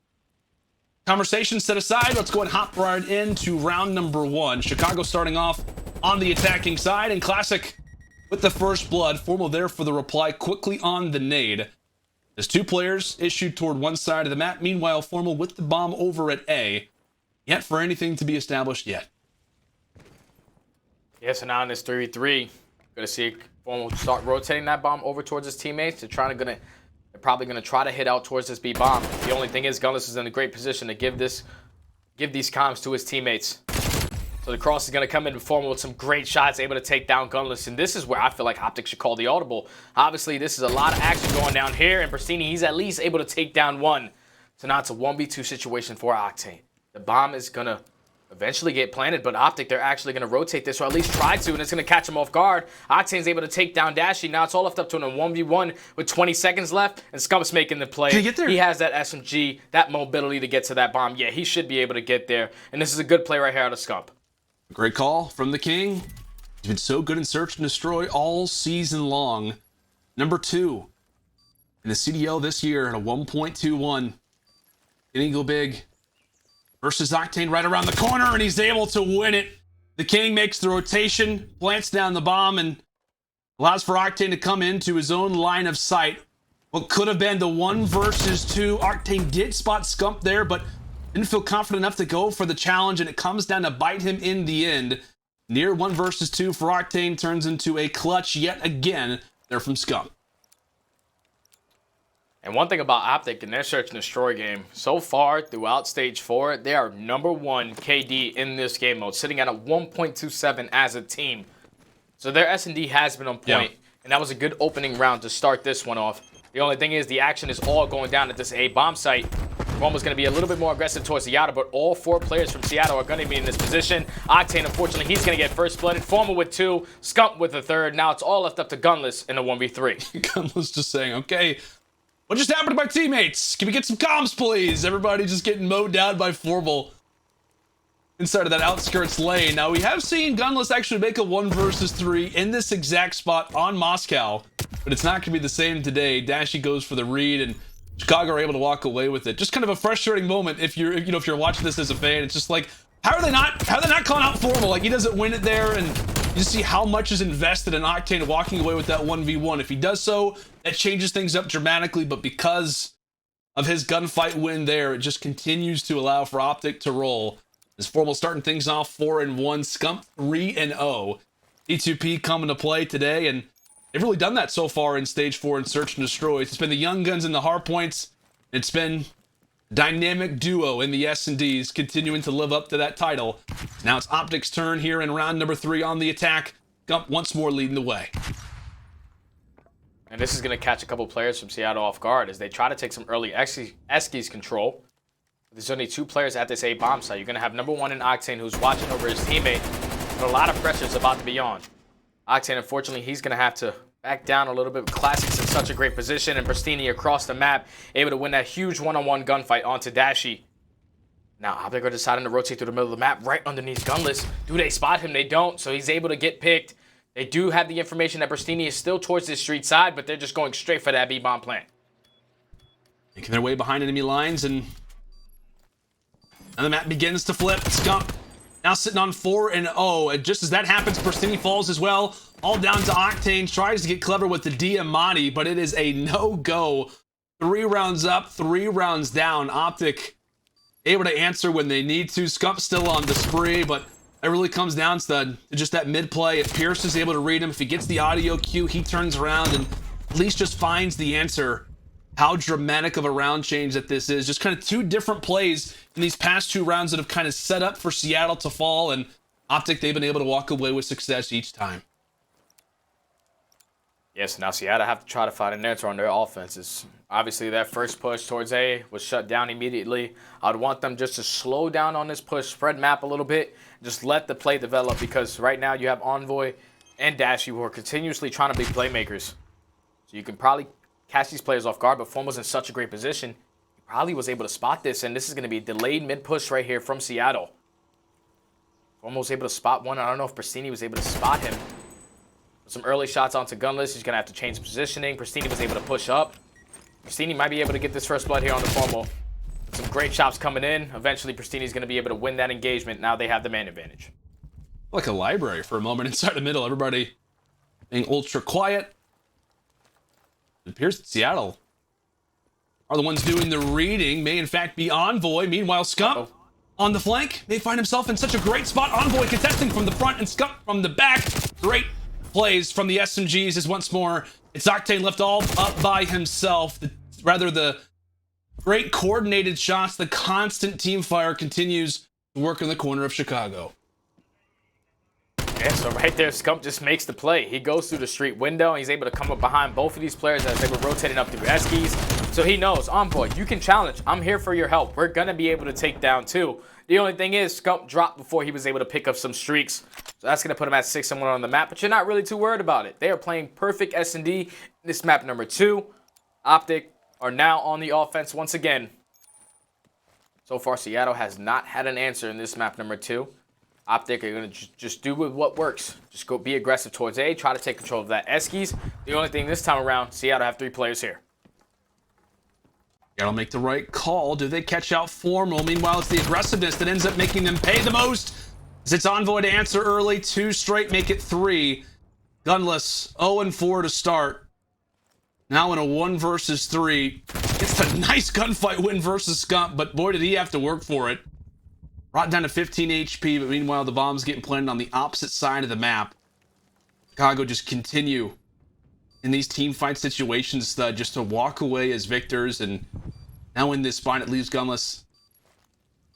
F: conversation set aside, let's go and hop right into round number 1. Chicago starting off on the attacking side, and Classic with the first blood. Formal there for the reply quickly on the nade. There's 2 players issued toward one side of the map. Meanwhile, Formal with the bomb over at A. Yet for anything to be established yet.
I: Yeah, so now in this 3v3, gonna see Formal start rotating that bomb over towards his teammates. They're probably gonna try to hit out towards this B bomb. The only thing is Gunless is in a great position to give these comms to his teammates. So the cross is gonna come in Formal with some great shots, able to take down Gunless. And this is where I feel like OpTic should call the audible. Obviously, this is a lot of action going down here, and Prestinni, he's at least able to take down one. So now it's a 1v2 situation for Octane. The bomb is gonna eventually get planted, but OpTic, they're actually going to rotate this, or at least try to, and it's going to catch him off guard. Octane's able to take down Dashy. Now it's all left up to him in 1v1 with 20 seconds left, and Scump's making the play.
F: Can he get there?
I: He has that SMG, that mobility to get to that bomb. Yeah, he should be able to get there, and this is a good play right here out of Scump.
F: Great call from the King. He's been so good in Search and Destroy all season long. Number 2 in the CDL this year at a 1.21. Didn't go big. Versus Octane right around the corner, and he's able to win it. The King makes the rotation, plants down the bomb, and allows for Octane to come into his own line of sight. What could have been the 1 versus 2. Octane did spot Scump there, but didn't feel confident enough to go for the challenge, and it comes down to bite him in the end. Near 1 versus 2 for Octane turns into a clutch yet again there from Scump.
I: And one thing about OpTic in their Search and Destroy game, so far throughout Stage 4, they are #1 KD in this game mode, sitting at a 1.27 as a team. So their S&D has been on point, and that was a good opening round to start this one off. The only thing is the action is all going down at this A bomb site. Formal's going to be a little bit more aggressive towards Seattle, but all 4 players from Seattle are going to be in this position. Octane, unfortunately, he's going to get first blooded. Formal with 2, Scump with a 3rd. Now it's all left up to Gunless in a 1v3.
F: Gunless just saying, okay, what just happened to my teammates? Can we get some comms, please? Everybody just getting mowed down by Formal inside of that outskirts lane. Now, we have seen Gunless actually make a 1 versus 3 in this exact spot on Moscow, but it's not going to be the same today. Dashy goes for the read, and Chicago are able to walk away with it. Just kind of a frustrating moment if you're, if you're watching this as a fan. It's just like, how are they not calling out Formal? Like, he doesn't win it there, and you see how much is invested in Octane walking away with that 1v1. If he does so, that changes things up dramatically, but because of his gunfight win there, it just continues to allow for OpTic to roll. As Formal starting things off 4-1, Scump 3-0. E2P coming to play today, and they've really done that so far in Stage 4 in Search and Destroy. It's been the young guns and the hard points. It's been dynamic duo in the S&Ds continuing to live up to that title. Now it's OpTic's turn here in round number 3 on the attack. Scump once more leading the way.
I: And this is going to catch a couple players from Seattle off guard as they try to take some early Eskies control. There's only 2 players at this A bomb site. You're going to have #1 in Octane, who's watching over his teammate. But a lot of pressure is about to be on. Octane, unfortunately, he's going to have to back down a little bit. Clayster's in such a great position, and Prestinni across the map, able to win that huge one-on-one gunfight onto Dashy. Now, OpTic are deciding to rotate through the middle of the map right underneath Gunless. Do they spot him? They don't, so he's able to get picked. They do have the information that Prestinni is still towards this street side, but they're just going straight for that B-bomb plant.
F: Making their way behind enemy lines, and the map begins to flip. Scump now sitting on 4-0, and just as that happens, Prestinni falls as well. All down to Octane, tries to get clever with the Diamante, but it is a no-go. 3 rounds up, 3 rounds down. OpTic able to answer when they need to. Scump still on the spree, but it really comes down to just that mid-play. If Pierce is able to read him, if he gets the audio cue, he turns around and at least just finds the answer. How dramatic of a round change that this is. Just kind of 2 different plays in these past 2 rounds that have kind of set up for Seattle to fall, and OpTic, they've been able to walk away with success each time.
I: Yes, now Seattle have to try to find an answer on their offenses. Obviously, that first push towards A was shut down immediately. I'd want them just to slow down on this push, spread map a little bit, just let the play develop, because right now you have Envoy and Dashy who are continuously trying to be playmakers. So you can probably catch these players off guard, but Form was in such a great position. He probably was able to spot this, and this is going to be a delayed mid-push right here from Seattle. Form was able to spot one. I don't know if Prestinni was able to spot him. Some early shots onto Gunless. He's going to have to change positioning. Prestinni was able to push up. Prestinni might be able to get this first blood here on the Formal. Some great chops coming in. Eventually, Prestinni's going to be able to win that engagement. Now they have the man advantage.
F: Like a library for a moment inside the middle. Everybody being ultra quiet. It appears that Seattle are the ones doing the reading. May, in fact, be Envoy. Meanwhile, Scump on the flank may find himself in such a great spot. Envoy contesting from the front and Scump from the back. Great plays from the SMGs as once more it's Octane left all up by himself. The great coordinated shots, the constant team fire continues to work in the corner of Chicago.
I: Yeah, so right there, Scump just makes the play. He goes through the street window, and he's able to come up behind both of these players as they were rotating up through Eskies. So he knows, Envoy, you can challenge. I'm here for your help. We're going to be able to take down 2. The only thing is, Scump dropped before he was able to pick up some streaks. So that's going to put him at 6-1 on the map, but you're not really too worried about it. They are playing perfect S&D in this map number 2. OpTic are now on the offense once again. So far, Seattle has not had an answer in this map number 2. OpTic are going to just do what works. Just go be aggressive towards A, try to take control of that Eskies. The only thing this time around, Seattle have 3 players here.
F: Seattle make the right call. Do they catch out Formal? Meanwhile, it's the aggressiveness that ends up making them pay the most. As it's Envoy to answer early. 2 straight make it 3. Gunless 0-4 to start. Now in a 1 versus 3. It's a nice gunfight win versus Scump, but boy did he have to work for it. Brought down to 15 HP, but meanwhile the bombs getting planted on the opposite side of the map. Chicago just continue in these team fight situations just to walk away as victors, and now in this spot it leaves Gunless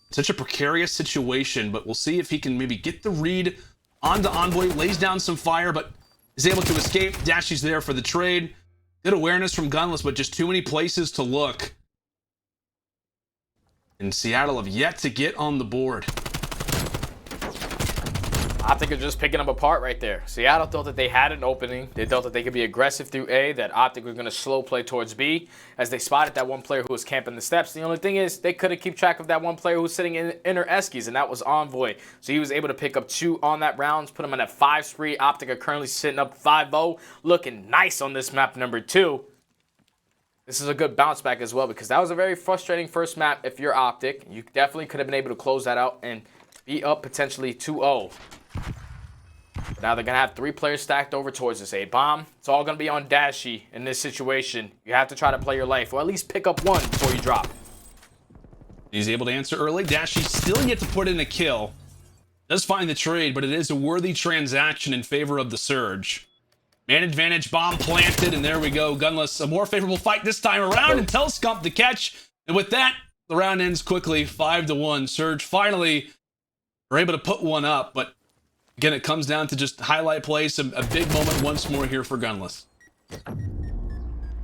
F: such a precarious situation, but we'll see if he can maybe get the read onto Envoy, lays down some fire, but is able to escape. Dashy's there for the trade. Good awareness from Gunless, but just too many places to look. And Seattle have yet to get on the board.
I: OpTic are just picking them apart right there. Seattle thought that they had an opening. They thought that they could be aggressive through A, that OpTic was going to slow play towards B, as they spotted that one player who was camping the steps. The only thing is, they couldn't keep track of that one player who was sitting in inner Eskies, and that was Envoy. So he was able to pick up 2 on that round, put him on that 5 spree. OpTic are currently sitting up 5-0, looking nice on this map number 2. This is a good bounce back as well, because that was a very frustrating first map if you're OpTic. You definitely could have been able to close that out and be up potentially 2-0. Now they're going to have 3 players stacked over towards this A-bomb. It's all going to be on Dashy in this situation. You have to try to play your life, or at least pick up 1 before you drop.
F: He's able to answer early. Dashy still yet to put in a kill. Does find the trade, but it is a worthy transaction in favor of the Surge. Man advantage, bomb planted, and there we go. Gunless, a more favorable fight this time around until Scump the catch. And with that, the round ends quickly, 5-1. Surge finally are able to put one up, but again, it comes down to just highlight plays, a big moment once more here for Gunless.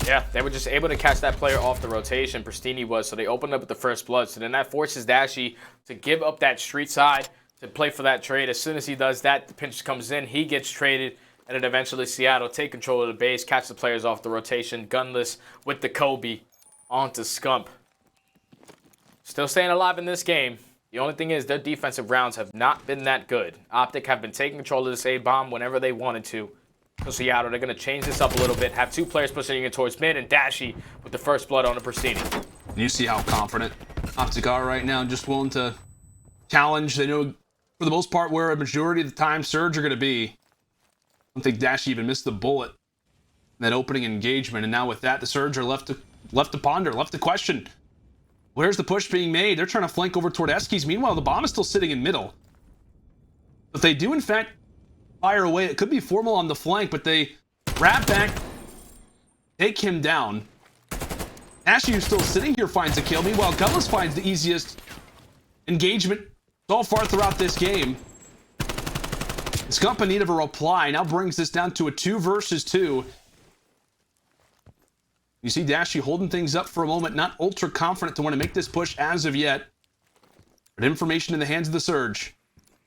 I: Yeah, they were just able to catch that player off the rotation. Prestinni was, so they opened up with the first blood. So then that forces Dashy to give up that street side. to play for that trade. As soon as he does that, the pinch comes in, he gets traded, and then eventually Seattle take control of the base, catch the players off the rotation. Gunless with the Kobe onto Scump. Still staying alive in this game. The only thing is their defensive rounds have not been that good. OpTic have been taking control of this A-bomb whenever they wanted to. So Seattle, they're going to change this up a little bit, have two players pushing it towards mid, and Dashy with the first blood on the Prestinni.
F: You see how confident OpTic are right now, just willing to challenge. They know for the most part where a majority of the time Surge are going to be. I don't think Dashy even missed the bullet in that opening engagement, and now with that, the Surge are left to ponder, left to question. Where's the push being made? They're trying to flank over toward Eskies. Meanwhile, the bomb is still sitting in middle. If they do, in fact, fire away, it could be formal on the flank, but they wrap back, take him down. Dashy, who's still sitting here, finds a kill. Meanwhile, Gunless finds the easiest engagement so far throughout this game. Scump in need of a reply now brings this down to a 2 versus 2. You see Dashy holding things up for a moment, not ultra confident to want to make this push as of yet. But information in the hands of the Surge.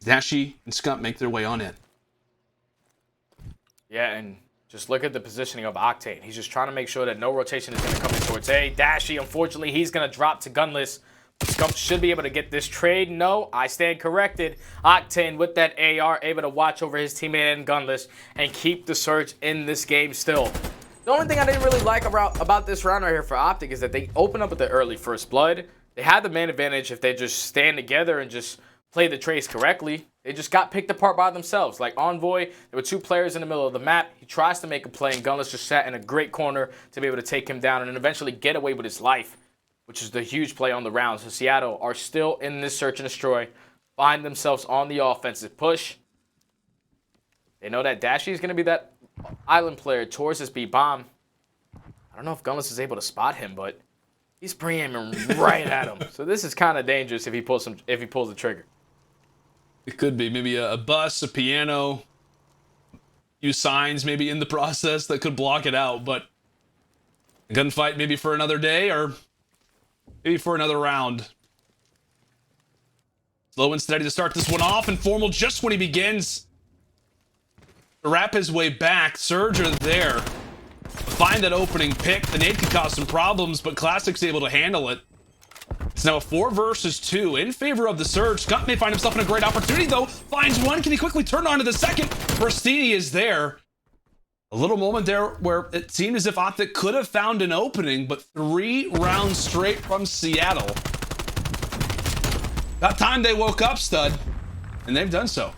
F: Dashy and Scump make their way on in.
I: Yeah, and just look at the positioning of Octane. He's just trying to make sure that no rotation is going to come in towards A. Dashy, unfortunately, he's going to drop to Gunless. Scump should be able to get this trade. No, I stand corrected. Octane with that AR, able to watch over his teammate and Gunless and keep the Surge in this game still. The only thing I didn't really like about this round right here for OpTic is that they open up with the early first blood. They had the man advantage if they just stand together and just play the trades correctly. They just got picked apart by themselves. Like Envoy, there were 2 players in the middle of the map. He tries to make a play, and Gunless just sat in a great corner to be able to take him down and then eventually get away with his life, which is the huge play on the round. So Seattle are still in this search and destroy, find themselves on the offensive push. They know that Dashy is going to be that island player towards this B-bomb. I don't know if Gunless is able to spot him, but he's bringing him right at him. So this is kind of dangerous if he pulls the trigger.
F: It could be maybe a bus, a piano, a few signs maybe in the process that could block it out, but a gunfight maybe for another day or maybe for another round. Slow and steady to start this one off, and formal just when he begins to wrap his way back. Surge are there. Find that opening pick. The nade could cause some problems, but Classic's able to handle it. It's now a 4 versus 2 in favor of the Surge. Scump may find himself in a great opportunity, though. Finds one. Can he quickly turn on to the second? Prestinni is there. A little moment there where it seemed as if OpTic could have found an opening, but 3 rounds straight from Seattle. About time they woke up, stud, and they've done so.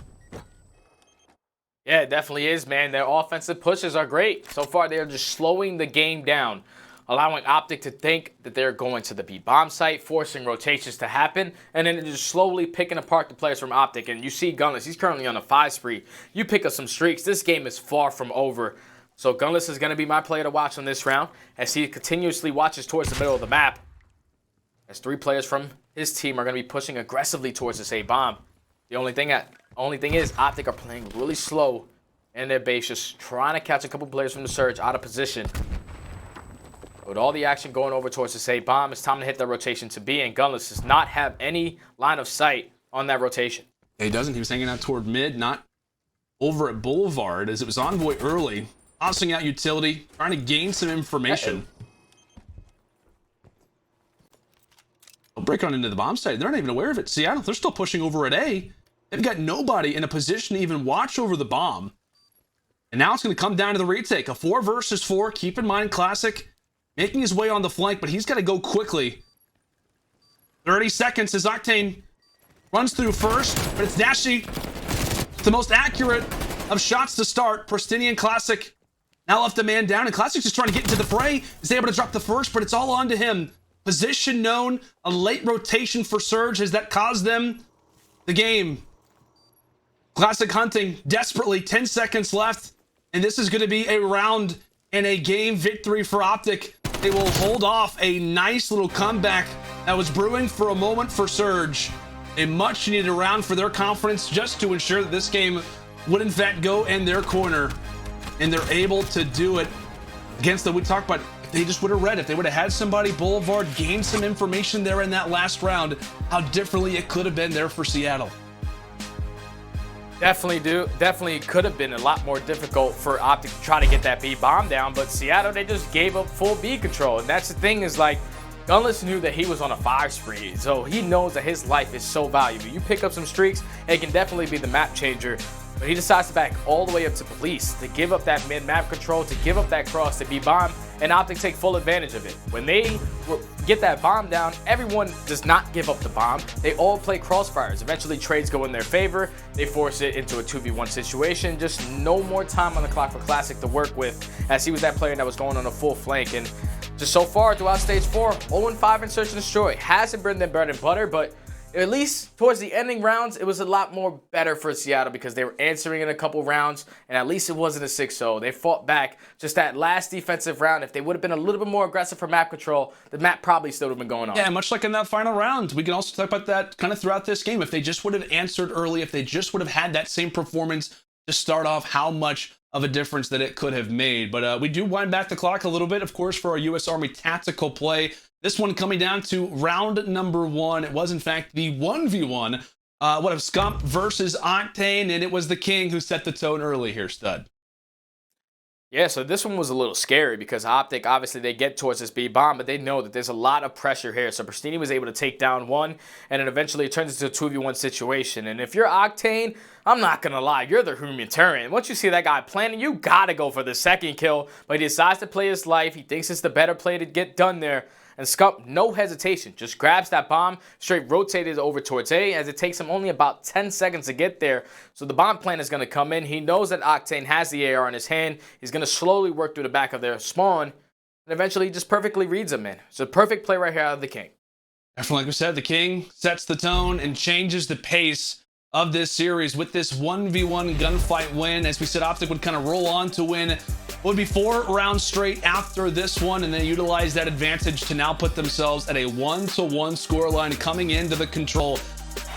I: Yeah, it definitely is, man. Their offensive pushes are great. So far, they're just slowing the game down, allowing OpTic to think that they're going to the B-bomb site, forcing rotations to happen, and then just slowly picking apart the players from OpTic. And you see Gunless, he's currently on a 5 spree. You pick up some streaks, this game is far from over. So Gunless is going to be my player to watch on this round as he continuously watches towards the middle of the map. As 3 players from his team are going to be pushing aggressively towards this A-bomb. The only thing is OpTic are playing really slow in their base, just trying to catch a couple players from the Surge out of position. With all the action going over towards this A-bomb, it's time to hit the rotation to B, and Gunless does not have any line of sight on that rotation.
F: He doesn't. He was hanging out toward mid, not over at Boulevard, as it was Envoy early, tossing out utility, trying to gain some information. They'll break on into the bomb site. They're not even aware of it. Seattle, they're still pushing over at A. They've got nobody in a position to even watch over the bomb. And now it's going to come down to the retake. A 4 versus 4. Keep in mind, Classic making his way on the flank, but he's got to go quickly. 30 seconds as Octane runs through first, but it's Dashy, the most accurate of shots to start. Prestinni and Classic now left a man down, and Classic's just trying to get into the fray. He's able to drop the first, but it's all on to him. Position known, a late rotation for Surge. Has that caused them the game? Classic hunting desperately, 10 seconds left, and this is going to be a round and a game victory for OpTic. They will hold off a nice little comeback that was brewing for a moment for Surge. A much needed round for their confidence, just to ensure that this game would in fact go in their corner, and they're able to do it against we talked about. If they just would have read, if they would have had somebody Boulevard gain some information there in that last round, how differently it could have been there for Seattle.
I: Definitely could have been a lot more difficult for OpTic to try to get that B bomb down, but Seattle, they just gave up full B control. And that's the thing, is like, Gunless knew that he was on a 5 spree, so he knows that his life is so valuable. You pick up some streaks, it can definitely be the map changer. But he decides to back all the way up to police, to give up that mid-map control, to give up that cross, to be bomb, and OpTic take full advantage of it. When they get that bomb down, everyone does not give up the bomb. They all play crossfires. Eventually, trades go in their favor. They force it into a 2v1 situation. Just no more time on the clock for Classic to work with, as he was that player that was going on a full flank. And just so far throughout stage 4, 0-5 in Search and Destroy. Hasn't been their bread and butter, but at least towards the ending rounds, it was a lot more better for Seattle because they were answering in a couple rounds, and at least it wasn't a 6-0. They fought back. Just that last defensive round, if they would have been a little bit more aggressive for map control, the map probably still would have been going on.
F: Yeah, much like in that final round. We can also talk about that kind of throughout this game. If they just would have answered early, if they just would have had that same performance to start off, how much of a difference that it could have made. But we do wind back the clock a little bit, of course, for our U.S. Army tactical play. This one coming down to round number 1. It was, in fact, the 1v1. What of Scump versus Octane, and it was the King who set the tone early here, Stud.
I: Yeah, so this one was a little scary because OpTic, obviously, they get towards this B bomb, but they know that there's a lot of pressure here. So Prestinni was able to take down one, and then eventually it turns into a 2v1 situation. And if you're Octane, I'm not going to lie, you're the humanitarian. Once you see that guy planning, you got to go for the second kill. But he decides to play his life. He thinks it's the better play to get done there. And Scump, no hesitation, just grabs that bomb, straight rotated over towards A, as it takes him only about 10 seconds to get there. So the bomb plan is going to come in. He knows that Octane has the AR in his hand. He's going to slowly work through the back of their spawn, and eventually he just perfectly reads him in. It's a perfect play right here out of the King.
F: Definitely, like we said, the King sets the tone and changes the pace of this series with this 1v1 gunfight win. As we said, OpTic would kind of roll on to win. It would be 4 rounds straight after this one, and then utilize that advantage to now put themselves at a 1-1 scoreline coming into the control.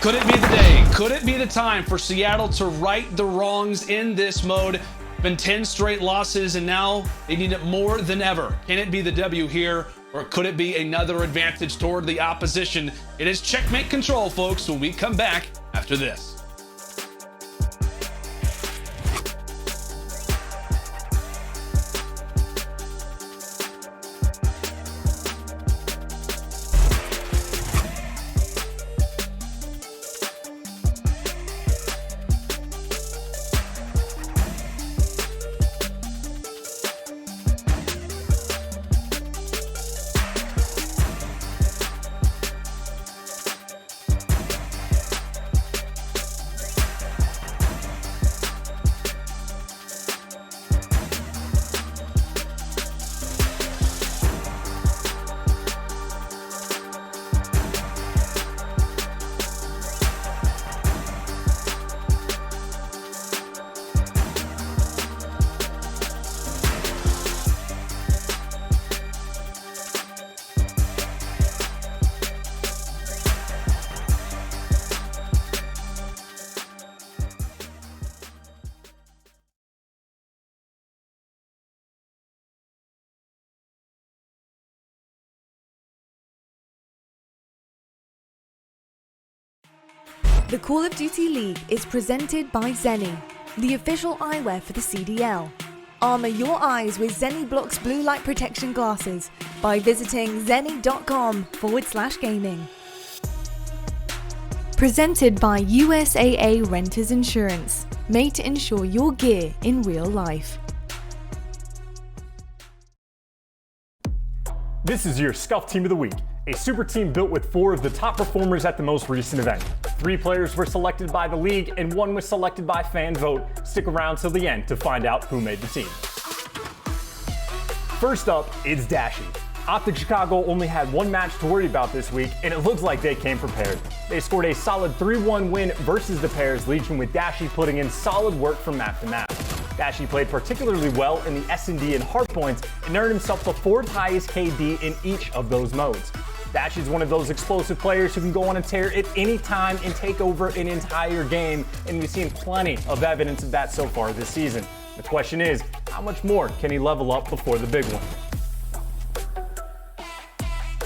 F: Could it be the day? Could it be the time for Seattle to right the wrongs in this mode? Been 10 straight losses, and now they need it more than ever. Can it be the W here, or could it be another advantage toward the opposition? It is checkmate control, folks, when we come back after this.
M: The Call of Duty League is presented by Seany, the official eyewear for the CDL. Armour your eyes with Seany Blocks blue light protection glasses by visiting seany.com/gaming. Presented by USAA Renters Insurance, made to insure your gear in real life.
R: This is your Scuff Team of the Week, a super team built with 4 of the top performers at the most recent event. 3 players were selected by the league and 1 was selected by fan vote. Stick around till the end to find out who made the team. First up, it's Dashy. OpTic Chicago only had 1 match to worry about this week, and it looks like they came prepared. They scored a solid 3-1 win versus the Pairs Legion, with Dashy putting in solid work from map to map. Dashy played particularly well in the S&D and hardpoints and earned himself the 4th highest KD in each of those modes. Dashy's one of those explosive players who can go on a tear at any time and take over an entire game, and we've seen plenty of evidence of that so far this season. The question is, how much more can he level up before the big one?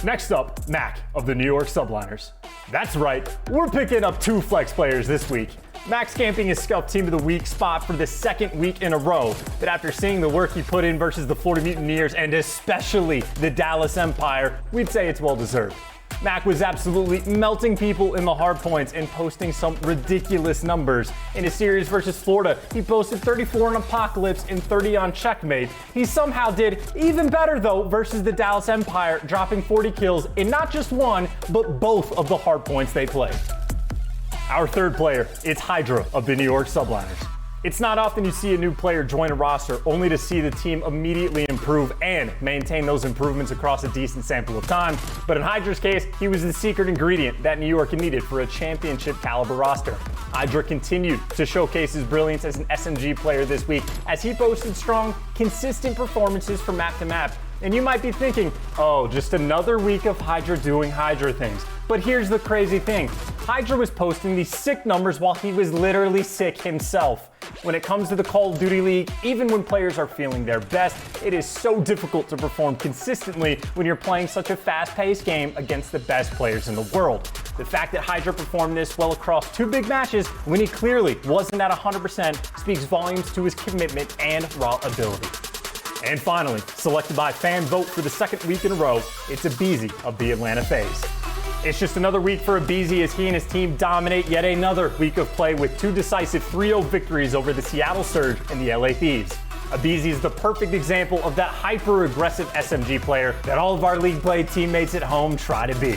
R: Next up, Mack of the New York Subliners. That's right, we're picking up 2 flex players this week. Mack's camping his Scump Team of the Week spot for the second week in a row. But after seeing the work he put in versus the Florida Mutineers and especially the Dallas Empire, we'd say it's well deserved. Mack was absolutely melting people in the hard points and posting some ridiculous numbers. In his series versus Florida, he posted 34 on Apocalypse and 30 on Checkmate. He somehow did even better though versus the Dallas Empire, dropping 40 kills in not just one, but both of the hard points they played. Our third player, it's HyDra of the New York Subliners. It's not often you see a new player join a roster only to see the team immediately improve and maintain those improvements across a decent sample of time, but in HyDra's case, he was the secret ingredient that New York needed for a championship caliber roster. HyDra continued to showcase his brilliance as an SMG player this week as he posted strong, consistent performances from map to map. And you might be thinking, oh, just another week of HyDra doing HyDra things. But here's the crazy thing. HyDra was posting these sick numbers while he was literally sick himself. When it comes to the Call of Duty League, even when players are feeling their best, it is so difficult to perform consistently when you're playing such a fast-paced game against the best players in the world. The fact that HyDra performed this well across 2 big matches when he clearly wasn't at 100% speaks volumes to his commitment and raw ability. And finally, selected by fan vote for the second week in a row, it's aBeZy of the Atlanta FaZe. It's just another week for aBeZy as he and his team dominate yet another week of play with 2 decisive 3-0 victories over the Seattle Surge and the LA Thieves. aBeZy is the perfect example of that hyper-aggressive SMG player that all of our league play teammates at home try to be.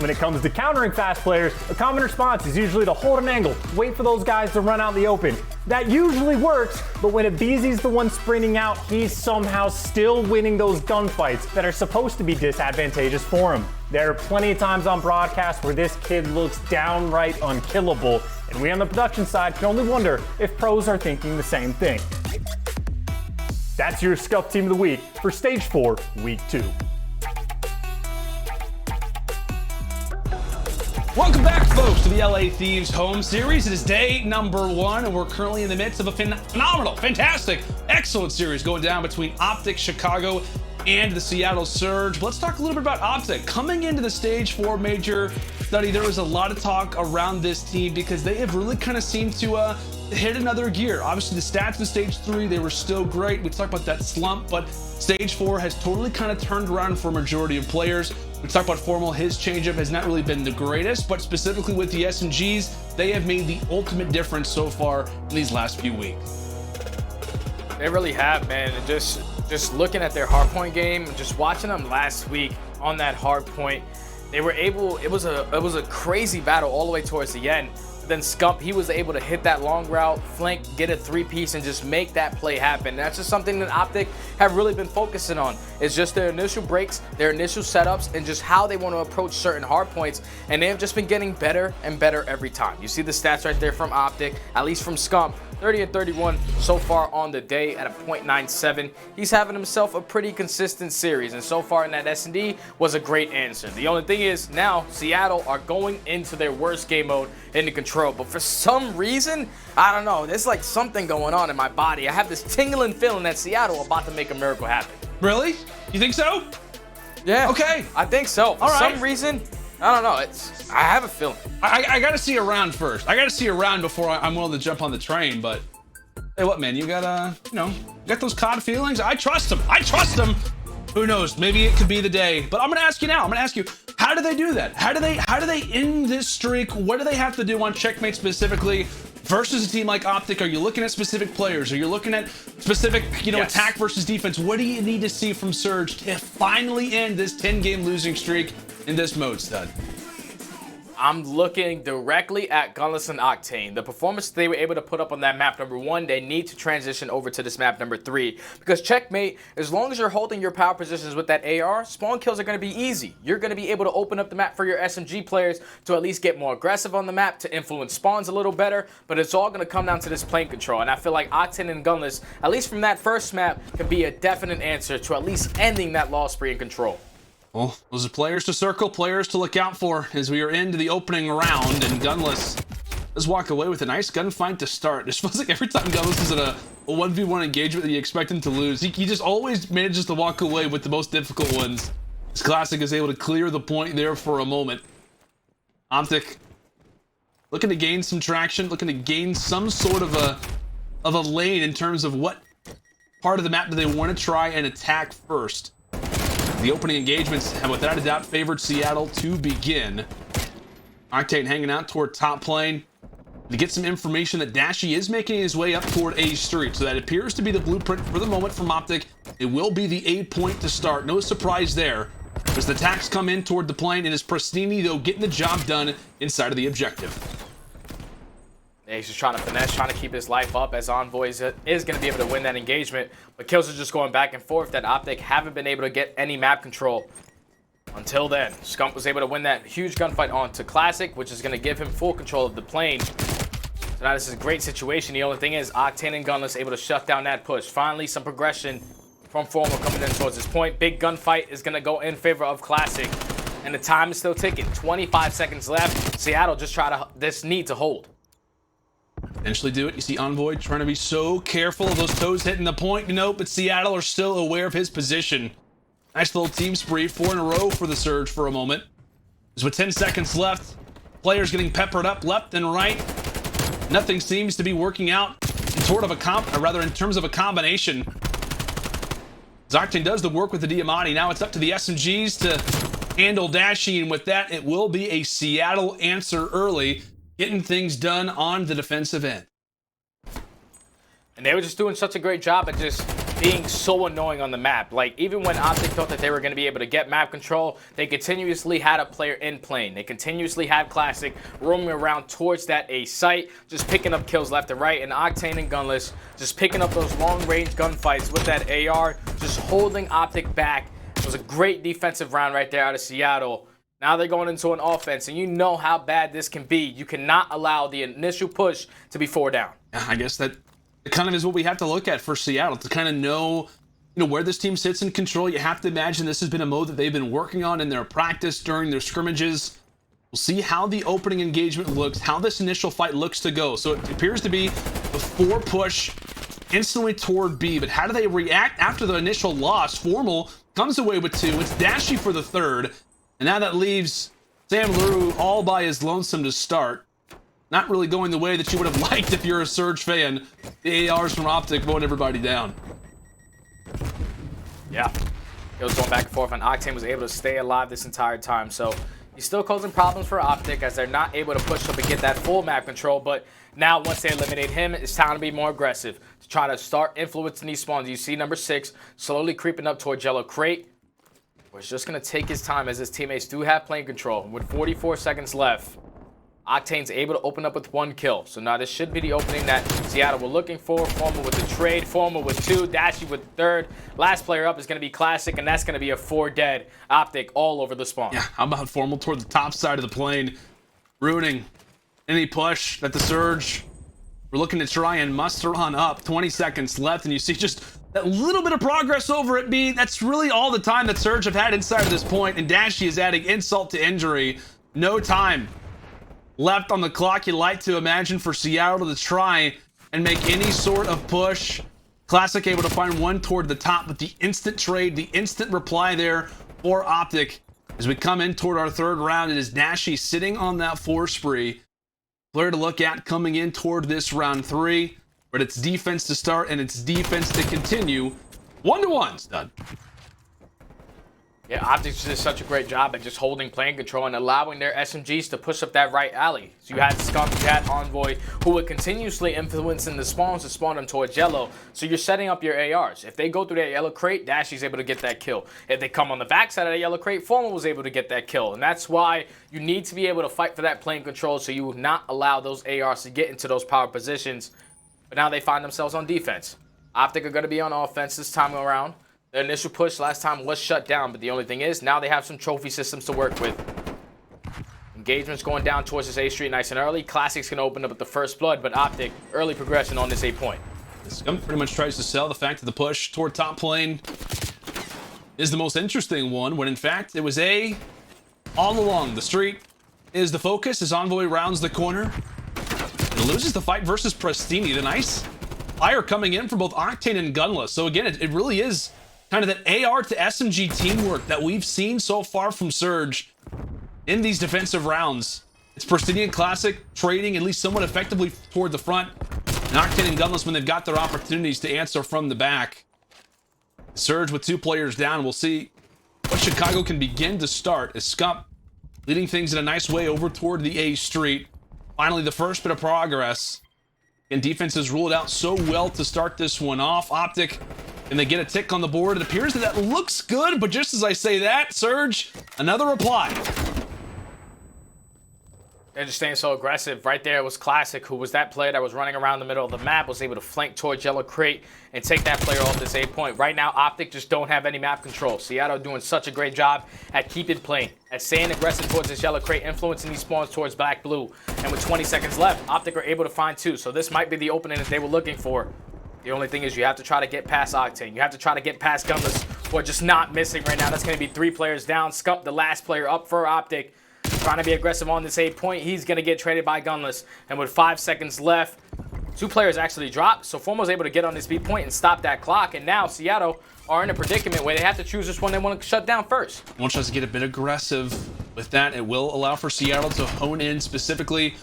R: When it comes to countering fast players, a common response is usually to hold an angle, wait for those guys to run out in the open. That usually works, but when aBeZy's the one sprinting out, he's somehow still winning those gunfights that are supposed to be disadvantageous for him. There are plenty of times on broadcast where this kid looks downright unkillable, and we on the production side can only wonder if pros are thinking the same thing. That's your Scump Team of the Week for Stage 4, Week 2.
F: Welcome back, folks, to the LA Thieves Home Series. It is day number 1, and we're currently in the midst of a phenomenal, fantastic, excellent series going down between OpTic Chicago and the Seattle Surge. But let's talk a little bit about OpTic. Coming into the Stage 4 major study, there was a lot of talk around this team because they have really kind of seemed to hit another gear. Obviously, the stats in Stage 3, they were still great. We talked about that slump, but Stage 4 has totally kind of turned around for a majority of players. We talked about Formal, his changeup has not really been the greatest, but specifically with the SMGs, they have made the ultimate difference so far in these last few weeks.
I: They really have, man. And just looking at their hardpoint game, just watching them last week on that hardpoint, they were able, it was a crazy battle all the way towards the end. Then Scump, he was able to hit that long route, flank, get a 3-piece, and just make that play happen. That's just something that OpTic have really been focusing on. It's just their initial breaks, their initial setups, and just how they want to approach certain hard points. And they have just been getting better and better every time. You see the stats right there from OpTic, at least from Scump. 30 and 31 so far on the day at a .97. He's having himself a pretty consistent series, and so far in that S&D was a great answer. The only thing is now Seattle are going into their worst game mode into control, but for some reason, I don't know, there's like something going on in my body. I have this tingling feeling that Seattle are about to make a miracle happen.
F: Really? You think so?
I: Yeah.
F: Okay.
I: I think so. For some reason, I don't know. I have a feeling.
F: I got to see a round first. I got to see a round before I'm willing to jump on the train. But hey, what, man? You got you got those COD feelings. I trust him. I trust him. Who knows? Maybe it could be the day. But I'm gonna ask you now. I'm gonna ask you, how do they do that? How do they end this streak? What do they have to do on Checkmate specifically versus a team like OpTic? Are you looking at specific players? Are you looking at specific, attack versus defense? What do you need to see from Surge to finally end this 10-game losing streak in this mode, stud?
I: I'm looking directly at Gunless and Octane. The performance they were able to put up on that map number 1, they need to transition over to this map number 3. Because Checkmate, as long as you're holding your power positions with that AR, spawn kills are going to be easy. You're going to be able to open up the map for your SMG players to at least get more aggressive on the map, to influence spawns a little better, but it's all going to come down to this plane control. And I feel like Octane and Gunless, at least from that first map, can be a definite answer to at least ending that loss spree in control.
F: Well, those are players to circle, players to look out for as we are into the opening round, and Gunless does walk away with a nice gunfight to start. It feels like every time Gunless is in a 1v1 engagement that you expect him to lose, he just always manages to walk away with the most difficult ones. This Classic is able to clear the point there for a moment. OpTic looking to gain some traction, looking to gain some sort of a lane in terms of what part of the map do they want to try and attack first. The opening engagements have without a doubt favored Seattle to begin. Octane hanging out toward top lane to get some information that Dashy is making his way up toward A Street. So that appears to be the blueprint for the moment from OpTic. It will be the A point to start. No surprise there. As the attacks come in toward the plane, it is Prestinni, though, getting the job done inside of the objective.
I: Yeah, he's just trying to finesse, trying to keep his life up as Envoy is going to be able to win that engagement. But kills are just going back and forth that OpTic haven't been able to get any map control. Until then, Scump was able to win that huge gunfight onto Classic, which is going to give him full control of the plane. So now this is a great situation. The only thing is Octane and Gunless able to shut down that push. Finally, some progression from Formal coming in towards this point. Big gunfight is going to go in favor of Classic. And the time is still ticking. 25 seconds left. Seattle just need to hold.
F: Eventually do it. You see Envoy trying to be so careful of those toes hitting the point, but Seattle are still aware of his position. Nice little team spree, 4 in a row for the Surge for a moment. As with 10 seconds left, players getting peppered up left and right. Nothing seems to be working out in terms of a combination. Octane does the work with the Diamante. Now it's up to the SMGs to handle Dashy, and with that, it will be a Seattle answer early, getting things done on the defensive end.
I: And they were just doing such a great job at just being so annoying on the map. Like, even when OpTic thought that they were going to be able to get map control, they continuously had a player in plane. They continuously had Classic roaming around towards that A site, just picking up kills left and right, and Octane and Gunless just picking up those long-range gunfights with that AR, just holding OpTic back. It was a great defensive round right there out of Seattle. Now they're going into an offense, and you know how bad this can be. You cannot allow the initial push to be 4 down.
F: I guess that kind of is what we have to look at for Seattle to kind of know, where this team sits in control. You have to imagine this has been a mode that they've been working on in their practice during their scrimmages. We'll see how the opening engagement looks, how this initial fight looks to go. So it appears to be a 4 push instantly toward B, but how do they react after the initial loss? Formal comes away with 2. It's Dashy for the 3rd, and now that leaves Sam LaRue all by his lonesome to start. Not really going the way that you would have liked if you're a Surge fan. The ARs from OpTic mowing everybody down.
I: Yeah, it was going back and forth, and Octane was able to stay alive this entire time. So he's still causing problems for OpTic as they're not able to push up and get that full map control. But now once they eliminate him, it's time to be more aggressive to try to start influencing these spawns. You see number 6 slowly creeping up towards Yellow Crate. It's just going to take his time as his teammates do have plane control. With 44 seconds left, Octane's able to open up with 1 kill. So now this should be the opening that Seattle were looking for. Formal with the trade, Formal with 2, Dashy with the 3rd. Last player up is going to be Classic, and that's going to be a 4 dead. OpTic all over the spawn.
F: Yeah, how about Formal toward the top side of the plane, ruining any push that the Surge were looking to try and muster on up. 20 seconds left, and you see just that little bit of progress over at B. That's really all the time that Surge have had inside of this point, and Dashy is adding insult to injury. No time left on the clock, you'd like to imagine, for Seattle to try and make any sort of push. Classic able to find 1 toward the top, but the instant trade, the instant reply there for OpTic. As we come in toward our 3rd round, it is Dashy sitting on that 4 spree. Player to look at coming in toward this round 3, but it's defense to start and it's defense to continue. 1-to-1's done.
I: Yeah, OpTic did such a great job at just holding plane control and allowing their SMGs to push up that right alley. So you had Scump, you had Envoy, who were continuously influencing the spawns to spawn them towards yellow. So you're setting up your ARs. If they go through that yellow crate, Dashy's able to get that kill. If they come on the backside of that yellow crate, Formal was able to get that kill. And that's why you need to be able to fight for that plane control so you will not allow those ARs to get into those power positions. But now they find themselves on defense. OpTic are going to be on offense this time around. Their initial push last time was shut down, but the only thing is, now they have some trophy systems to work with. Engagement's going down towards this A Street nice and early. Classic's going to open up with the first blood, but OpTic, early progression on this A point.
F: Scump pretty much tries to sell the fact that the push toward top plane is the most interesting one, when in fact it was A all along. The street is the focus as Envoy rounds the corner and loses the fight versus Prestinni. The nice fire coming in for both Octane and Gunless. So again, it really is kind of that AR to SMG teamwork that we've seen so far from Surge in these defensive rounds. It's Prestinni and Classic trading at least somewhat effectively toward the front. And Octane and Gunless when they've got their opportunities to answer from the back. Surge with 2 players down. We'll see what Chicago can begin to start as Scump leading things in a nice way over toward the A Street. Finally, the first bit of progress. And defense has ruled out so well to start this one off. OpTic, and they get a tick on the board. It appears that looks good, but just as I say that, Surge, another reply.
I: They're just staying so aggressive. Right there was Classic, who was that player that was running around the middle of the map, was able to flank towards Yellow Crate and take that player off this A point. Right now, OpTic just don't have any map control. Seattle doing such a great job at keeping playing, at staying aggressive towards this Yellow Crate, influencing these spawns towards Black Blue. And with 20 seconds left, OpTic are able to find 2. So this might be the opening that they were looking for. The only thing is you have to try to get past Octane. You have to try to get past Gunless, who are just not missing right now. That's going to be 3 players down. Scump, the last player up for OpTic, trying to be aggressive on this A point. He's going to get traded by Gunless. And with 5 seconds left, 2 players actually dropped. So Formo's able to get on this B point and stop that clock. And now Seattle are in a predicament where they have to choose which one they want to shut down first.
F: One tries to get a bit aggressive with that. It will allow for Seattle to hone in specifically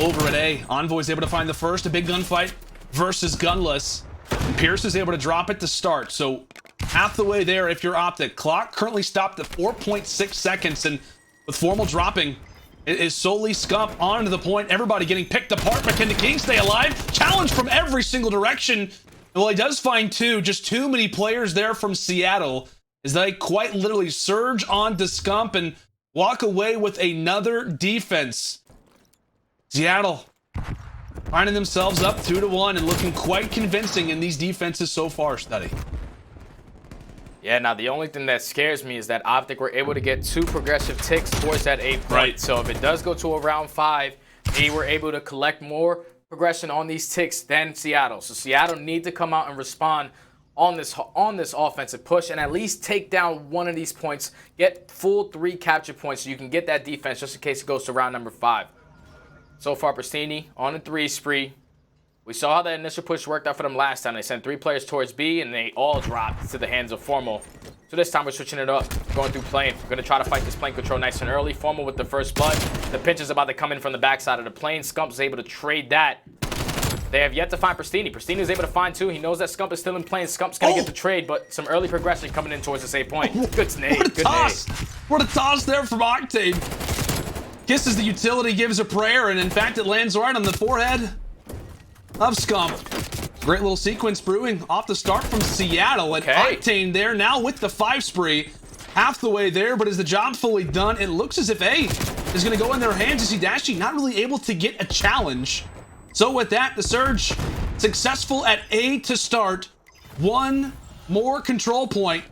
F: over at A. Envoy's able to find the first, a big gunfight versus Gunless. And Pierce is able to drop it to start. So half the way there if you're OpTic. Clock currently stopped at 4.6 seconds. And with Formal dropping, it is solely Scump onto the point. Everybody getting picked apart, but can the King stay alive? Challenge from every single direction. Well, he does find 2. Just too many players there from Seattle as they quite literally surge onto Scump and walk away with another defense. Seattle finding themselves up 2-1 and looking quite convincing in these defenses so far, Study.
I: Yeah, now the only thing that scares me is that OpTic were able to get 2 progressive ticks towards that A point. Right. So if it does go to a round 5, they were able to collect more progression on these ticks than Seattle. So Seattle need to come out and respond on this offensive push and at least take down one of these points, get full 3 capture points so you can get that defense just in case it goes to round number 5. So far, Prestinni on a 3 spree. We saw how that initial push worked out for them last time. They sent 3 players towards B, and they all dropped to the hands of Formal. So this time we're switching it up, going through plane. We're going to try to fight this plane control nice and early. Formal with the first blood. The pinch is about to come in from the backside of the plane. Scump is able to trade that. They have yet to find Prestinni. Prestinni is able to find 2. He knows that Scump is still in plane. Scump's going to get the trade, but some early progression coming in towards this A point. Good nade.
F: What a toss. What a toss there from Octane. Kisses the utility, gives a prayer, and in fact it lands right on the forehead of Scump. Great little sequence brewing off the start from Seattle. And Octane there now with the 5 spree. Half the way there, but is the job fully done? It looks as if A is going to go in their hands. You see Dashy not really able to get a challenge. So with that, the Surge successful at A to start. 1 more control point.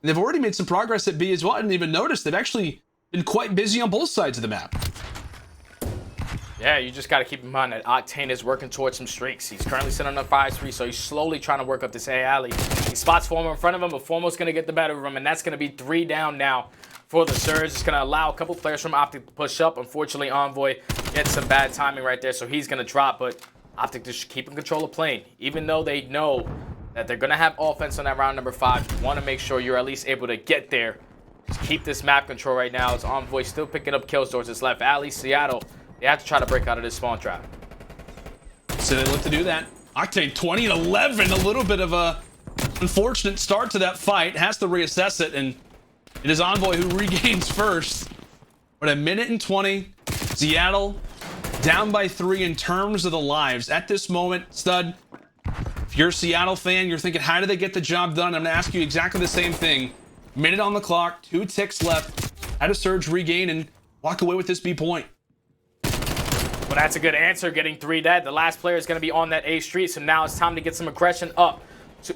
F: They've already made some progress at B as well. I didn't even notice. They've actually been quite busy on both sides of the map.
I: Yeah, you just got to keep in mind that Octane is working towards some streaks. He's currently sitting on a 5 spree, so he's slowly trying to work up this aLLeY. He spots Formal in front of him, but Formal's going to get the better of him, and that's going to be 3 down now for the Surge. It's going to allow a couple players from OpTic to push up. Unfortunately, Envoy gets some bad timing right there, so he's going to drop, but OpTic just keep in control of plane. Even though they know that they're going to have offense on that round number 5, you want to make sure you're at least able to get there. Just keep this map control right now. As Envoy still picking up kills towards his left. aLLeY, Seattle, they have to try to break out of this spawn trap.
F: So they look to do that. Octane 20-11, a little bit of a unfortunate start to that fight. Has to reassess it, and it is Envoy who regains first. But 1:20, Seattle down by 3 in terms of the lives. At this moment, Stud, if you're a Seattle fan, you're thinking, how did they get the job done? I'm going to ask you exactly the same thing. Minute on the clock, 2 ticks left. How does Surge regain and walk away with this B point?
I: Well, that's a good answer, getting 3 dead. The last player is going to be on that A street, so now it's time to get some aggression up.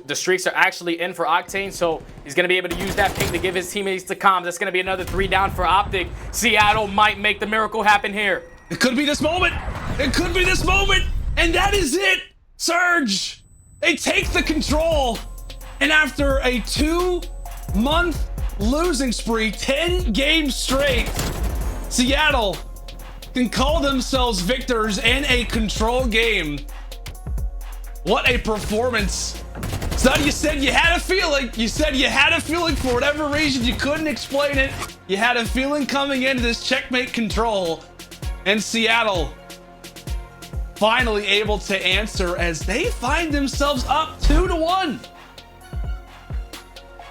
I: The streaks are actually in for Octane, so he's going to be able to use that ping to give his teammates the comms. That's going to be another 3 down for OpTic. Seattle might make the miracle happen here.
F: It could be this moment. It could be this moment. And that is it. Surge, they take the control. And after a 2-month losing spree, 10 games straight, Seattle can call themselves victors in a control game. What a performance. So you said you had a feeling. You said you had a feeling for whatever reason. You couldn't explain it. You had a feeling coming into this checkmate control. And Seattle finally able to answer as they find themselves up 2-1.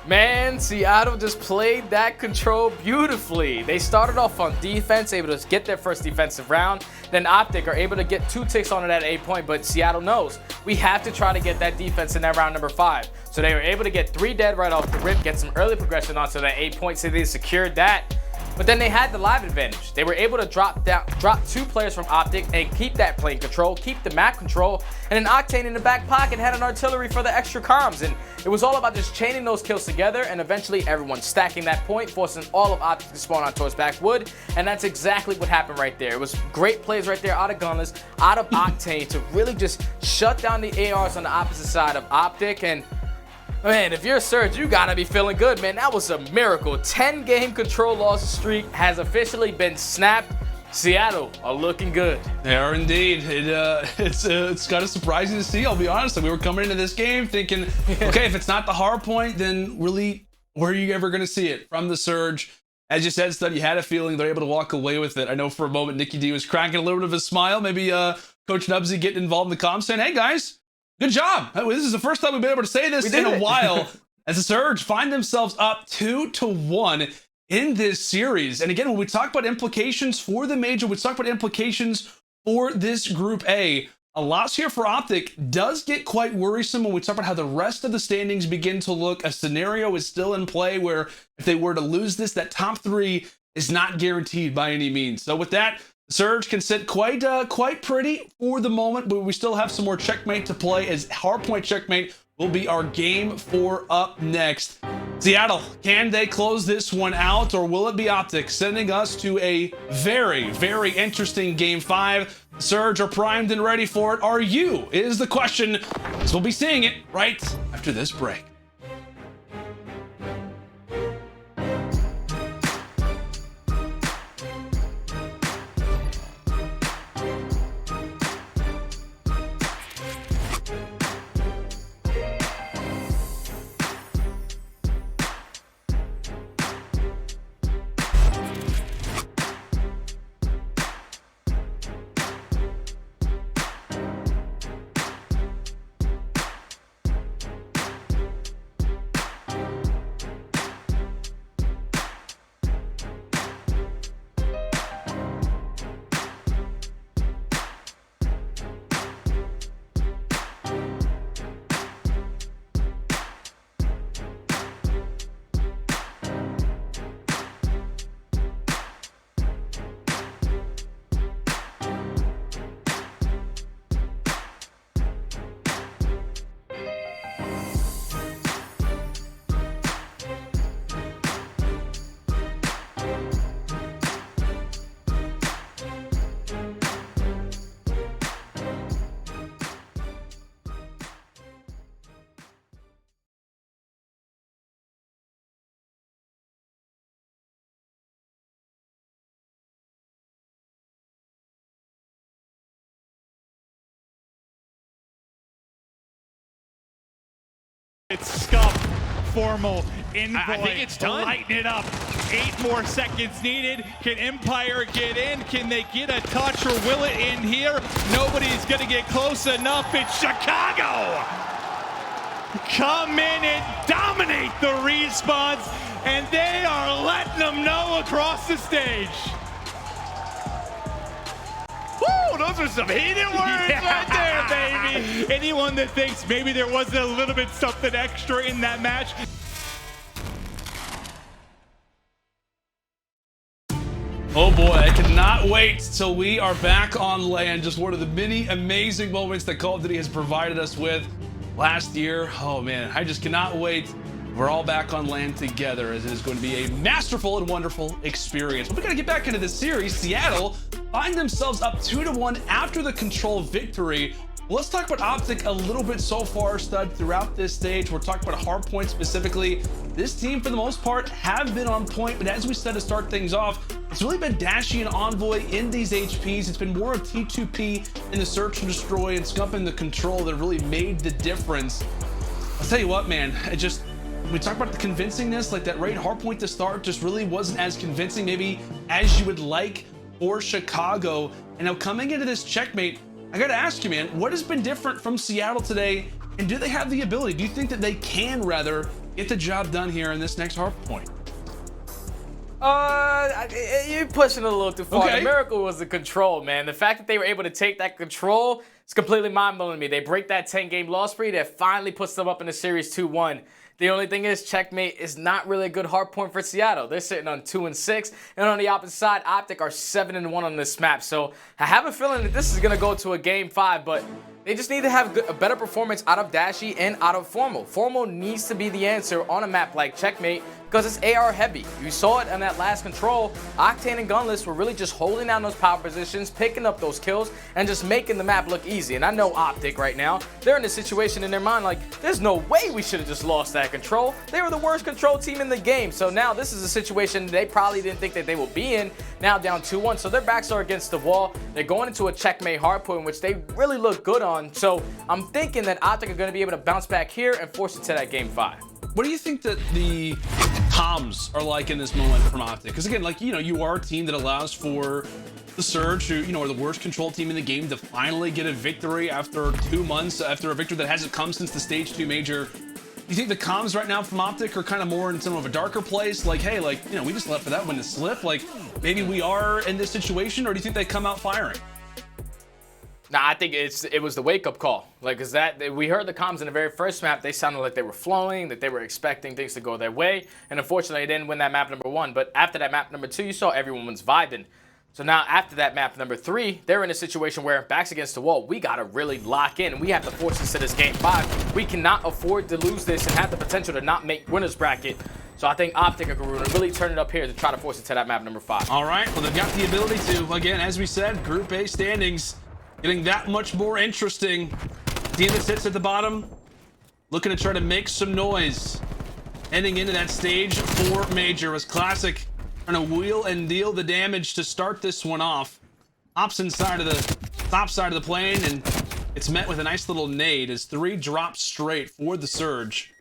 I: Man, Seattle just played that control beautifully. They started off on defense, able to get their first defensive round. Then OpTic are able to get 2 ticks on it at 8 point, but Seattle knows we have to try to get that defense in that round number 5. So they were able to get 3 dead right off the rip, get some early progression onto that 8 point, so they secured that. But then they had the live advantage. They were able to drop 2 players from OpTic and keep that plane control, keep the Mack control, and then Octane in the back pocket had an artillery for the extra comms. And it was all about just chaining those kills together, and eventually everyone stacking that point, forcing all of OpTic to spawn on towards backwood. And that's exactly what happened right there. It was great plays right there out of Gunless, out of Octane to really just shut down the ARs on the opposite side of OpTic. And man, if you're a Surge, you gotta be feeling good, man. That was a miracle. 10-game control loss streak has officially been snapped. Seattle are looking good.
F: They are indeed. It's kind of surprising to see, I'll be honest. We were coming into this game thinking, okay, if it's not the hard point, then really, where are you ever going to see it? From the Surge. As you said, Stud, you had a feeling they're able to walk away with it. I know for a moment, Nicky D was cracking a little bit of a smile. Maybe Coach Nubsy getting involved in the comms saying, hey, guys, good job. This is the first time we've been able to say this in a while. As the Surge find themselves up 2-1 in this series. And again, when we talk about implications for the major, we talk about implications for this Group A. A loss here for OpTic does get quite worrisome when we talk about how the rest of the standings begin to look. A scenario is still in play where if they were to lose this, that top 3 is not guaranteed by any means. So with that, Surge can sit quite pretty for the moment, but we still have some more checkmate to play, as hardpoint checkmate will be our game 4 up next. Seattle, can they close this one out, or will it be OpTic sending us to a very, very interesting game 5? Surge are primed and ready for it. Are you? Is the question. So we'll be seeing it right after this break.
B: It's Scump, Formal, Envoy,
C: I think it's done.
B: Lighten it up. 8 more seconds needed. Can Empire get in? Can they get a touch, or will it in here? Nobody's gonna get close enough. It's Chicago! Come in and dominate the respawns, and they are letting them know across the stage. Woo, those are some heated words right there, baby. Anyone that thinks maybe there wasn't a little bit something extra in that match.
F: Oh boy, I cannot wait till we are back on land. Just one of the many amazing moments that Call of Duty has provided us with last year. Oh man, I just cannot wait. We're all back on land together, as it is going to be a masterful and wonderful experience. But we gotta get back into this series. Seattle find themselves up 2-1 after the control victory. Let's talk about OpTic a little bit so far, Stud, throughout this stage. We're talking about hardpoint specifically. This team, for the most part, have been on point, but as we said to start things off, it's really been Dashy and Envoy in these HPs. It's been more of T2P in the search and destroy and Scump in the control that really made the difference. I'll tell you what, man, we talk about the convincingness, like that right hardpoint to start just really wasn't as convincing maybe as you would like. for Chicago. And now coming into this checkmate, I gotta ask you, man, what has been different from Seattle today? And do they have the ability? Do you think that they can rather get the job done here in this next hard point?
I: You're pushing it a little too far.
F: Okay.
I: The miracle was the control, man. The fact that they were able to take that control is completely mind-blowing to me. They break that 10-game loss streak that finally puts them up in the series 2-1. The only thing is, checkmate is not really a good hard point for Seattle. They're sitting on 2-6, and on the opposite side, OpTic are 7-1 on this map. So I have a feeling that this is gonna go to a game 5, but they just need to have a better performance out of Dashy and out of Formal. Formal needs to be the answer on a map like checkmate because it's AR heavy. You saw it on that last control. Octane and Gunless were really just holding down those power positions, picking up those kills, and just making the map look easy. And I know OpTic right now, they're in a situation in their mind like, there's no way we should have just lost that control. They were the worst control team in the game. So now this is a situation they probably didn't think that they will be in. Now down 2-1, so their backs are against the wall. They're going into a checkmate hardpoint, which they really look good on. So I'm thinking that OpTic are going to be able to bounce back here and force it to that game 5.
F: What do you think that the comms are like in this moment from OpTic? Because again, like, you are a team that allows for the Surge, who, are the worst control team in the game, to finally get a victory after 2 months, after a victory that hasn't come since the Stage 2 Major. You think the comms right now from OpTic are kind of more in some of a darker place? Like, hey, like, we just left for that one to slip. Like, maybe we are in this situation, or do you think they come out firing?
I: Nah, I think it was the wake-up call. Like, cause we heard the comms in the very first map. They sounded like they were flowing, that they were expecting things to go their way. And unfortunately, they didn't win that map number 1. But after that map number 2, you saw everyone was vibing. So now after that map number 3, they're in a situation where backs against the wall, we gotta really lock in. We have to force this to this game 5. We cannot afford to lose this and have the potential to not make winners bracket. So I think OpTic are going to really turn it up here to try to force it to that map number 5.
F: All right, well, they've got the ability to. Again, as we said, Group A standings getting that much more interesting. Team that sits at the bottom, looking to try to make some noise. Heading into that stage 4 major was Classic trying to wheel and deal the damage to start this one off. Ops inside of the top side of the plane, and it's met with a nice little nade as 3 drops straight for the Surge.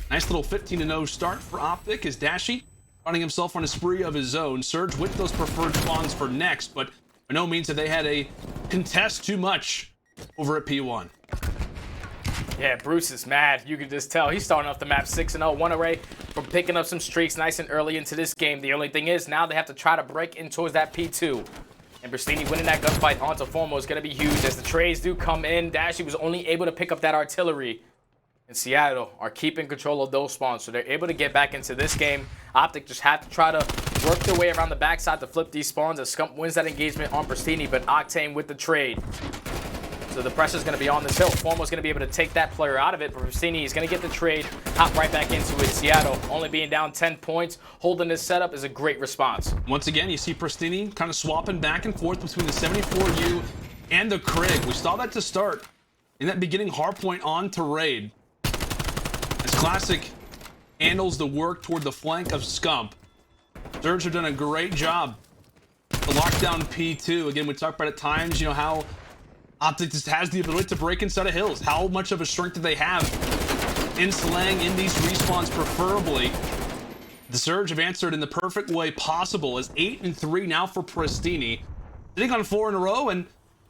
F: Nice little 15-0 start for OpTic as Dashy finding himself on a spree of his own. Surge with those preferred spawns for next, but by no means have they had a contest too much over at P1.
I: Yeah, Bruce is mad. You can just tell. He's starting off the map 6-0, 1 away from picking up some streaks nice and early into this game. The only thing is now they have to try to break in towards that P2. And Prestinni winning that gunfight onto Formal is going to be huge as the trades do come in. Dashy was only able to pick up that artillery. And Seattle are keeping control of those spawns, so they're able to get back into this game. OpTic just have to try to work their way around the backside to flip these spawns as Scump wins that engagement on Prestinni, but Octane with the trade. So the pressure's going to be on this hill. Formal's going to be able to take that player out of it, but Prestinni is going to get the trade, hop right back into it. Seattle only being down 10 points, holding this setup is a great response.
F: Once again, you see Prestinni kind of swapping back and forth between the 74U and the Krig. We saw that to start in that beginning hardpoint on to raid. As Classic handles the work toward the flank of Scump. Surge have done a great job to lock down P2. Again, we talked about at times, how OpTic just has the ability to break inside of hills. How much of a strength do they have in slang in these respawns preferably? The Surge have answered in the perfect way possible as 8-3 now for Prestinni. Sitting on 4 in a row, and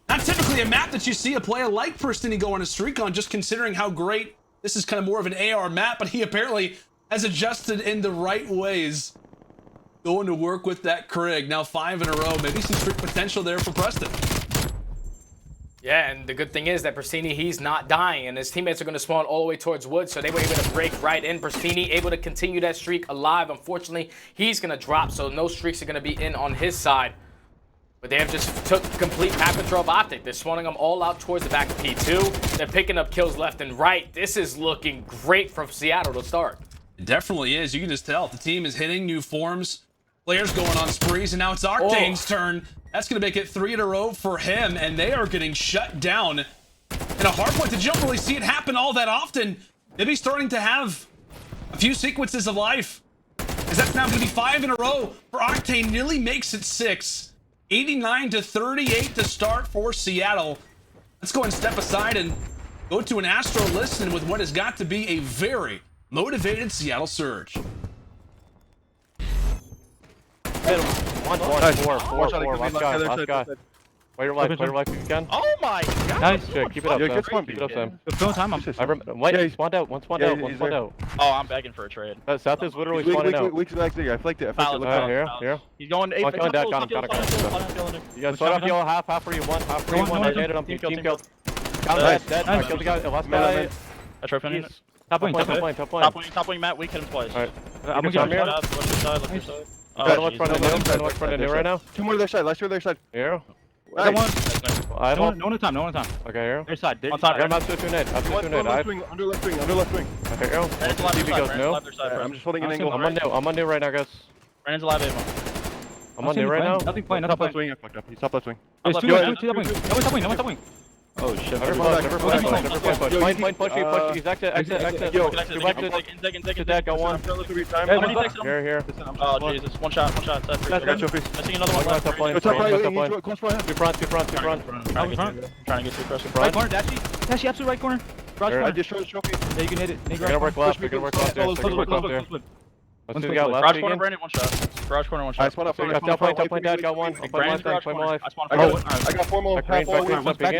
F: not typically a map that you see a player like Prestinni go on a streak on, just considering how great this is kind of more of an AR map, but he apparently has adjusted in the right ways. Going to work with that Krig. Now 5 in a row. Maybe some streak potential there for Preston.
I: Yeah, and the good thing is that Prestinni, he's not dying, and his teammates are going to spawn all the way towards wood, so they were able to break right in. Prestinni able to continue that streak alive. Unfortunately, he's going to drop, so no streaks are going to be in on his side. But they have just took complete map control of OpTic. They're spawning them all out towards the back of P2. They're picking up kills left and right. This is looking great from Seattle to start.
F: It definitely is. You can just tell the team is hitting new forms. Players going on sprees, and now it's Octane's turn. That's going to make it 3 in a row for him, and they are getting shut down. And a hardpoint that you don't really see it happen all that often. Maybe starting to have a few sequences of life. As that's now going to be 5 in a row for Octane. Nearly makes it 6. 89-38 to start for Seattle. Let's go and step aside and go to an Astro listen with what has got to be a very motivated Seattle Surge.
I: Middle.
L: Nice. Four. Last guy. Play your life if you can.
D: Oh my god!
L: Nice shit. Keep it up, Sam. Keep it up, Sam.
Q: No time.
L: Wait, spawned out. One spawned out.
D: Oh, I'm begging for a trade.
L: South is literally spawning out.
O: I flicked it.
L: Here.
D: He's going 8.
L: Got him. You guys start off yellow, half for you, one. I hit him. Team killed. Dead. I killed the guy. Last guy.
D: I tried finding it.
L: Top lane,
D: Matt. Weak hit him twice.
L: Alright.
Q: I'm gonna get
D: Left your side.
L: Look front of new right now.
O: Two more to their side. Last two to their side.
L: Hero.
Q: I got one. No one at time.
L: Okay, Hero.
Q: Their side.
L: I got him out to a two-nade.
O: Under left wing.
L: Okay, Hero. TV goes new.
O: I'm just holding an angle.
L: I'm on new right now, guys.
D: Brandon's alive, Ava.
L: I'm on new right now.
Q: Nothing playing.
O: Top left wing. I fucked up. He's top left wing.
Q: There's two top wing. No one's top wing.
L: Oh shit. Never push. He's exit. Yo, to that, go one. Here.
D: Oh Jesus, one shot.
O: I
D: see another one.
L: Top lane. Two front.
D: Trying to get too close.
Q: Right corner, Dashy, absolute right corner.
O: I just showed trophy.
Q: Yeah, you can hit it.
L: We're gonna work left there. Let's do the guy left
D: Garage
L: again.
D: corner, Brandon, one shot. Garage corner, one shot.
O: I spawned up.
L: Top lane, dad, got one.
D: Brandon's garage corner. I spawned
O: I got 4 more.
L: Back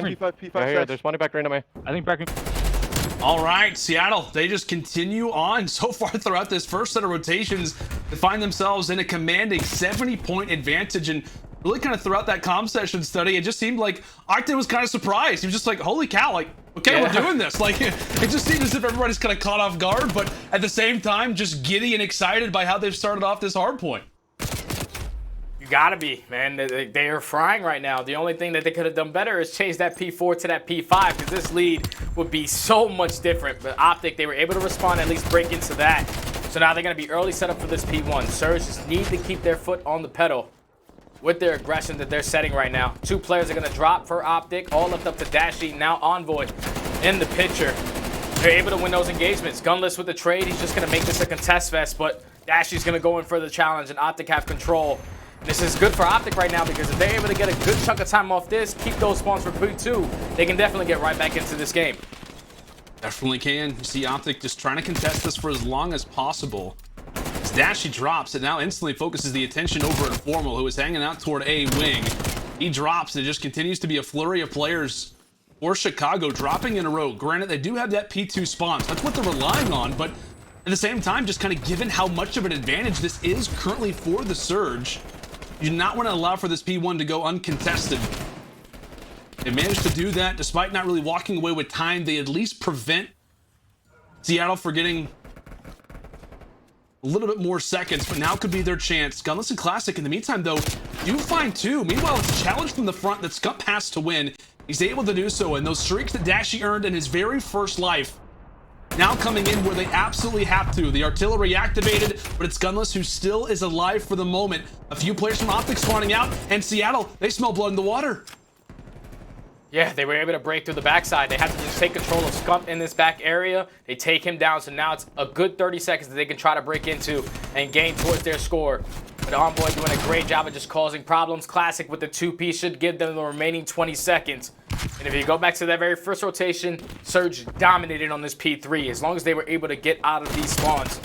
L: green. Here, they're spawning back green to me.
Q: I think back green.
F: All right, Seattle, they just continue on so far throughout this first set of rotations to find themselves in a commanding 70-point advantage. And really kind of throughout that comm session study, it just seemed like Octane was kind of surprised. He was just like, holy cow, like, okay, we're doing this. Like, it just seemed as if everybody's kind of caught off guard, but at the same time, just giddy and excited by how they've started off this hard point.
I: You gotta be, man. They are frying right now. The only thing that they could have done better is change that P4 to that P5, because this lead would be so much different. But OpTic, they were able to respond, at least break into that. So now they're gonna be early set up for this P1. Surge just need to keep their foot on the pedal with their aggression that they're setting right now. 2 players are gonna drop for OpTic, all left up to Dashy, now Envoy in the picture. They're able to win those engagements. Gunless with the trade, he's just gonna make this a contest fest, but Dashy's gonna go in for the challenge and OpTic have control. This is good for OpTic right now, because if they're able to get a good chunk of time off this, keep those spawns for P2, they can definitely get right back into this game.
F: Definitely can. You see OpTic just trying to contest this for as long as possible. As Dashy drops, it now instantly focuses the attention over at Formal, who is hanging out toward A wing. He drops, and it just continues to be a flurry of players for Chicago dropping in a row. Granted, they do have that P2 spawn, so that's what they're relying on, but at the same time, just kind of given how much of an advantage this is currently for the Surge, you do not want to allow for this P1 to go uncontested. They managed to do that despite not really walking away with time. They at least prevent Seattle from getting a little bit more seconds, but now could be their chance. Gunless and Classic, in the meantime, though, do find 2. Meanwhile, it's a challenge from the front that Scump has to win. He's able to do so, and those streaks that Dashy earned in his very first life now coming in where they absolutely have to. The artillery activated, but it's Gunless who still is alive for the moment. A few players from OpTic spawning out, and Seattle, they smell blood in the water.
I: Yeah, they were able to break through the backside. They had to just take control of Scump in this back area. They take him down, so now it's a good 30 seconds that they can try to break into and gain towards their score. But Envoy doing a great job of just causing problems. Classic with the 2P should give them the remaining 20 seconds. And if you go back to that very first rotation, Surge dominated on this P3 as long as they were able to get out of these spawns.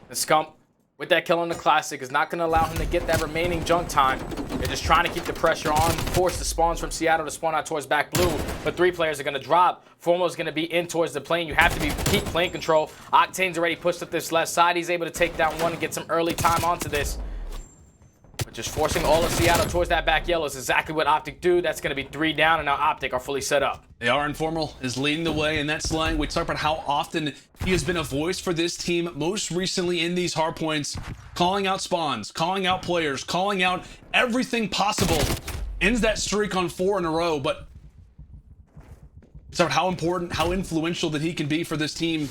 I: The Scump, with that kill on the Classic, is not going to allow him to get that remaining junk time. They're just trying to keep the pressure on, force the spawns from Seattle to spawn out towards back blue. But 3 players are going to drop. Formo's going to be in towards the plane. You have to keep plane control. Octane's already pushed up this left side. He's able to take down 1 and get some early time onto this. But just forcing all of Seattle towards that back yellow is exactly what OpTic do. That's going to be 3 down, and now OpTic are fully set up.
F: They are. Informal is leading the way in that slang. We talk about how often he has been a voice for this team, most recently in these hard points, calling out spawns, calling out players, calling out everything possible. Ends that streak on 4 in a row, but it's about how important, how influential that he can be for this team.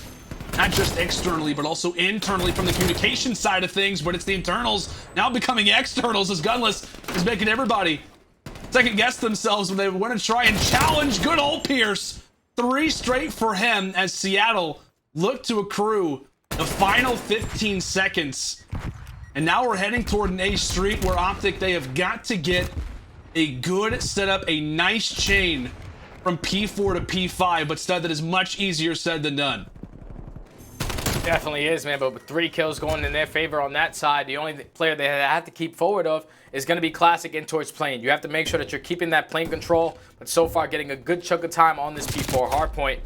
F: Not just externally, but also internally from the communication side of things, but it's the internals now becoming externals as Gunless is making everybody second guess themselves when they want to try and challenge good old Pierce. 3 straight for him as Seattle look to accrue the final 15 seconds. And now we're heading toward an A street where OpTic, they have got to get a good setup, a nice chain from P4 to P5, but that is much easier said than done.
I: Definitely is, man. But with 3 kills going in their favor on that side, the only player they have to keep forward of is going to be Classic in towards plane. You have to make sure that you're keeping that plane control, but so far getting a good chunk of time on this P4 hardpoint.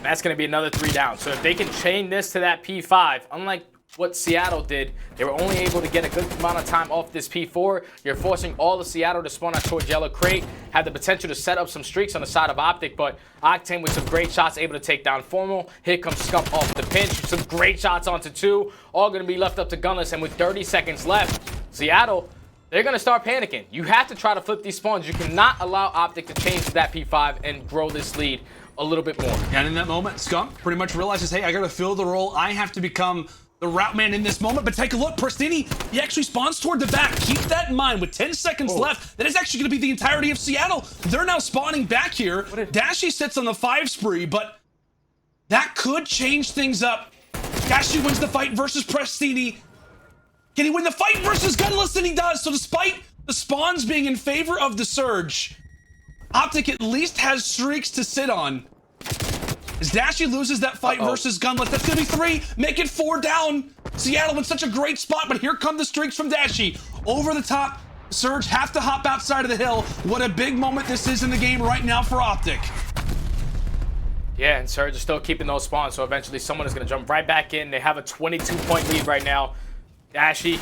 I: That's going to be another 3 down. So if they can chain this to that P5, unlike what Seattle did, they were only able to get a good amount of time off this P4. You're forcing all of Seattle to spawn out towards yellow crate, had the potential to set up some streaks on the side of OpTic, but Octane with some great shots able to take down Formal. Here comes Scump off the pinch, some great shots onto 2, all going to be left up to Gunless, and with 30 seconds left, Seattle, they're going to start panicking. You have to try to flip these spawns. You cannot allow OpTic to change to that P5 and grow this lead a little bit more.
F: And in that moment, Scump pretty much realizes, hey, I got to fill the role. I have to become the route man in this moment. But take a look, Prestinni, he actually spawns toward the back. Keep that in mind. With 10 seconds left, that is actually going to be the entirety of Seattle. They're now spawning back here. Dashy sits on the 5 spree, but that could change things up. Dashy wins the fight versus Prestinni. Can he win the fight versus Gunless? And he does. So despite the spawns being in favor of the Surge, OpTic at least has streaks to sit on. As Dashy loses that fight versus Gunless, that's gonna be 3, make it 4 down. Seattle in such a great spot, but here come the streaks from Dashy. Over the top, Surge have to hop outside of the hill. What a big moment this is in the game right now for OpTic.
I: Yeah, and Surge is still keeping those spawns, so eventually someone is gonna jump right back in. They have a 22-point lead right now. Dashy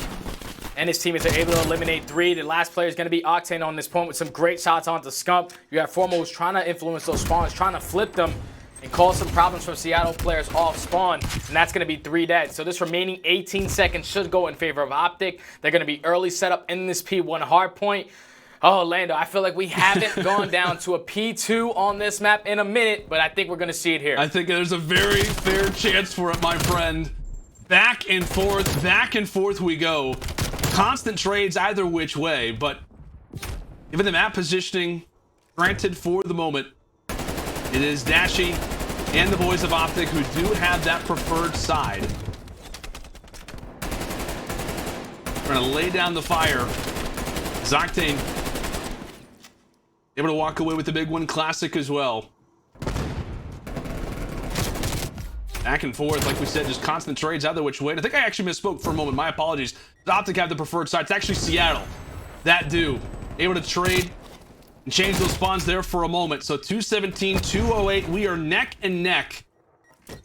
I: and his teammates are able to eliminate 3. The last player is going to be Octane on this point with some great shots onto Scump. You have Formal who's trying to influence those spawns, trying to flip them and cause some problems from Seattle players off spawn, and that's going to be 3 dead. So this remaining 18 seconds should go in favor of OpTic. They're going to be early setup in this P1 hardpoint. Oh, Lando, I feel like we haven't gone down to a P2 on this map in a minute, but I think we're going to see it here.
F: I think there's a very fair chance for it, my friend. Back and forth we go. Constant trades either which way, but given the map positioning, granted for the moment, it is Dashy and the boys of OpTic who do have that preferred side. We're gonna lay down the fire. Octane able to walk away with the big one. Classic as well. Back and forth, like we said, just constant trades either which way. And I think I actually misspoke for a moment. My apologies. OpTic have the preferred side. It's actually Seattle that do. Able to trade and change those spawns there for a moment. So 217, 208. We are neck and neck.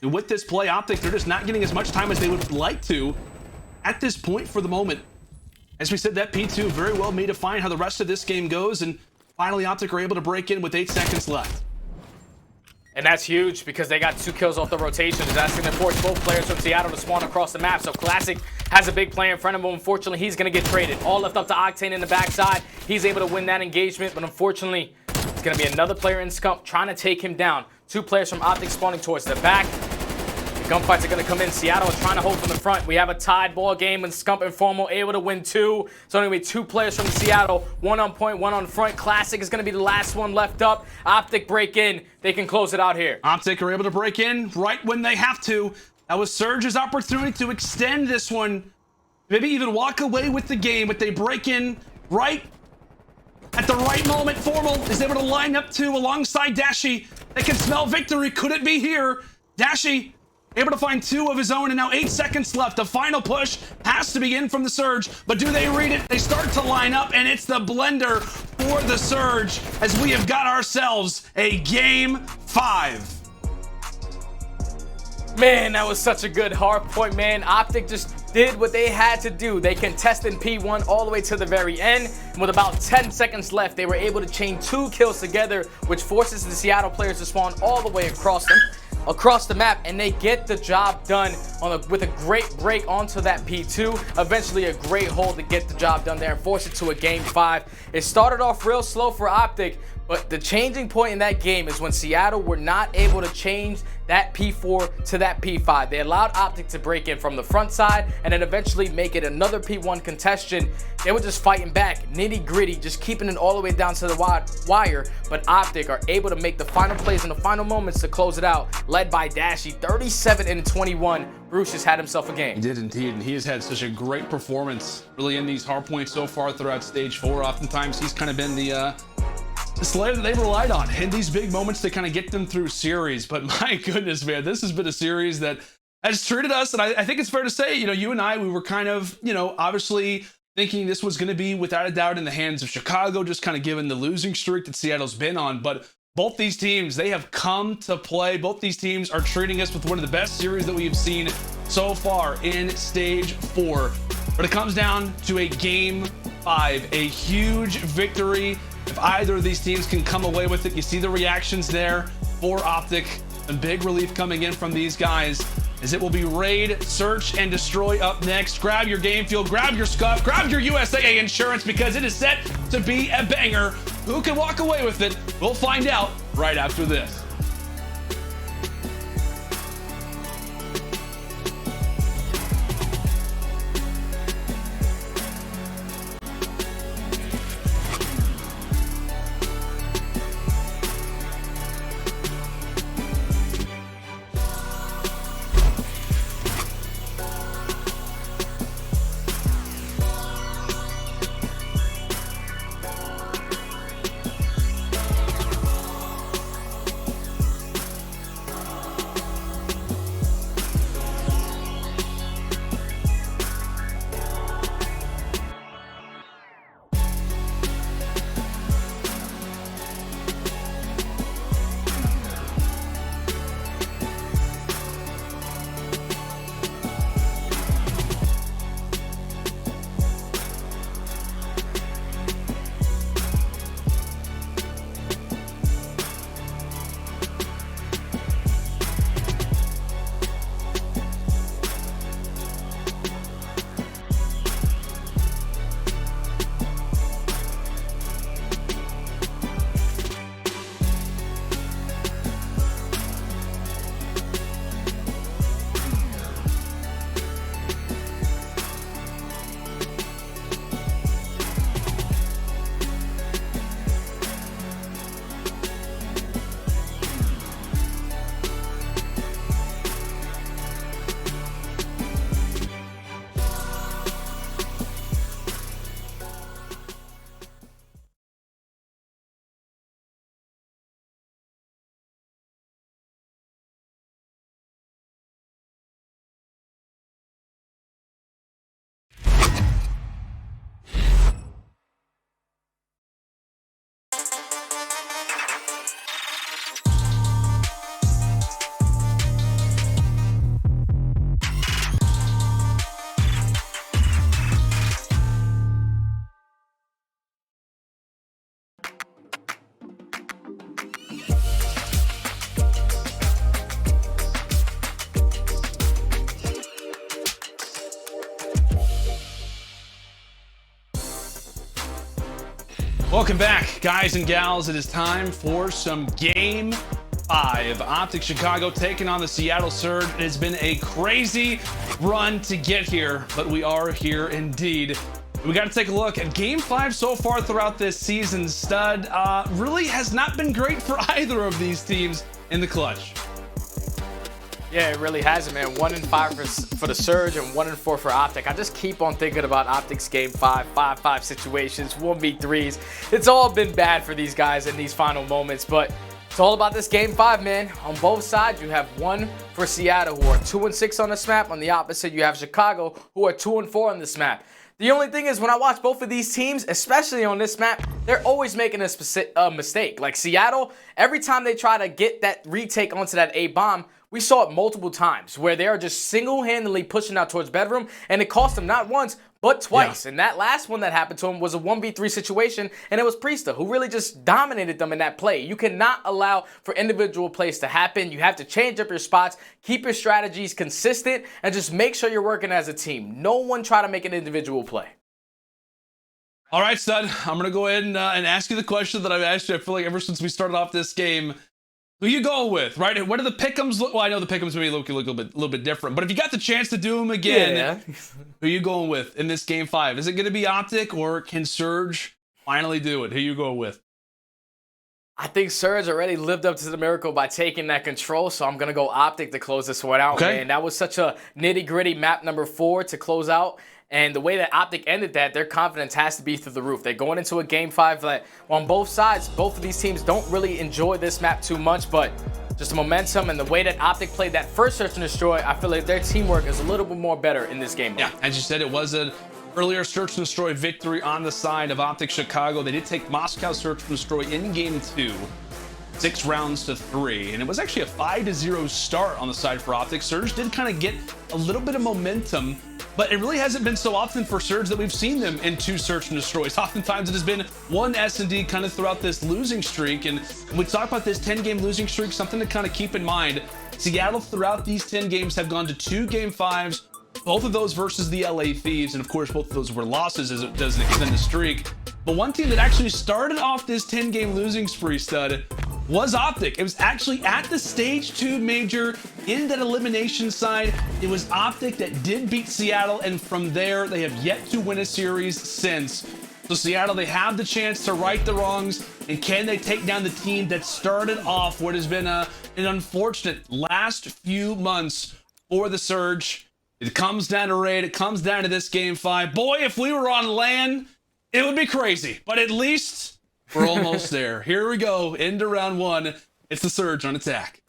F: And with this play, OpTic, they're just not getting as much time as they would like to at this point for the moment. As we said, that P2 very well may define how the rest of this game goes. And finally, OpTic are able to break in with 8 seconds left.
I: And that's huge because they got 2 kills off the rotations. That's going to force both players from Seattle to spawn across the map. So Classic has a big player in front of him. Unfortunately, he's going to get traded. All left up to Octane in the backside. He's able to win that engagement, but unfortunately, it's going to be another player in Scump trying to take him down. 2 players from OpTic spawning towards the back. The gunfights are going to come in. Seattle is trying to hold from the front. We have a tied ball game and Scump and Formal able to win 2. So only 2 players from Seattle. 1 on point, 1 on front. Classic is going to be the last one left up. OpTic break in. They can close it out here.
F: OpTic are able to break in right when they have to. That was Surge's opportunity to extend this one. Maybe even walk away with the game, but they break in right at the right moment. Formal is able to line up 2 alongside Dashy. They can smell victory. Could it be here? Dashy able to find 2 of his own, and now 8 seconds left. The final push has to begin from the Surge, but do they read it? They start to line up, and it's the blender for the Surge as we have got ourselves a Game 5.
I: Man, that was such a good hard point, man. OpTic just did what they had to do. They contested P1 all the way to the very end, and with about 10 seconds left, they were able to chain 2 kills together, which forces the Seattle players to spawn all the way across the map, and they get the job done with a great break onto that P2. Eventually a great hold to get the job done there and force it to a Game 5. It started off real slow for OpTic, but the changing point in that game is when Seattle were not able to change that P4 to that P5. They allowed OpTic to break in from the front side and then eventually make it another P1 contestation. They were just fighting back, nitty gritty, just keeping it all the way down to the wire. But OpTic are able to make the final plays in the final moments to close it out, led by Dashy, 37-21. Bruce has had himself a game.
F: He did indeed, and he has had such a great performance really in these hard points so far throughout stage 4. Oftentimes he's kind of been the slayer that they've relied on in these big moments to kind of get them through series. But my goodness, man, this has been a series that has treated us, and I think it's fair to say, you know, you and I, we were kind of, you know, obviously thinking this was going to be without a doubt in the hands of Chicago, just kind of given the losing streak that Seattle's been on. But both these teams, they have come to play. Both these teams are treating us with one of the best series that we have seen so far in Stage 4. But it comes down to a Game 5, a huge victory. If either of these teams can come away with it, you see the reactions there for OpTic. A big relief coming in from these guys, as it will be raid, search, and destroy up next. Grab your game fuel, grab your Scump, grab your USAA insurance, because it is set to be a banger. Who can walk away with it? We'll find out right after this. Welcome back, guys and gals. It is time for some Game 5. OpTic Chicago taking on the Seattle Surge. It has been a crazy run to get here, but we are here indeed. We got to take a look at Game 5 so far throughout this season. Stud really has not been great for either of these teams in the clutch.
I: Yeah, it really hasn't, man. 1-5 for the Surge and 1-4 for OpTic. I just keep on thinking about OpTic's Game 5, 5-5 situations, 1v3s. It's all been bad for these guys in these final moments, but it's all about this Game 5, man. On both sides, you have one for Seattle, who are 2-6 on this map. On the opposite, you have Chicago, who are 2-4 on this map. The only thing is, when I watch both of these teams, especially on this map, they're always making a mistake. Like Seattle, every time they try to get that retake onto that A bomb, we saw it multiple times where they are just single-handedly pushing out towards bedroom, and it cost them not once, but twice. Yeah. And that last one that happened to him was a 1v3 situation, and it was Priestahh who really just dominated them in that play. You cannot allow for individual plays to happen. You have to change up your spots, keep your strategies consistent, and just make sure you're working as a team. No one try to make an individual play.
F: All right, Stud, I'm going to go ahead and ask you the question that I've asked you, I feel like, ever since we started off this game. Who you going with, right? What do the pick'ems look? Well, I know the pick'ems maybe look a little bit different, but if you got the chance to do them again, who you going with in this Game 5? Is it going to be OpTic, or can Surge finally do it? Who you going with?
I: I think Surge already lived up to the miracle by taking that control, so I'm going to go OpTic to close this one out, man. That was such a nitty-gritty map number 4 to close out. And the way that OpTic ended that, their confidence has to be through the roof. They're going into a Game 5 that on both sides, both of these teams don't really enjoy this map too much, but just the momentum and the way that OpTic played that first search and destroy, I feel like their teamwork is a little bit more better in this game mode.
F: Yeah, as you said, it was an earlier search and destroy victory on the side of OpTic Chicago. They did take Moscow search and destroy in game 2, 6 rounds to 3, and it was actually a 5-0 start on the side for OpTic. Surge did kind of get a little bit of momentum, but it really hasn't been so often for Surge that we've seen them in 2 search and destroys. Oftentimes it has been 1 S&D kind of throughout this losing streak, and when we talk about this 10-game losing streak, something to kind of keep in mind, Seattle throughout these 10 games have gone to 2 Game 5s, both of those versus the LA Thieves, and of course both of those were losses as it doesn't extend the streak. But one team that actually started off this 10-game losing spree, Stud, was OpTic. It was actually at the stage 2 major in that elimination side. It was OpTic that did beat Seattle, and from there they have yet to win a series since. So Seattle, they have the chance to right the wrongs, and can they take down the team that started off what has been an unfortunate last few months for the Surge? It comes down to Raid, it comes down to this game 5. Boy, if we were on LAN, it would be crazy, but at least we're almost there. Here we go, into round 1. It's the Surge on attack.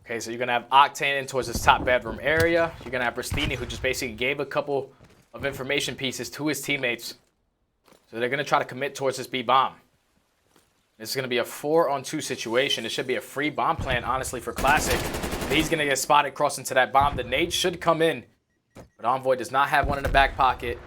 I: Okay, so you're going to have Octane in towards this top bedroom area. You're going to have Prestinni, who just basically gave a couple of information pieces to his teammates. So they're going to try to commit towards this B bomb. This is going to be a 4-on-2 situation. It should be a free bomb plan, honestly, for Classic. He's going to get spotted crossing to that bomb. The nade should come in, but Envoy does not have one in the back pocket.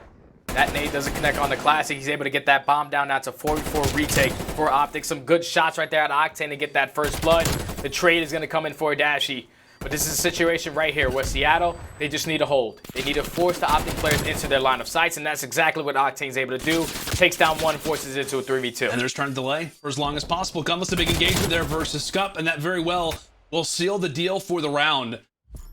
I: That nade doesn't connect on the Classic. He's able to get that bomb down. Now it's a 4v4 retake for OpTic. Some good shots right there at Octane to get that first blood. The trade is going to come in for Dashy. But this is a situation right here where Seattle, they just need to hold. They need to force the OpTic players into their line of sights, and that's exactly what Octane's able to do. Takes down 1, forces it into a 3v2.
F: And they're just trying to delay for as long as possible. Gunless, a big engagement there versus Scump, and that very well will seal the deal for the round.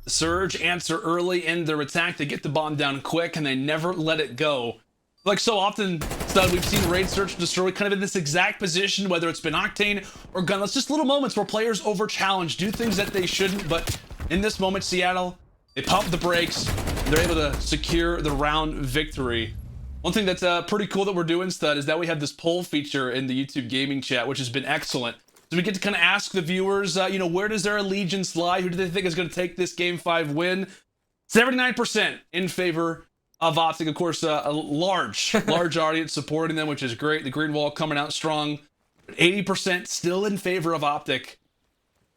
F: The Surge answer early in their attack. They get the bomb down quick, and they never let it go. Like so often, Stud, we've seen Raid search and destroy kind of in this exact position, whether it's been Octane or Gunless. Just little moments where players over-challenge, do things that they shouldn't, but in this moment, Seattle, they pump the brakes, and they're able to secure the round victory. One thing that's pretty cool that we're doing, Stud, is that we have this poll feature in the YouTube gaming chat, which has been excellent. So we get to kind of ask the viewers, where does their allegiance lie? Who do they think is going to take this Game 5 win? 79% in favor of OpTic. Of course, a large audience supporting them, which is great. The green wall coming out strong. 80% still in favor of OpTic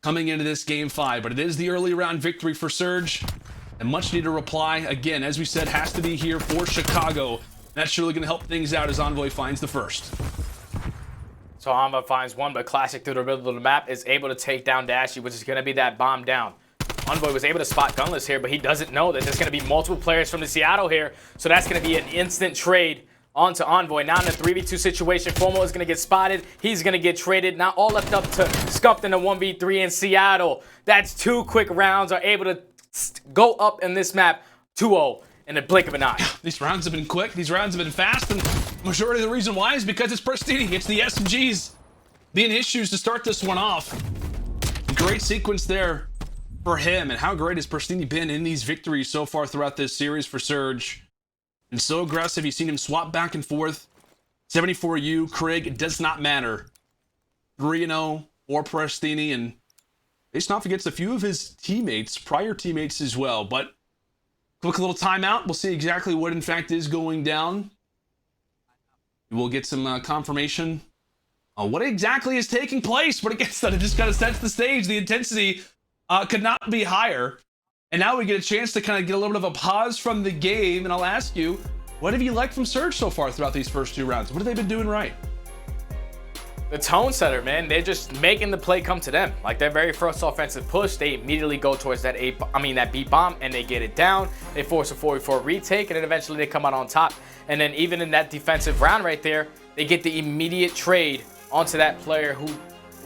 F: coming into this Game 5. But it is the early round victory for Surge. And much needed reply, again, as we said, has to be here for Chicago. That's surely going to help things out as Envoy finds the first.
I: So Envoy finds one, but Classic through the middle of the map is able to take down Dashy, which is going to be that bomb down. Envoy was able to spot Gunless here, but he doesn't know that there's going to be multiple players from the Seattle here. So that's going to be an instant trade onto Envoy. Now in a 3v2 situation, Formo is going to get spotted. He's going to get traded. Now all left up to Scump in a 1v3 in Seattle. That's 2 quick rounds, are able to go up in this map 2-0 in the blink of an eye.
F: These rounds have been quick. These rounds have been fast. And the majority of the reason why is because it's Prestinni. It's the SMGs being issues to start this one off. Great sequence there for him. And how great has Prestinni been in these victories so far throughout this series for Surge? And so aggressive. You've seen him swap back and forth. 74U, Krieg, it does not matter. 3-0 or Prestinni, and faced off against a few of his teammates, prior teammates as well. But quick little timeout. We'll see exactly what in fact is going down. We'll get some confirmation on what exactly is taking place. But again, it just kind of sets the stage. The intensity could not be higher. And now we get a chance to kind of get a little bit of a pause from the game. And I'll ask you, what have you liked from Surge so far throughout these first 2 rounds? What have they been doing right?
I: The tone setter, man. They're just making the play come to them. Like their very first offensive push, they immediately go towards that B bomb, and they get it down. They force a 4v4 retake, and then eventually they come out on top. And then even in that defensive round right there, they get the immediate trade onto that player who,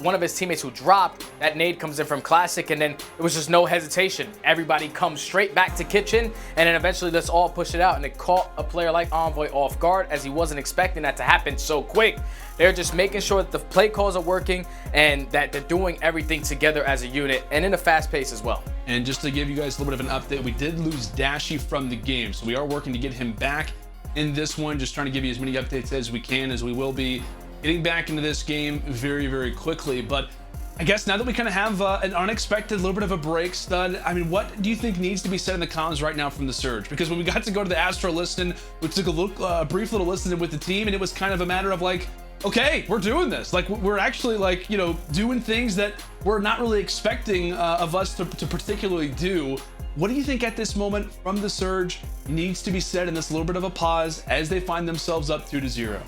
I: one of his teammates who dropped. That nade comes in from Classic, and then it was just no hesitation. Everybody comes straight back to kitchen, and then eventually let's all push it out. And it caught a player like Envoy off guard, as he wasn't expecting that to happen so quick. They're just making sure that the play calls are working and that they're doing everything together as a unit and in a fast pace as well.
F: And just to give you guys a little bit of an update, we did lose Dashy from the game, so we are working to get him back in this one. Just trying to give you as many updates as we can, as we will be getting back into this game very, very quickly. But I guess now that we kind of have an unexpected little bit of a break, Stud, I mean, what do you think needs to be said in the comms right now from the Surge? Because when we got to go to the Astro listen, we took a brief little listen with the team, and it was kind of a matter of like, okay, we're doing this. Like, we're actually like, you know, doing things that we're not really expecting of us to particularly do. What do you think at this moment from the Surge needs to be said in this little bit of a pause as they find themselves up 2-0?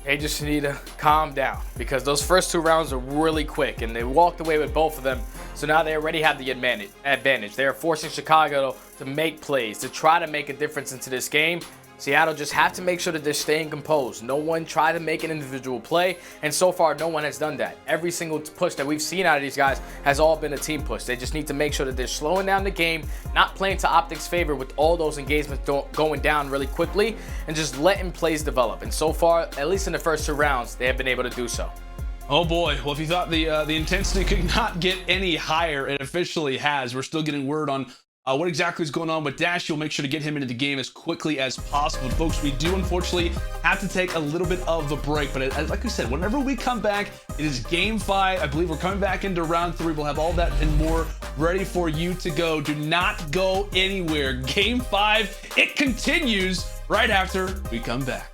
I: They just need to calm down because those first 2 rounds are really quick and they walked away with both of them. So now they already have the advantage. They are forcing Chicago to make plays, to try to make a difference into this game. Seattle just have to make sure that they're staying composed. No one tried to make an individual play, and so far no one has done that. Every single push that we've seen out of these guys has all been a team push. They just need to make sure that they're slowing down the game, not playing to OpTic's favor with all those engagements going down really quickly, and just letting plays develop. And so far, at least in the first 2 rounds, they have been able to do so.
F: Oh boy, well if you thought the intensity could not get any higher, it officially has. We're still getting word on what exactly is going on with Dashy. We'll make sure to get him into the game as quickly as possible. Folks, we do unfortunately have to take a little bit of a break, but like we said, whenever we come back, it is game 5. I believe we're coming back into round 3. We'll have all that and more ready for you to go. Do not go anywhere. Game 5, it continues right after we come back.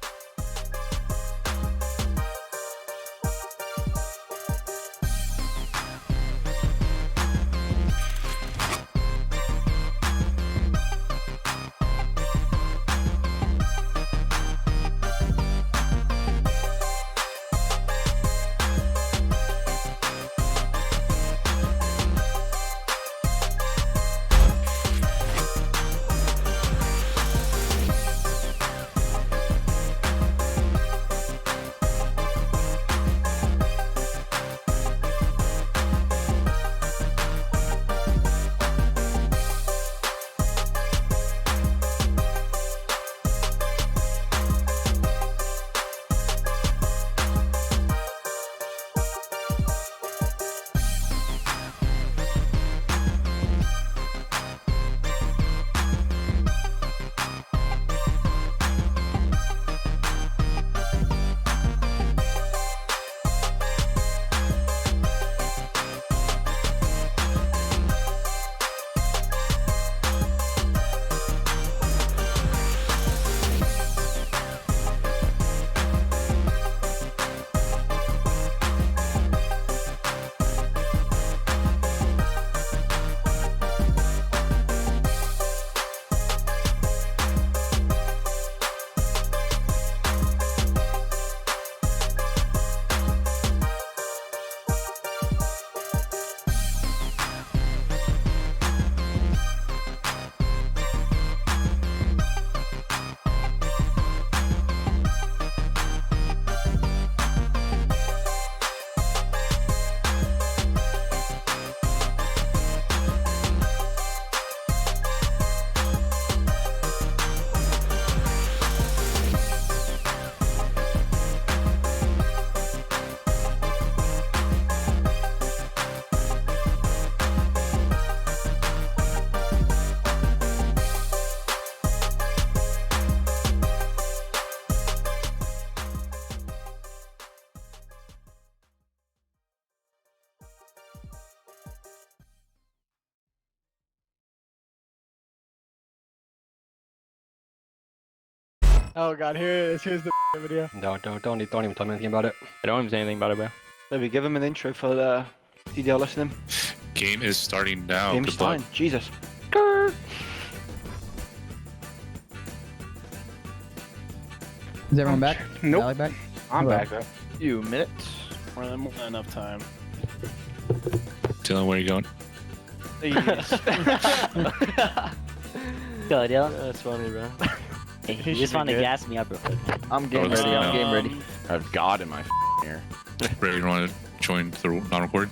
L: Oh god, here's the video.
K: No, don't even tell me anything about it.
L: I don't even say anything about it, bro.
K: Maybe give him an intro for the CDL listening.
S: Game is starting now.
K: Game's starting. Jesus.
T: Is everyone back?
L: Nope.
T: Ally back?
L: I'm
T: Hello.
L: back, bro. Few minutes. More than enough time.
S: Dylan, where are you going?
U: Go, Dylan.
L: That's funny, bro.
U: Hey, you just want to gas me up real quick.
L: I'm game ready. I'm game ready. I have God in my ear.
S: Ray, you want to join the non-record?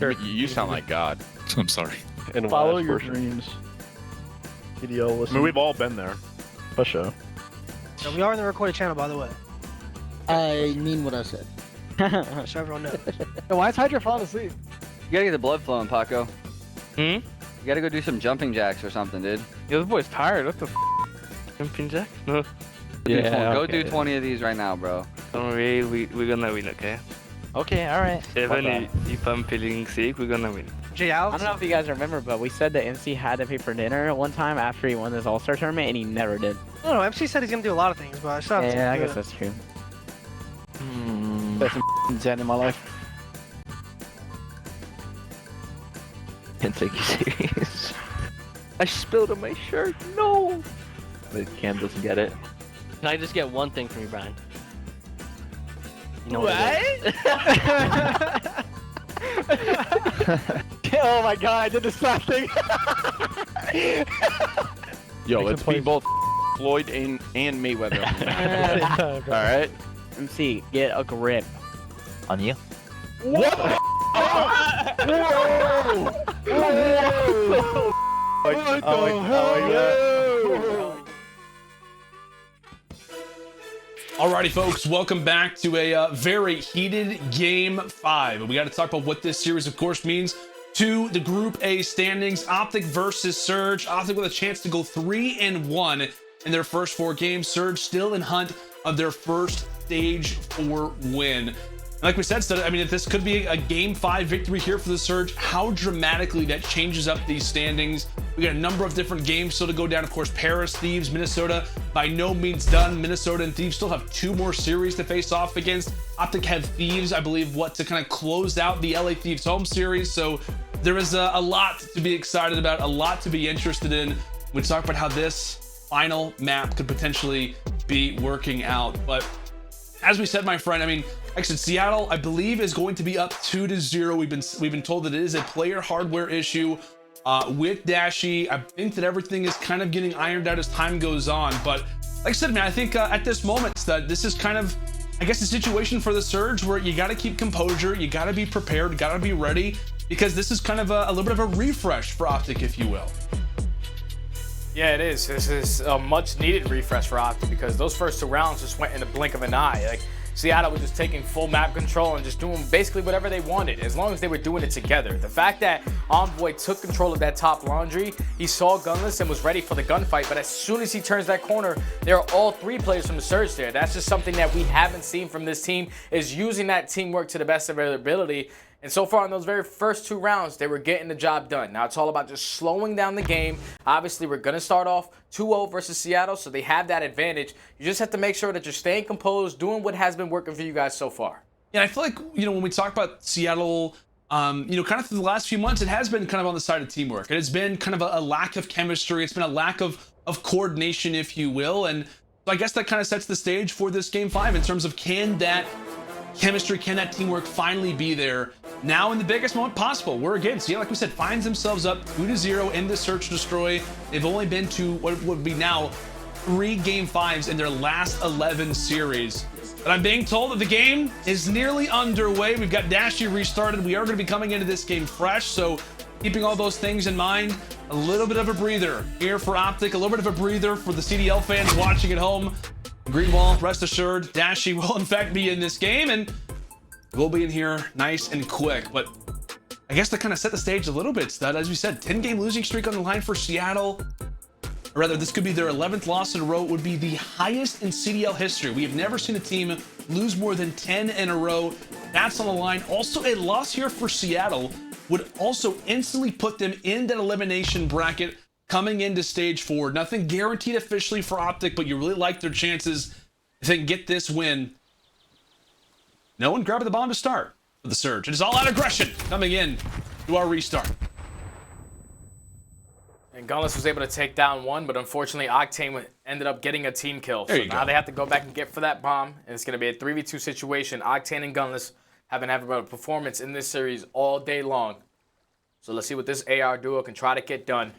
L: You sound like God.
S: I'm sorry.
L: And follow your dreams. CDL listen. I mean, we've all been there. For sure.
V: So we are in the recorded channel, by the way.
T: I mean what I said.
V: So everyone knows.
L: Why is HyDra falling asleep?
W: You gotta get the blood flowing, Paco.
L: Hmm?
W: You gotta go do some jumping jacks or something, dude.
L: Yeah, this boy's tired. What the jumping jack? No.
W: Go do 20 of these right now, bro.
L: Don't worry, we're gonna win, okay?
G: Okay, alright.
H: Even if I'm feeling sick, we're gonna win.
V: JL?
U: I don't know if you guys remember, but we said that MC had to pay for dinner one time after he won this All-Star tournament, and he never did.
V: I don't know, MC said he's gonna do a lot of things, but I still have to
U: Yeah, I
V: do
U: guess
V: it.
U: that's true.
G: Best Zen in my life. Can't take you serious. I spilled on my shirt. No. But Cam doesn't get it.
V: Can I just get one thing from you, Brian?
G: You know what?
L: Oh my god, I did the same thing.
G: Yo, let's beat both Floyd and Mayweather. Alright.
U: MC, get a grip.
G: On you?
L: What? Whoa! Whoa! What the hell?
F: Alrighty, folks, welcome back to a very heated Game 5. We got to talk about what this series, of course, means to the Group A standings. OpTic versus Surge. OpTic with a chance to go 3-1 in their first 4 games. Surge still in hunt of their first Stage 4 win. And like we said, I mean, if this could be a Game 5 victory here for the Surge, how dramatically that changes up these standings. We got a number of different games still to go down. Of course, Paris, Thieves, Minnesota, by no means done. Minnesota and Thieves still have 2 more series to face off against. OpTic have Thieves, I believe, to kind of close out the LA Thieves Home Series. So there is a lot to be excited about, a lot to be interested in. We talk about how this final map could potentially be working out. But as we said, my friend, I mean, like I said, Seattle, I believe, is going to be up 2-0. We've been told that it is a player hardware issue with Dashy. I think that everything is kind of getting ironed out as time goes on. But like I said, man, I think at this moment that this is kind of, I guess, a situation for the Surge where you got to keep composure, you got to be prepared, you got to be ready, because this is kind of a little bit of a refresh for OpTic, if you will.
I: Yeah, it is. This is a much needed refresh for OpTic because those first 2 rounds just went in the blink of an eye. Like, Seattle was just taking full map control and just doing basically whatever they wanted, as long as they were doing it together. The fact that Envoy took control of that top laundry, he saw Gunless and was ready for the gunfight, but as soon as he turns that corner, there are all 3 players from the Surge there. That's just something that we haven't seen from this team, is using that teamwork to the best of their ability. And so far in those very first 2 rounds, they were getting the job done. Now it's all about just slowing down the game. Obviously, we're going to start off 2-0 versus Seattle, so they have that advantage. You just have to make sure that you're staying composed, doing what has been working for you guys so far.
F: Yeah, I feel like, when we talk about Seattle, kind of through the last few months, it has been kind of on the side of teamwork. It has been kind of a lack of chemistry. It's been a lack of coordination, if you will. And so I guess that kind of sets the stage for this Game 5 in terms of can that chemistry, can that teamwork finally be there now in the biggest moment possible? Where again, Seattle, like we said, finds themselves up 2-0 in the Search Destroy. They've only been to what would be now 3 Game 5s in their last 11 series. But I'm being told that the game is nearly underway. We've got Dashy restarted. We are going to be coming into this game fresh, so keeping all those things in mind, a little bit of a breather here for OpTic, a little bit of a breather for the CDL fans watching at home. Green wall, rest assured, Dashy will in fact be in this game, and we'll be in here nice and quick. But I guess to kind of set the stage a little bit, Stud, as we said, 10-game losing streak on the line for Seattle. Or rather, this could be their 11th loss in a row. It would be the highest in CDL history. We have never seen a team lose more than 10 in a row. That's on the line. Also, a loss here for Seattle would also instantly put them in that elimination bracket coming into Stage 4. Nothing guaranteed officially for OpTic, but you really like their chances if they can get this win. No one grabbing the bomb to start for the Surge. It is all out aggression coming in to our restart.
I: And Gunless was able to take down 1, but unfortunately Octane ended up getting a team kill. So now they have to go back and get for that bomb, and it's going to be a 3v2 situation. Octane and Gunless have been having a performance in this series all day long. So let's see what this AR duo can try to get done.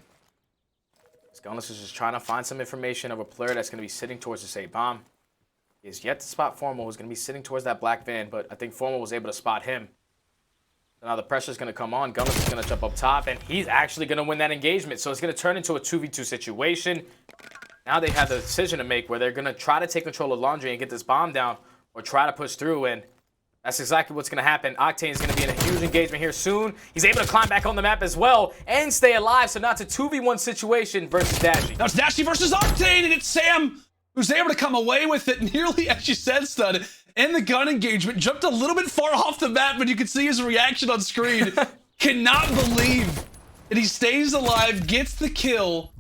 I: Gunless is just trying to find some information of a player that's going to be sitting towards this A-bomb. He has yet to spot Formal, who's going to be sitting towards that black van, but I think Formal was able to spot him. So now the pressure's going to come on. Gunless is going to jump up top, and he's actually going to win that engagement. So it's going to turn into a 2v2 situation. Now they have the decision to make where they're going to try to take control of Laundry and get this bomb down, or try to push through, and that's exactly what's going to happen. Octane is going to be in a huge engagement here soon. He's able to climb back on the map as well and stay alive, so now it's a 2v1 situation versus Dashy.
F: Now it's Dashy versus Octane, and it's Sam who's able to come away with it nearly, as you said, Stud, in the gun engagement, jumped a little bit far off the map, but you can see his reaction on screen. Cannot believe that he stays alive, gets the kill,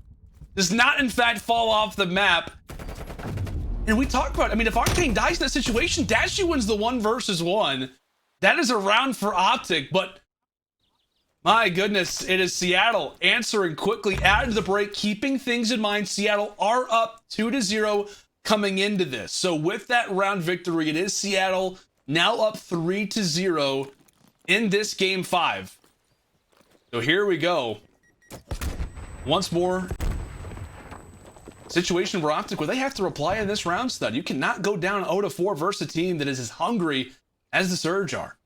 F: does not in fact fall off the map. And we talk about, I mean, if Octane dies in that situation, Dashy wins the 1 versus 1. That is a round for OpTic, but my goodness, it is Seattle answering quickly out of the break, keeping things in mind. Seattle are up 2-0 coming into this. So with that round victory, it is Seattle now up 3-0 in this game 5. So here we go. Once more, situation for OpTic where they have to reply in this round, stud. You cannot go down 0-4 versus a team that is as hungry as the Surge are.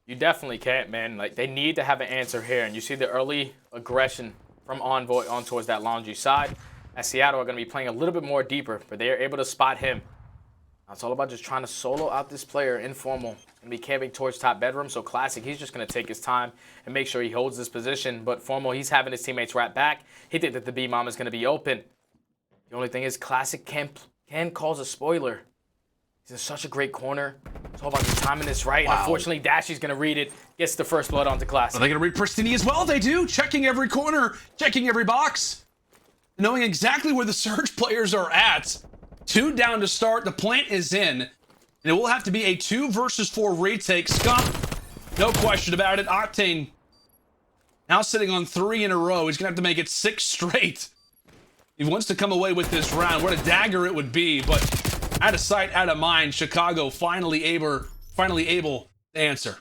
I: You definitely can't, man. Like, they need to have an answer here. And you see the early aggression from Envoy on towards that Laundry side. As Seattle are going to be playing a little bit more deeper, but they are able to spot him. Now, it's all about just trying to solo out this player, Informal. Going to be camping towards top bedroom. So Classic, he's just going to take his time and make sure he holds this position. But Formal, he's having his teammates wrap back. He thinks that the B-bomb is going to be open. The only thing is Classic can cause a spoiler. He's in such a great corner. It's all about just timing this right.
F: Wow.
I: And unfortunately, Dashy's going to read it. Gets the first blood onto Classic.
F: Are they going to read Prestinni as well? They do. Checking every corner. Checking every box. Knowing exactly where the Surge players are at. 2 down to start. The plant is in. And it will have to be a 2 versus 4 retake. Scump, no question about it. Octane now sitting on 3 in a row. He's going to have to make it 6 straight. He wants to come away with this round. What a dagger it would be, but out of sight, out of mind. Chicago finally able to answer.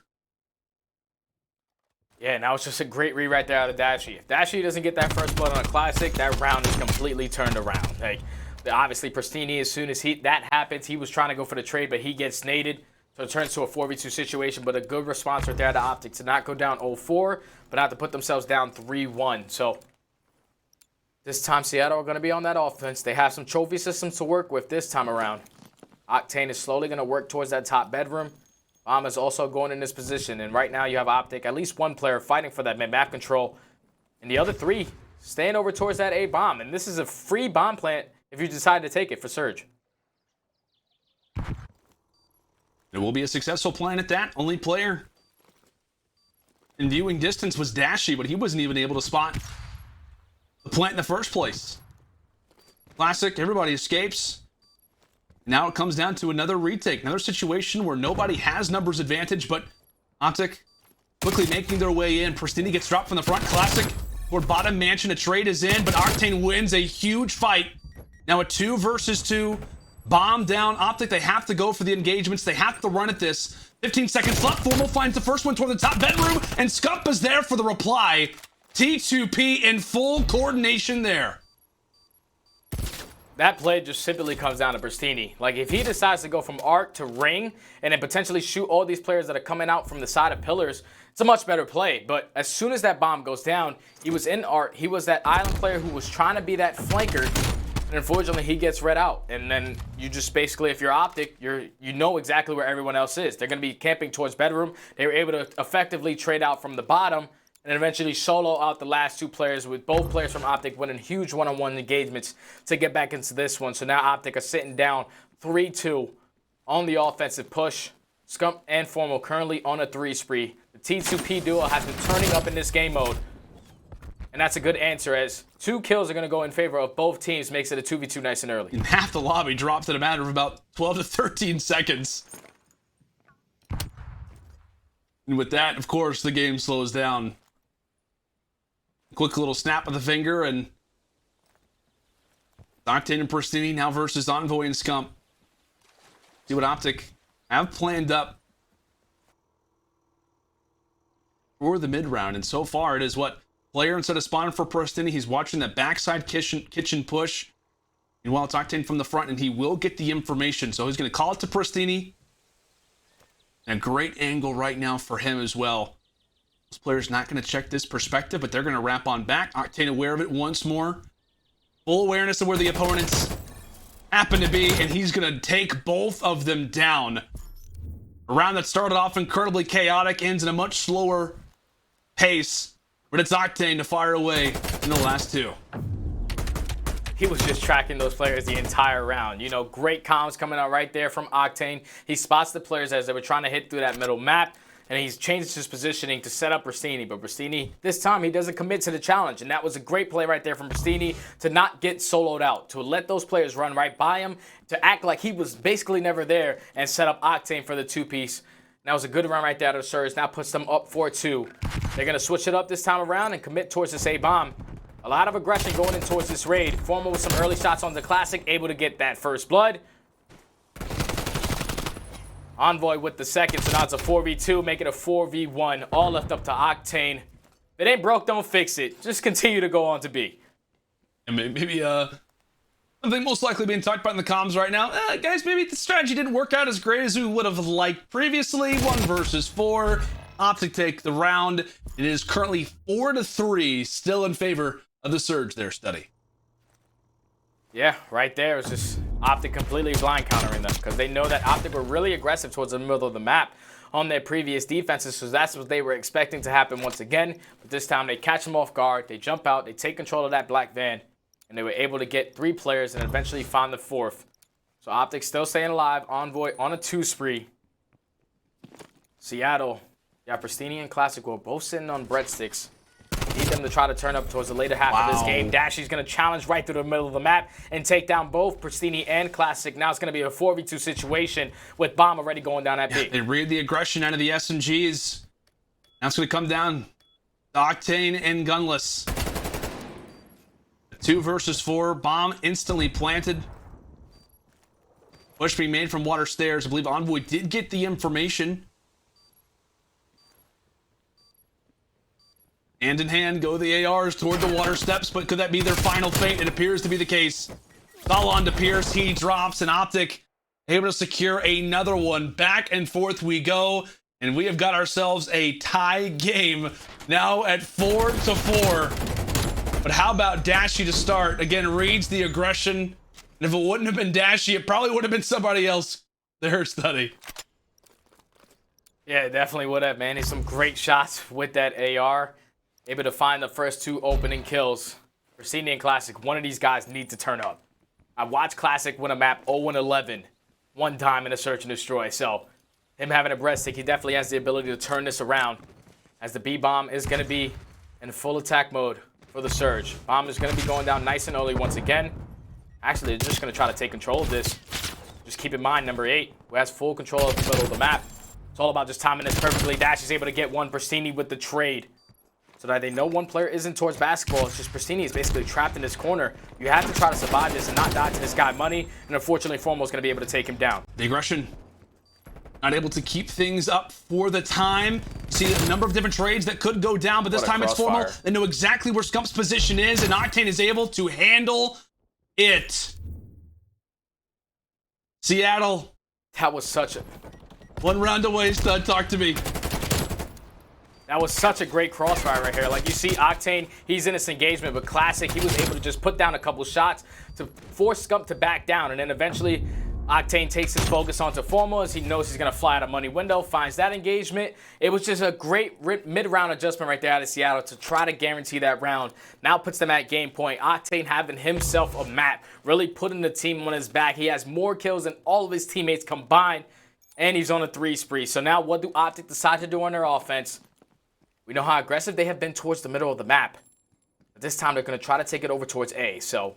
I: Yeah, now it's just a great read right there out of Dashy. If Dashy doesn't get that first blood on a Classic, that round is completely turned around. Like, obviously, Prestinni, as soon as that happens, he was trying to go for the trade, but he gets naded. So it turns to a 4v2 situation, but a good response right there to OpTic to not go down 0-4, but not to put themselves down 3-1. So this time, Seattle are going to be on that offense. They have some trophy systems to work with this time around. Octane is slowly going to work towards that top bedroom. Bomb is also going in this position, and right now you have OpTic, at least one player fighting for that mid-map control, and the other 3 staying over towards that A bomb. And this is a free bomb plant if you decide to take it for Surge.
F: It will be a successful plan at that. Only player in viewing distance was Dashy, but he wasn't even able to spot the plant in the first place. Classic, everybody escapes. Now it comes down to another retake, another situation where nobody has numbers advantage, but OpTic quickly making their way in. Prestinni gets dropped from the front. Classic toward bottom mansion. A trade is in, but Octane wins a huge fight. Now a 2 versus 2. Bomb down. OpTic, they have to go for the engagements. They have to run at this. 15 seconds left. Formal finds the first one toward the top bedroom, and Scump is there for the reply. T2P in full coordination there.
I: That play just simply comes down to Prestinni. Like, if he decides to go from arc to ring and then potentially shoot all these players that are coming out from the side of pillars, it's a much better play. But as soon as that bomb goes down, he was in arc. He was that island player who was trying to be that flanker. And unfortunately, he gets read out. And then you just basically, if you're OpTic, you know exactly where everyone else is. They're going to be camping towards bedroom. They were able to effectively trade out from the bottom and eventually solo out the last 2 players, with both players from OpTic winning huge one-on-one engagements to get back into this one. So now OpTic are sitting down 3-2 on the offensive push. Scump and Formal currently on a 3 spree. The T2P duo has been turning up in this game mode. And that's a good answer, as 2 kills are going to go in favor of both teams, makes it a 2v2 nice and early.
F: And half the lobby drops in a matter of about 12 to 13 seconds. And with that, of course, the game slows down. Quick little snap of the finger, and Octane and Prestinni now versus Envoy and Scump. See what OpTic have planned up for the mid-round, and so far it is what player instead of spawning for Prestinni, he's watching that backside kitchen push. Meanwhile, it's Octane from the front, and he will get the information, so he's going to call it to Prestinni. And a great angle right now for him as well. This player's not going to check this perspective, but they're going to wrap on back. Octane aware of it once more. Full awareness of where the opponents happen to be, and he's going to take both of them down. A round that started off incredibly chaotic ends in a much slower pace, but it's Octane to fire away in the last 2.
I: he was just tracking those players the entire round. You know, great comms coming out right there from Octane. He spots the players as they were trying to hit through that middle map, and he's changed his positioning to set up Prestinni. But Prestinni, this time, he doesn't commit to the challenge, and that was a great play right there from Prestinni to not get soloed out, to let those players run right by him, to act like he was basically never there, and set up Octane for the two-piece. That was a good run right there to the Surge. Now puts them up 4-2. They're going to switch it up this time around and commit towards this A-bomb. A lot of aggression going in towards this raid. Formal with some early shots on the Classic, able to get that first blood. Envoy with the second, so now it's a 4v2, make it a 4v1. All left up to Octane. If it ain't broke, don't fix it. Just continue to go on to B.
F: And maybe something most likely being talked about in the comms right now. Guys, maybe the strategy didn't work out as great as we would have liked previously. 1 versus 4. OpTic take the round. It is currently 4-3, still in favor of the Surge there, Study.
I: Yeah, right there. It's just OpTic completely blind countering them because they know that OpTic were really aggressive towards the middle of the map on their previous defenses, so that's what they were expecting to happen once again. But this time they catch them off guard, they jump out, they take control of that black van, and they were able to get 3 players and eventually find the 4th. So OpTic still staying alive. Envoy on a 2 spree. Seattle, yeah, Prestinni and Classic were both sitting on breadsticks. Need them to try to turn up towards the later half of this game. Dashy's going to challenge right through the middle of the map and take down both Prestinni and Classic. Now it's going to be a 4v2 situation with Bomb already going down at B.
F: They read the aggression out of the SMGs. Now it's going to come down to Octane and Gunless. 2 versus 4. Bomb instantly planted. Push being made from water stairs. I believe Envoy did get the information. Hand in hand go the ARs toward the water steps, but could that be their final fate? It appears to be the case. Foul on to Pierce, he drops, and OpTic able to secure another one. Back and forth we go, and we have got ourselves a tie game now at 4-4. But how about Dashy to start? Again, reads the aggression, and if it wouldn't have been Dashy, it probably would have been somebody else there, Study.
I: Yeah, it definitely would have, man. He's some great shots with that AR. Able to find the first 2 opening kills. For Seany and Classic, one of these guys need to turn up. I watched Classic win a map 0-11 one time in a search and destroy. So him having a breadstick, he definitely has the ability to turn this around. As the B bomb is going to be in full attack mode for the Surge. Bomb is going to be going down nice and early once again. Actually, they're just going to try to take control of this. Just keep in mind, number 8, who has full control of the middle of the map. It's all about just timing this perfectly. Dash is able to get one. Prestinni with the trade. So that they know one player isn't towards basketball. It's just Prestinni is basically trapped in this corner. You have to try to survive this and not die to this guy money. And unfortunately, Formal's going to be able to take him down.
F: The aggression. Not able to keep things up for the time. See a number of different trades that could go down, but this time it's Formal. They know exactly where Scump's position is, and Octane is able to handle it. Seattle.
I: That was such a...
F: 1 round away, Stud. Talk to me.
I: That was such a great crossfire right here. Like you see Octane, he's in this engagement, but Classic, he was able to just put down a couple shots to force Scump to back down. And then eventually, Octane takes his focus onto Formal as he knows he's going to fly out a money window, finds that engagement. It was just a great mid-round adjustment right there out of Seattle to try to guarantee that round. Now puts them at game point. Octane having himself a map, really putting the team on his back. He has more kills than all of his teammates combined, and he's on a 3 spree. So now what do OpTic decide to do on their offense? We know how aggressive they have been towards the middle of the map. But this time they're going to try to take it over towards A. So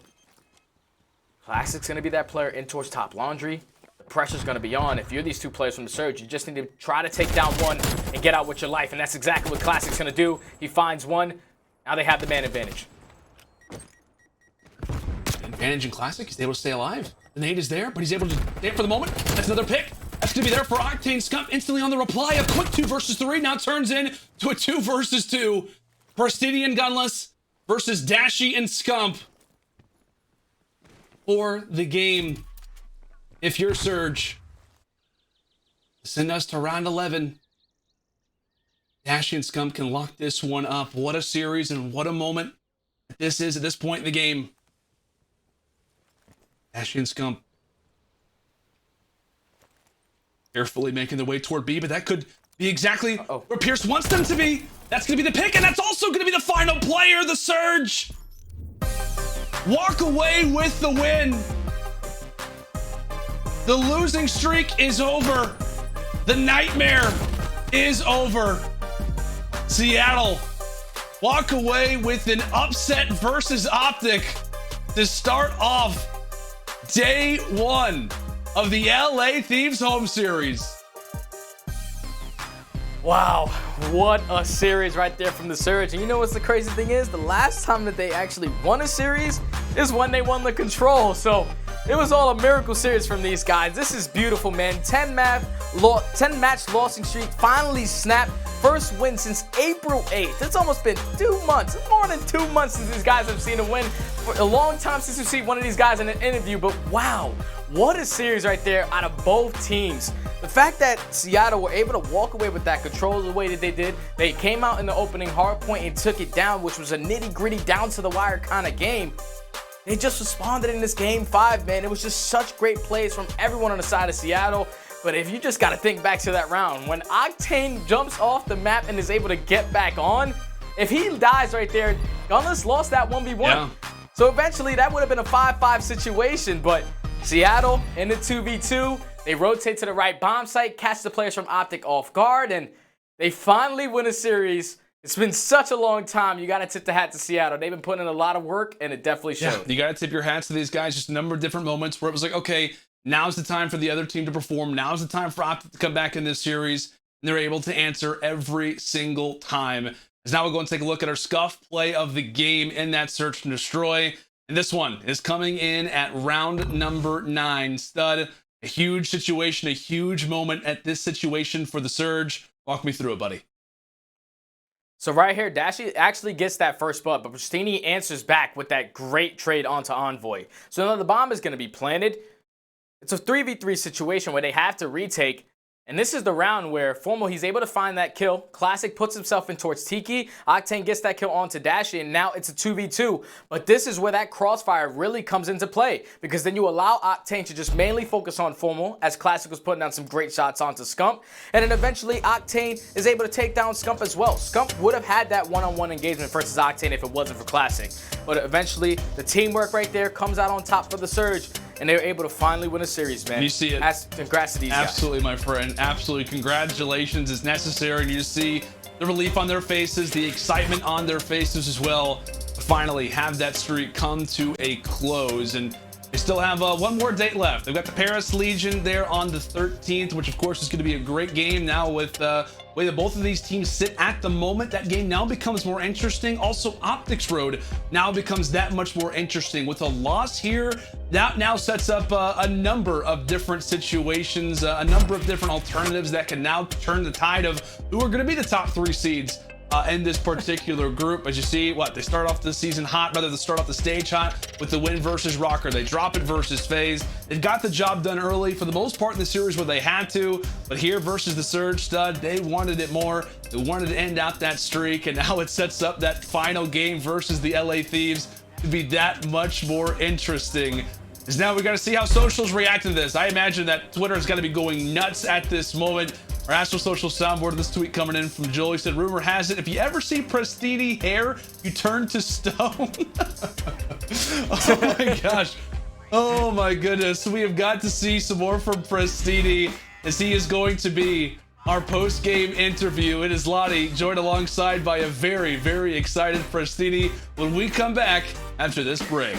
I: Classic's going to be that player in towards top laundry. The pressure's going to be on. If you're these 2 players from the Surge, you just need to try to take down one and get out with your life. And that's exactly what Classic's going to do. He finds one. Now they have the man advantage.
F: Advantage in Classic. He's able to stay alive. The nade is there, but he's able to stay for the moment. That's another pick. That's going to be there for Octane. Scump instantly on the reply. A quick 2 versus 3 now turns into a 2 versus 2. Prestinni and Gunless versus Dashy and Scump for the game. If you're Surge, send us to round 11. Dashy and Scump can lock this one up. What a series and what a moment this is at this point in the game. Dashy and Scump carefully making their way toward B, but that could be exactly where Pierce wants them to be. That's going to be the pick, and that's also going to be the final player, the Surge. walk away with the win. The losing streak is over. The nightmare is over. Seattle walk away with an upset versus OpTic to start off day 1 of the LA Thieves Home Series.
I: Wow, what a series right there from the Surge. And you know what's the crazy thing is? The last time that they actually won a series is when they won the Control. So it was all a miracle series from these guys. This is beautiful, man. 10 match losing streak finally snapped. First win since April 8th. It's almost been 2 months, more than 2 months since these guys have seen a win. For a long time since we've seen one of these guys in an interview, but wow, what a series right there out of both teams. The fact that Seattle were able to walk away with that Control the way that they did, they came out in the opening hard point and took it down, which was a nitty-gritty, down-to-the-wire kind of game. They just responded in this game 5, man. It was just such great plays from everyone on the side of Seattle. But if you just got to think back to that round, when Octane jumps off the map and is able to get back on, if he dies right there, Gunless lost that 1v1. Yeah. So eventually that would have been a 5-5 situation, but Seattle in the 2v2, they rotate to the right bomb site, catch the players from OpTic off guard, and they finally win a series. It's been such a long time. You got to tip the hat to Seattle. They've been putting in a lot of work, and it definitely showed.
F: Yeah, you got to tip your hats to these guys. Just a number of different moments where it was like, okay, now's the time for the other team to perform. Now's the time for OpTic to come back in this series. And they're able to answer every single time. As now we'll go and take a look at our scuff play of the game in that search and destroy. And this one is coming in at round number 9. Stud, a huge situation, a huge moment at this situation for the Surge. Walk me through it, buddy.
I: So right here, Dashy actually gets that first blood, but Prestinni answers back with that great trade onto Envoy. So now the bomb is going to be planted. It's a 3v3 situation where they have to retake. And this is the round where Formal, he's able to find that kill. Classic puts himself in towards Tiki. Octane gets that kill onto Dashy, and now it's a 2v2. But this is where that crossfire really comes into play, because then you allow Octane to just mainly focus on Formal, as Classic was putting down some great shots onto Scump. And then eventually Octane is able to take down Scump as well. Scump would have had that one-on-one engagement versus Octane if it wasn't for Classic. But eventually the teamwork right there comes out on top for the Surge, and they were able to finally win a series, man.
F: You see it.
I: Congrats to these guys.
F: Absolutely, my friend. Absolutely. Congratulations is necessary. And you just see the relief on their faces, the excitement on their faces as well. Finally have that streak come to a close. And they still have one more date left. They've got the Paris Legion there on the 13th, which of course is going to be a great game now with the way that both of these teams sit at the moment. That game now becomes more interesting. Also, OpTic's road now becomes that much more interesting. With a loss here, that now sets up a number of different situations, a number of different alternatives that can now turn the tide of who are going to be the top 3 seeds in this particular group. As you see, they start off the season hot, rather than start off the stage hot with the win versus Røkkr. They drop it versus FaZe. They've got the job done early for the most part in the series where they had to, but here versus the Surge, Stud, they wanted it more. They wanted to end out that streak, and now it sets up that final game versus the LA Thieves to be that much more interesting. Because now we got to see how socials react to this. I imagine that Twitter is going to be going nuts at this moment. Our Astro Social soundboard, this tweet coming in from Joel. He said, rumor has it, if you ever see Prestinni hair, you turn to stone. Oh my gosh. Oh my goodness. We have got to see some more from Prestinni, as he is going to be our post-game interview. It is Lottie, joined alongside by a very, very excited Prestinni when we come back after this break.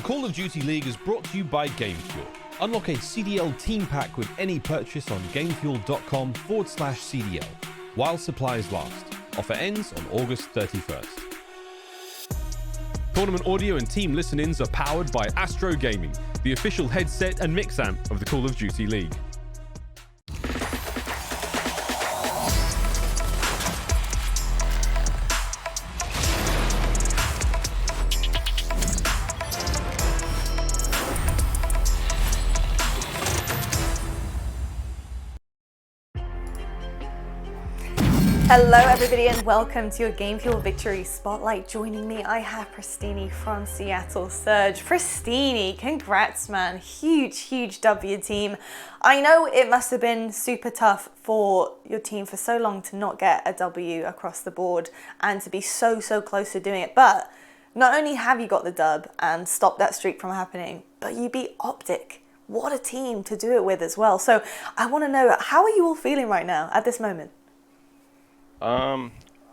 A: Call of Duty League is brought to you by GameFuel. Unlock a CDL team pack with any purchase on gamefuel.com/CDL while supplies last. Offer ends on August 31st. Tournament audio and team listen-ins are powered by Astro Gaming, the official headset and mix amp of the Call of Duty League.
M: Hello everybody and welcome to your GameFuel Victory Spotlight. Joining me, I have Prestinni from Seattle Surge. Prestinni, congrats man, huge W team. I know it must have been super tough for your team for so long to not get a W across the board and to be so close to doing it, but not only have you got the dub and stopped that streak from happening, but you beat OpTic. What a team to do it with as well. So I want to know, how are you all feeling right now at this moment?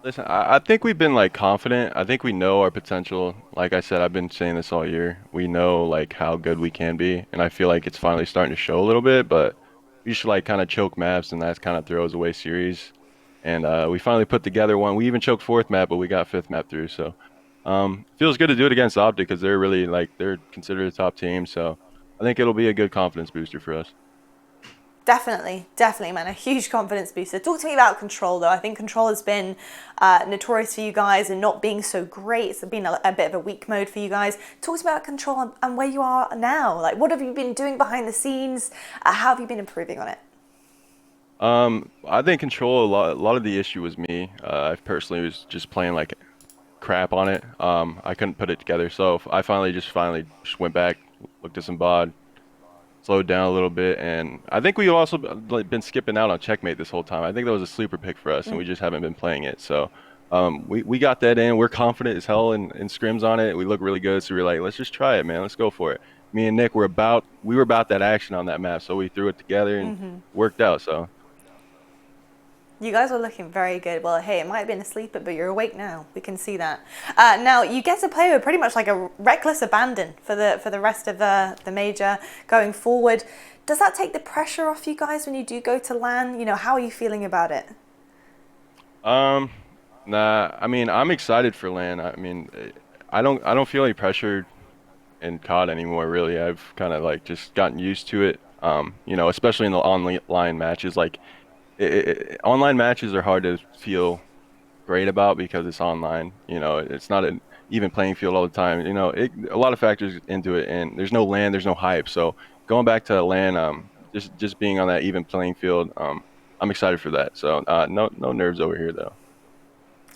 O: Listen, I think we've been like confident. I think we know our potential. Like I said, I've been saying this all year. We know like how good we can be, and I feel like it's finally starting to show a little bit. But we should like kind of choke maps, and that kind of throws away series. And we finally put together one. We even choked 4th map, but we got 5th map through. So feels good to do it against OpTic because they're really like they're considered a top team. So I think it'll be a good confidence booster for us.
M: Definitely, man, a huge confidence booster. Talk to me about Control though. I think Control has been notorious for you guys and not being so great. It's been a bit of a weak mode for you guys. Talk to me about Control and where you are now. Like, what have you been doing behind the scenes? How have you been improving on it?
O: I think Control, a lot of the issue was me. I personally was just playing like crap on it. I couldn't put it together. So I finally just went back, looked at some BOD, slowed down a little bit, and I think we've also been skipping out on Checkmate this whole time. I think that was a sleeper pick for us, and we just haven't been playing it. So we got that in. We're confident as hell in scrims on it. We look really good, so we're like, let's just try it, man. Let's go for it. Me and Nick we were about that action on that map, so we threw it together and worked out. So
M: you guys are looking very good. Well, hey, it might have been a sleeper, but you're awake now. We can see that. Now, you get to play with pretty much like a reckless abandon for the rest of the major going forward. Does that take the pressure off you guys when you do go to LAN? You know, how are you feeling about it?
O: Nah, I mean, I'm excited for LAN. I mean, I don't feel any pressure in COD anymore, really. I've kind of like just gotten used to it. You know, especially in the online matches, like online matches are hard to feel great about because it's online. You know, it's not an even playing field all the time. You know, a lot of factors into it, and there's no LAN, there's no hype. So going back to LAN, just being on that even playing field, I'm excited for that. So no nerves over here though.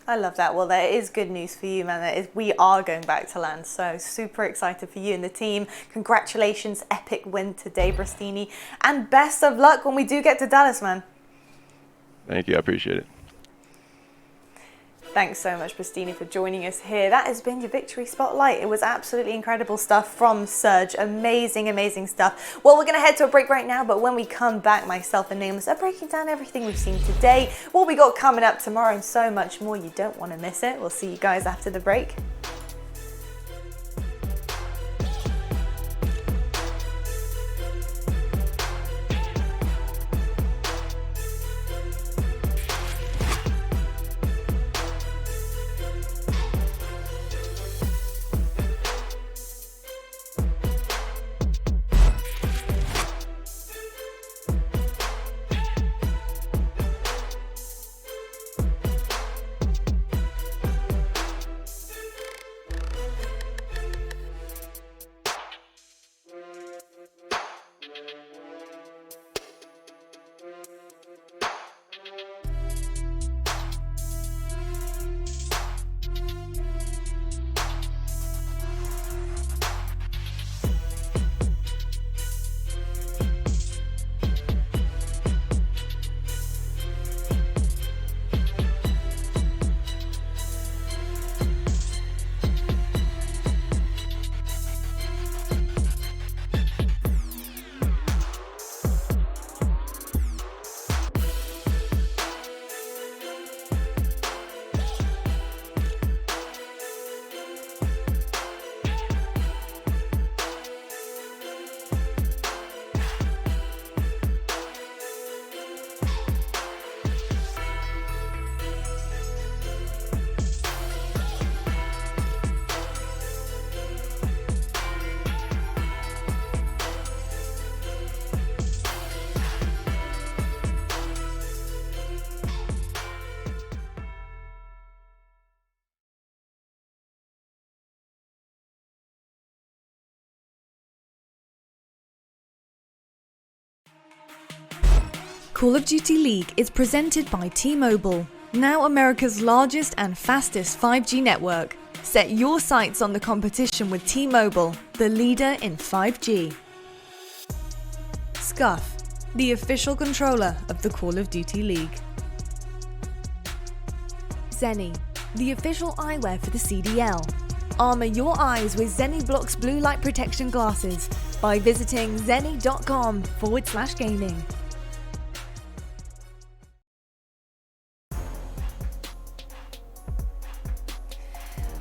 M: I love that. Well, that is good news for you, man. We are going back to LAN, so super excited for you and the team. Congratulations, epic win today, Prestinni, and best of luck when we do get to Dallas, man.
O: Thank you, I appreciate it.
M: Thanks so much, Prestinni, for joining us here. That has been your Victory Spotlight. It was absolutely incredible stuff from Surge. Amazing stuff. Well, we're going to head to a break right now, but when we come back, myself and Nameless are breaking down everything we've seen today, what we got coming up tomorrow, and so much more. You don't want to miss it. We'll see you guys after the break. Call of Duty League is presented by T-Mobile, now America's largest and fastest 5G network. Set your sights on the competition with T-Mobile, the leader in 5G. Scuff, the official controller of the Call of Duty League. Seany, the official eyewear for the CDL. Armor your eyes with Seany Blocks blue light protection glasses by visiting seany.com/gaming.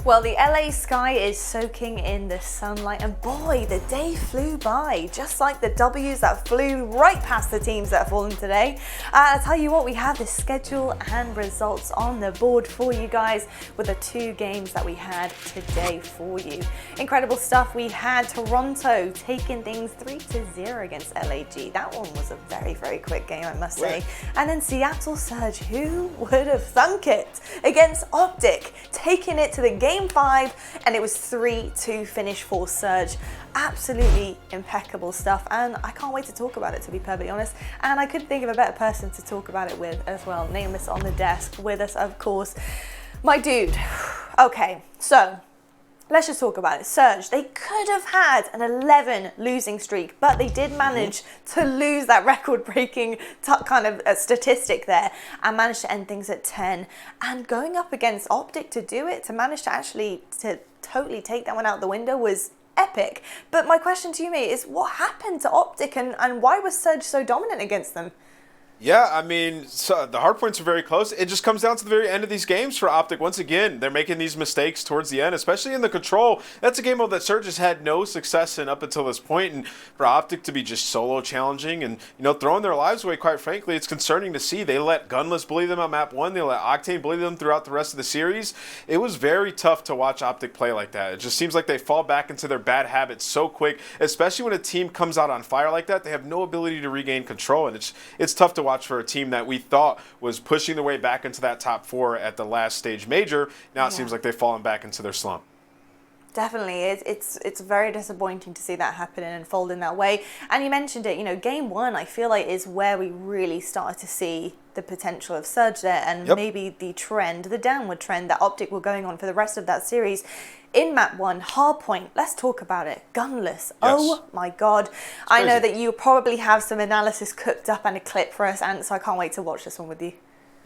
M: Well, the LA sky is soaking in the sunlight, and boy, the day flew by, just like the W's that flew right past the teams that have fallen today. I'll tell you what, we have the schedule and results on the board for you guys with the 2 games that we had today for you. Incredible stuff. We had Toronto taking things 3-0 against LAG. That one was a very, very quick game, I must say. And then Seattle Surge, who would have thunk it, against OpTic, taking it to the Game 5, and it was 3-2 finish for Surge. Absolutely impeccable stuff, and I can't wait to talk about it, to be perfectly honest. And I couldn't think of a better person to talk about it with as well. Nameless on the desk with us, of course. My dude. Okay, so let's just talk about it. Surge, they could have had an 11 losing streak, but they did manage to lose that record-breaking kind of statistic there and managed to end things at 10. And going up against OpTic to do it, to manage to actually totally take that one out the window was epic. But my question to you, mate, is what happened to OpTic and why was Surge so dominant against them?
E: Yeah, I mean, so the hard points are very close. It just comes down to the very end of these games for OpTic. Once again, they're making these mistakes towards the end, especially in the control. That's a game mode that Surge has had no success in up until this point, and for OpTic to be just solo challenging and, you know, throwing their lives away, quite frankly, it's concerning to see. They let Gunless bully them on map 1. They let Octane bully them throughout the rest of the series. It was very tough to watch OpTic play like that. It just seems like they fall back into their bad habits so quick, especially when a team comes out on fire like that. They have no ability to regain control, and it's tough to watch for a team that we thought was pushing their way back into that top 4 at the last stage major. Now it seems like they've fallen back into their slump.
M: Definitely, it's very disappointing to see that happen and unfold in that way. And you mentioned it, you know, game 1 I feel like is where we really started to see the potential of Surge there, and maybe the trend, the downward trend that OpTic were going on for the rest of that series. In map 1, Hardpoint, let's talk about it. Gunless, oh my god. I know that you probably have some analysis cooked up and a clip for us, and so I can't wait to watch this one with you.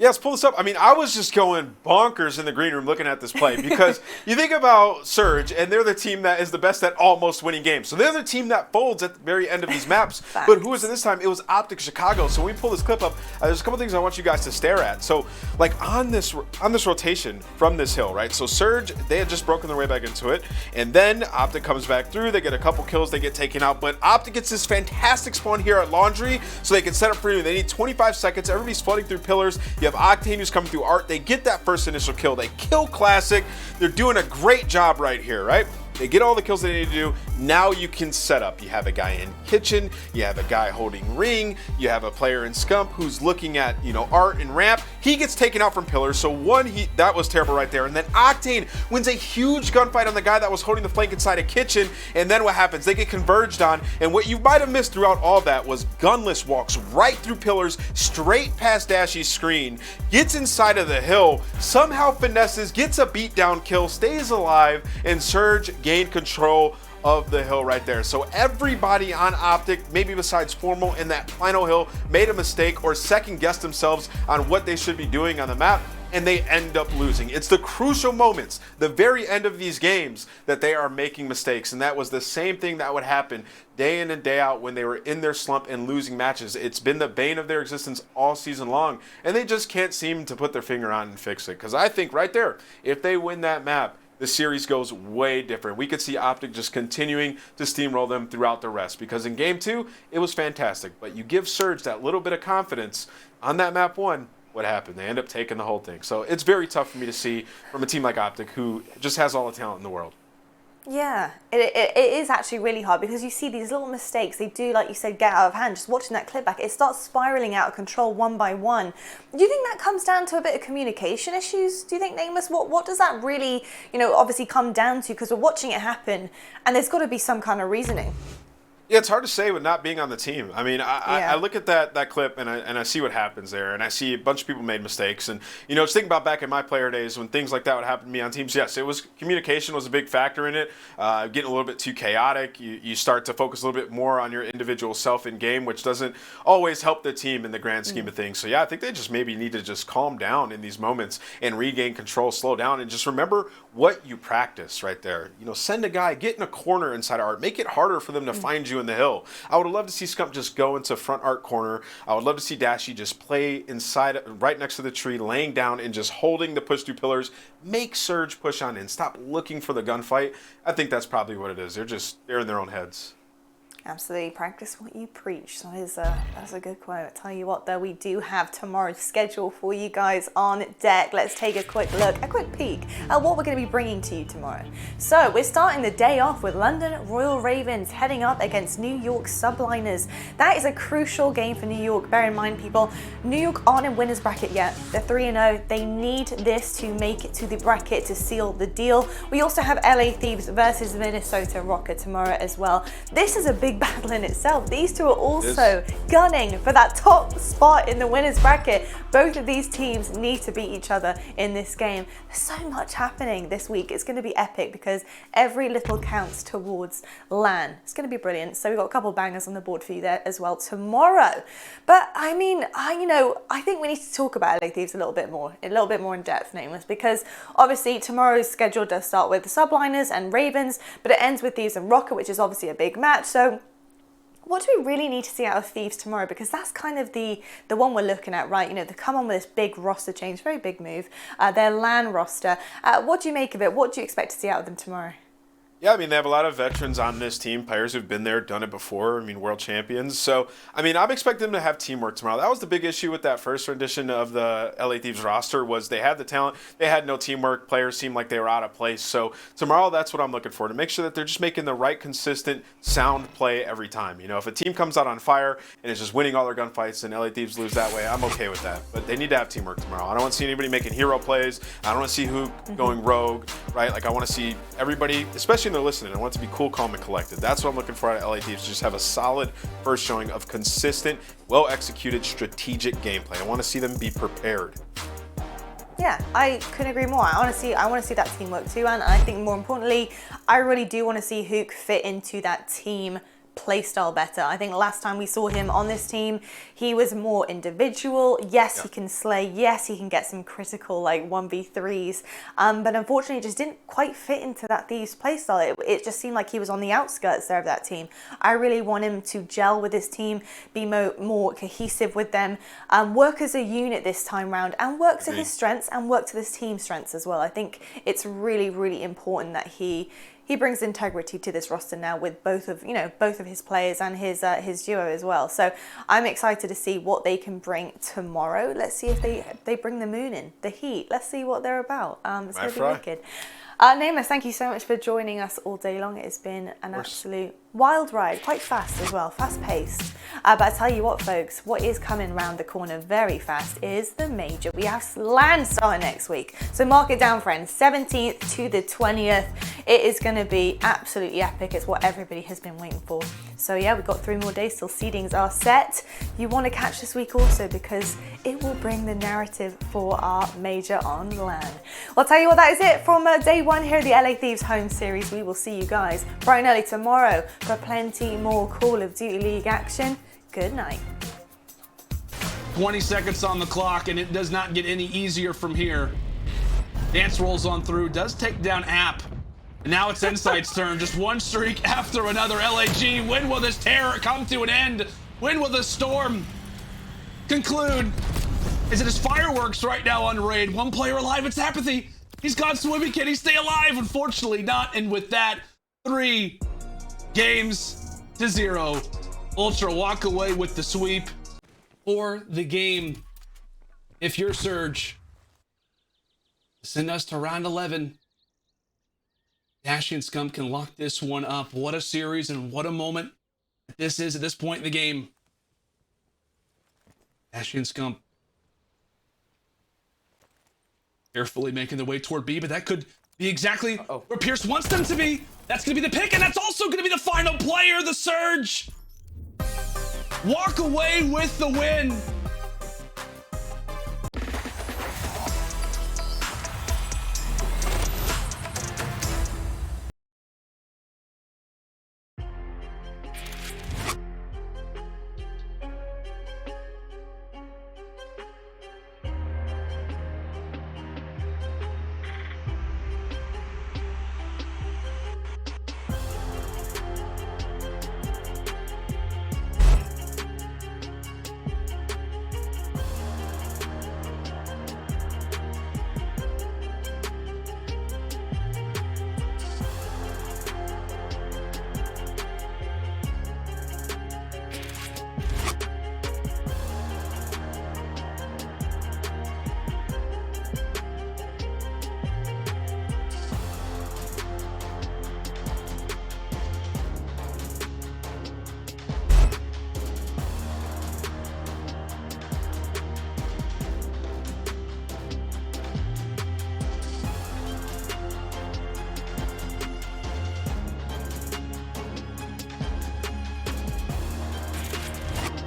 E: Yeah, let's pull this up. I mean, I was just going bonkers in the green room looking at this play because you think about Surge, and they're the team that is the best at almost winning games. So they're the team that folds at the very end of these maps. But who was it this time? It was OpTic Chicago. So when we pull this clip up, there's a couple things I want you guys to stare at. So, like on this rotation from this hill, right? So Surge, they had just broken their way back into it, and then OpTic comes back through. They get a couple kills, they get taken out. But OpTic gets this fantastic spawn here at Laundry, so they can set up for you. They need 25 seconds. Everybody's flooding through pillars. You have Octane who's coming through Art. They get that first initial kill. They kill Classic. They're doing a great job right here, right? They get all the kills they need to do. Now you can set up. You have a guy in kitchen. You have a guy holding ring. You have a player in Scump who's looking at, you know, Art and ramp. He gets taken out from pillars. So that was terrible right there. And then Octane wins a huge gunfight on the guy that was holding the flank inside a kitchen. And then what happens? They get converged on. And what you might have missed throughout all that was Gunless walks right through pillars, straight past Dashy's screen, gets inside of the hill, somehow finesses, gets a beatdown kill, stays alive, and Surge gained control of the hill right there. So everybody on OpTic, maybe besides Formal in that final hill, made a mistake or second guessed themselves on what they should be doing on the map, and they end up losing. It's the crucial moments, the very end of these games, that they are making mistakes, and that was the same thing that would happen day in and day out when they were in their slump and losing matches. It's been the bane of their existence all season long, and they just can't seem to put their finger on and fix it. Because I think right there, if they win that map, the series goes way different. We could see OpTic just continuing to steamroll them throughout the rest, because in game 2, it was fantastic. But you give Surge that little bit of confidence on that map 1, what happened? They end up taking the whole thing. So it's very tough for me to see from a team like OpTic, who just has all the talent in the world.
M: Yeah, it is actually really hard, because you see these little mistakes. They do, like you said, get out of hand. Just watching that clip back, it starts spiraling out of control one by one. Do you think that comes down to a bit of communication issues? Do you think, Nameless? What does that really, you know, obviously come down to? Because we're watching it happen, and there's got to be some kind of reasoning.
E: Yeah, it's hard to say with not being on the team. I mean, I look at that clip and I see what happens there, and I see a bunch of people made mistakes. And just think about back in my player days when things like that would happen to me on teams. Yes, communication was a big factor in it. Getting a little bit too chaotic, you start to focus a little bit more on your individual self in game, which doesn't always help the team in the grand scheme of things. So yeah, I think they just maybe need to just calm down in these moments and regain control, slow down, and just remember what you practice right there. Send a guy, get in a corner inside art, make it harder for them to find you in the hill. I would love to see Scump just go into front art corner. I would love to see Dashy just play inside, right next to the tree, laying down and just holding the push through pillars. Make Surge push on in. Stop looking for the gunfight. I think that's probably what it is. They're in their own heads.
M: Absolutely, practice what you preach. That's a good quote. I tell you what, though, we do have tomorrow's schedule for you guys on deck. Let's take a quick peek at what we're going to be bringing to you tomorrow. So we're starting the day off with London Royal Ravens heading up against New York Subliners. That is a crucial game for New York. Bear in mind, people, New York aren't in winners bracket yet. They're 3-0. They need this to make it to the bracket to seal the deal. We also have LA Thieves versus Minnesota Røkkr tomorrow as well. This is a big battle in itself. These two are also gunning for that top spot in the winners bracket. Both of these teams need to beat each other in this game. There's so much happening this week. It's going to be epic because every little counts towards LAN. It's going to be brilliant. So we've got a couple bangers on the board for you there as well tomorrow. But I mean, I think we need to talk about LA Thieves a little bit more in depth, Nameless, because obviously tomorrow's schedule does start with the Subliners and Ravens, but it ends with Thieves and Røkkr, which is obviously a big match. So what do we really need to see out of Thieves tomorrow? Because that's kind of the one we're looking at, right? They come on with this big roster change, very big move. Their LAN roster. What do you make of it? What do you expect to see out of them tomorrow?
E: Yeah, I mean, they have a lot of veterans on this team, players who've been there, done it before, world champions. So, I'm expecting them to have teamwork tomorrow. That was the big issue with that first rendition of the LA Thieves roster was they had the talent, they had no teamwork, players seemed like they were out of place. So, tomorrow, that's what I'm looking for, to make sure that they're just making the right, consistent, sound play every time. If a team comes out on fire and is just winning all their gunfights and LA Thieves lose that way, I'm okay with that. But they need to have teamwork tomorrow. I don't want to see anybody making hero plays. I don't want to see Huke going rogue, right? Like, I want to see everybody, especially they're listening. I want it to be cool, calm, and collected. That's what I'm looking for out of LA Thieves. Just have a solid first showing of consistent, well-executed, strategic gameplay. I want to see them be prepared.
M: Yeah, I couldn't agree more. I want to see that teamwork too, and I think more importantly, I really do want to see Huke fit into that team playstyle better. I think last time we saw him on this team, he was more individual. Yes, he can slay. Yes, he can get some critical 1v3s. But unfortunately, it just didn't quite fit into that Thieves playstyle. It just seemed like he was on the outskirts there of that team. I really want him to gel with his team, be more cohesive with them, work as a unit this time round, and work to his strengths and work to this team's strengths as well. I think it's really, really important that he brings integrity to this roster now with both of his players and his duo as well. So I'm excited to see what they can bring tomorrow. Let's see if they bring the moon in, the heat. Let's see what they're about. It's going to be wicked. Nameless, thank you so much for joining us all day long. It has been an absolute wild ride, quite fast as well, fast paced. But I tell you what, folks, what is coming around the corner very fast is the major. We have LAN starting next week. So mark it down, friends, 17th to the 20th. It is going to be absolutely epic. It's what everybody has been waiting for. So yeah, we've got 3 more days till seedings are set. You want to catch this week also because it will bring the narrative for our major on LAN. Well, I'll tell you what, that is it from day 1 here at the LA Thieves Home Series. We will see you guys bright and early tomorrow for plenty more Call of Duty League action. Good night.
F: 20 seconds on the clock, and it does not get any easier from here. Dance rolls on through, does take down App. And now it's Insight's turn. Just one streak after another. LAG, when will this terror come to an end? When will this storm conclude? Is it as fireworks right now on raid? One player alive, it's Apathy. He's gone swimming, can he stay alive? Unfortunately not, and with that, 3 games to 0. Ultra walk away with the sweep for the game. If you're Surge, send us to round 11. Dashy and Scump can lock this one up. What a series and what a moment this is at this point in the game. Dashy and Scump carefully making their way toward B, but that could be exactly where Pierce wants them to be. That's going to be the pick, and that's also going to be the final player, the Surge. Walk away with the win.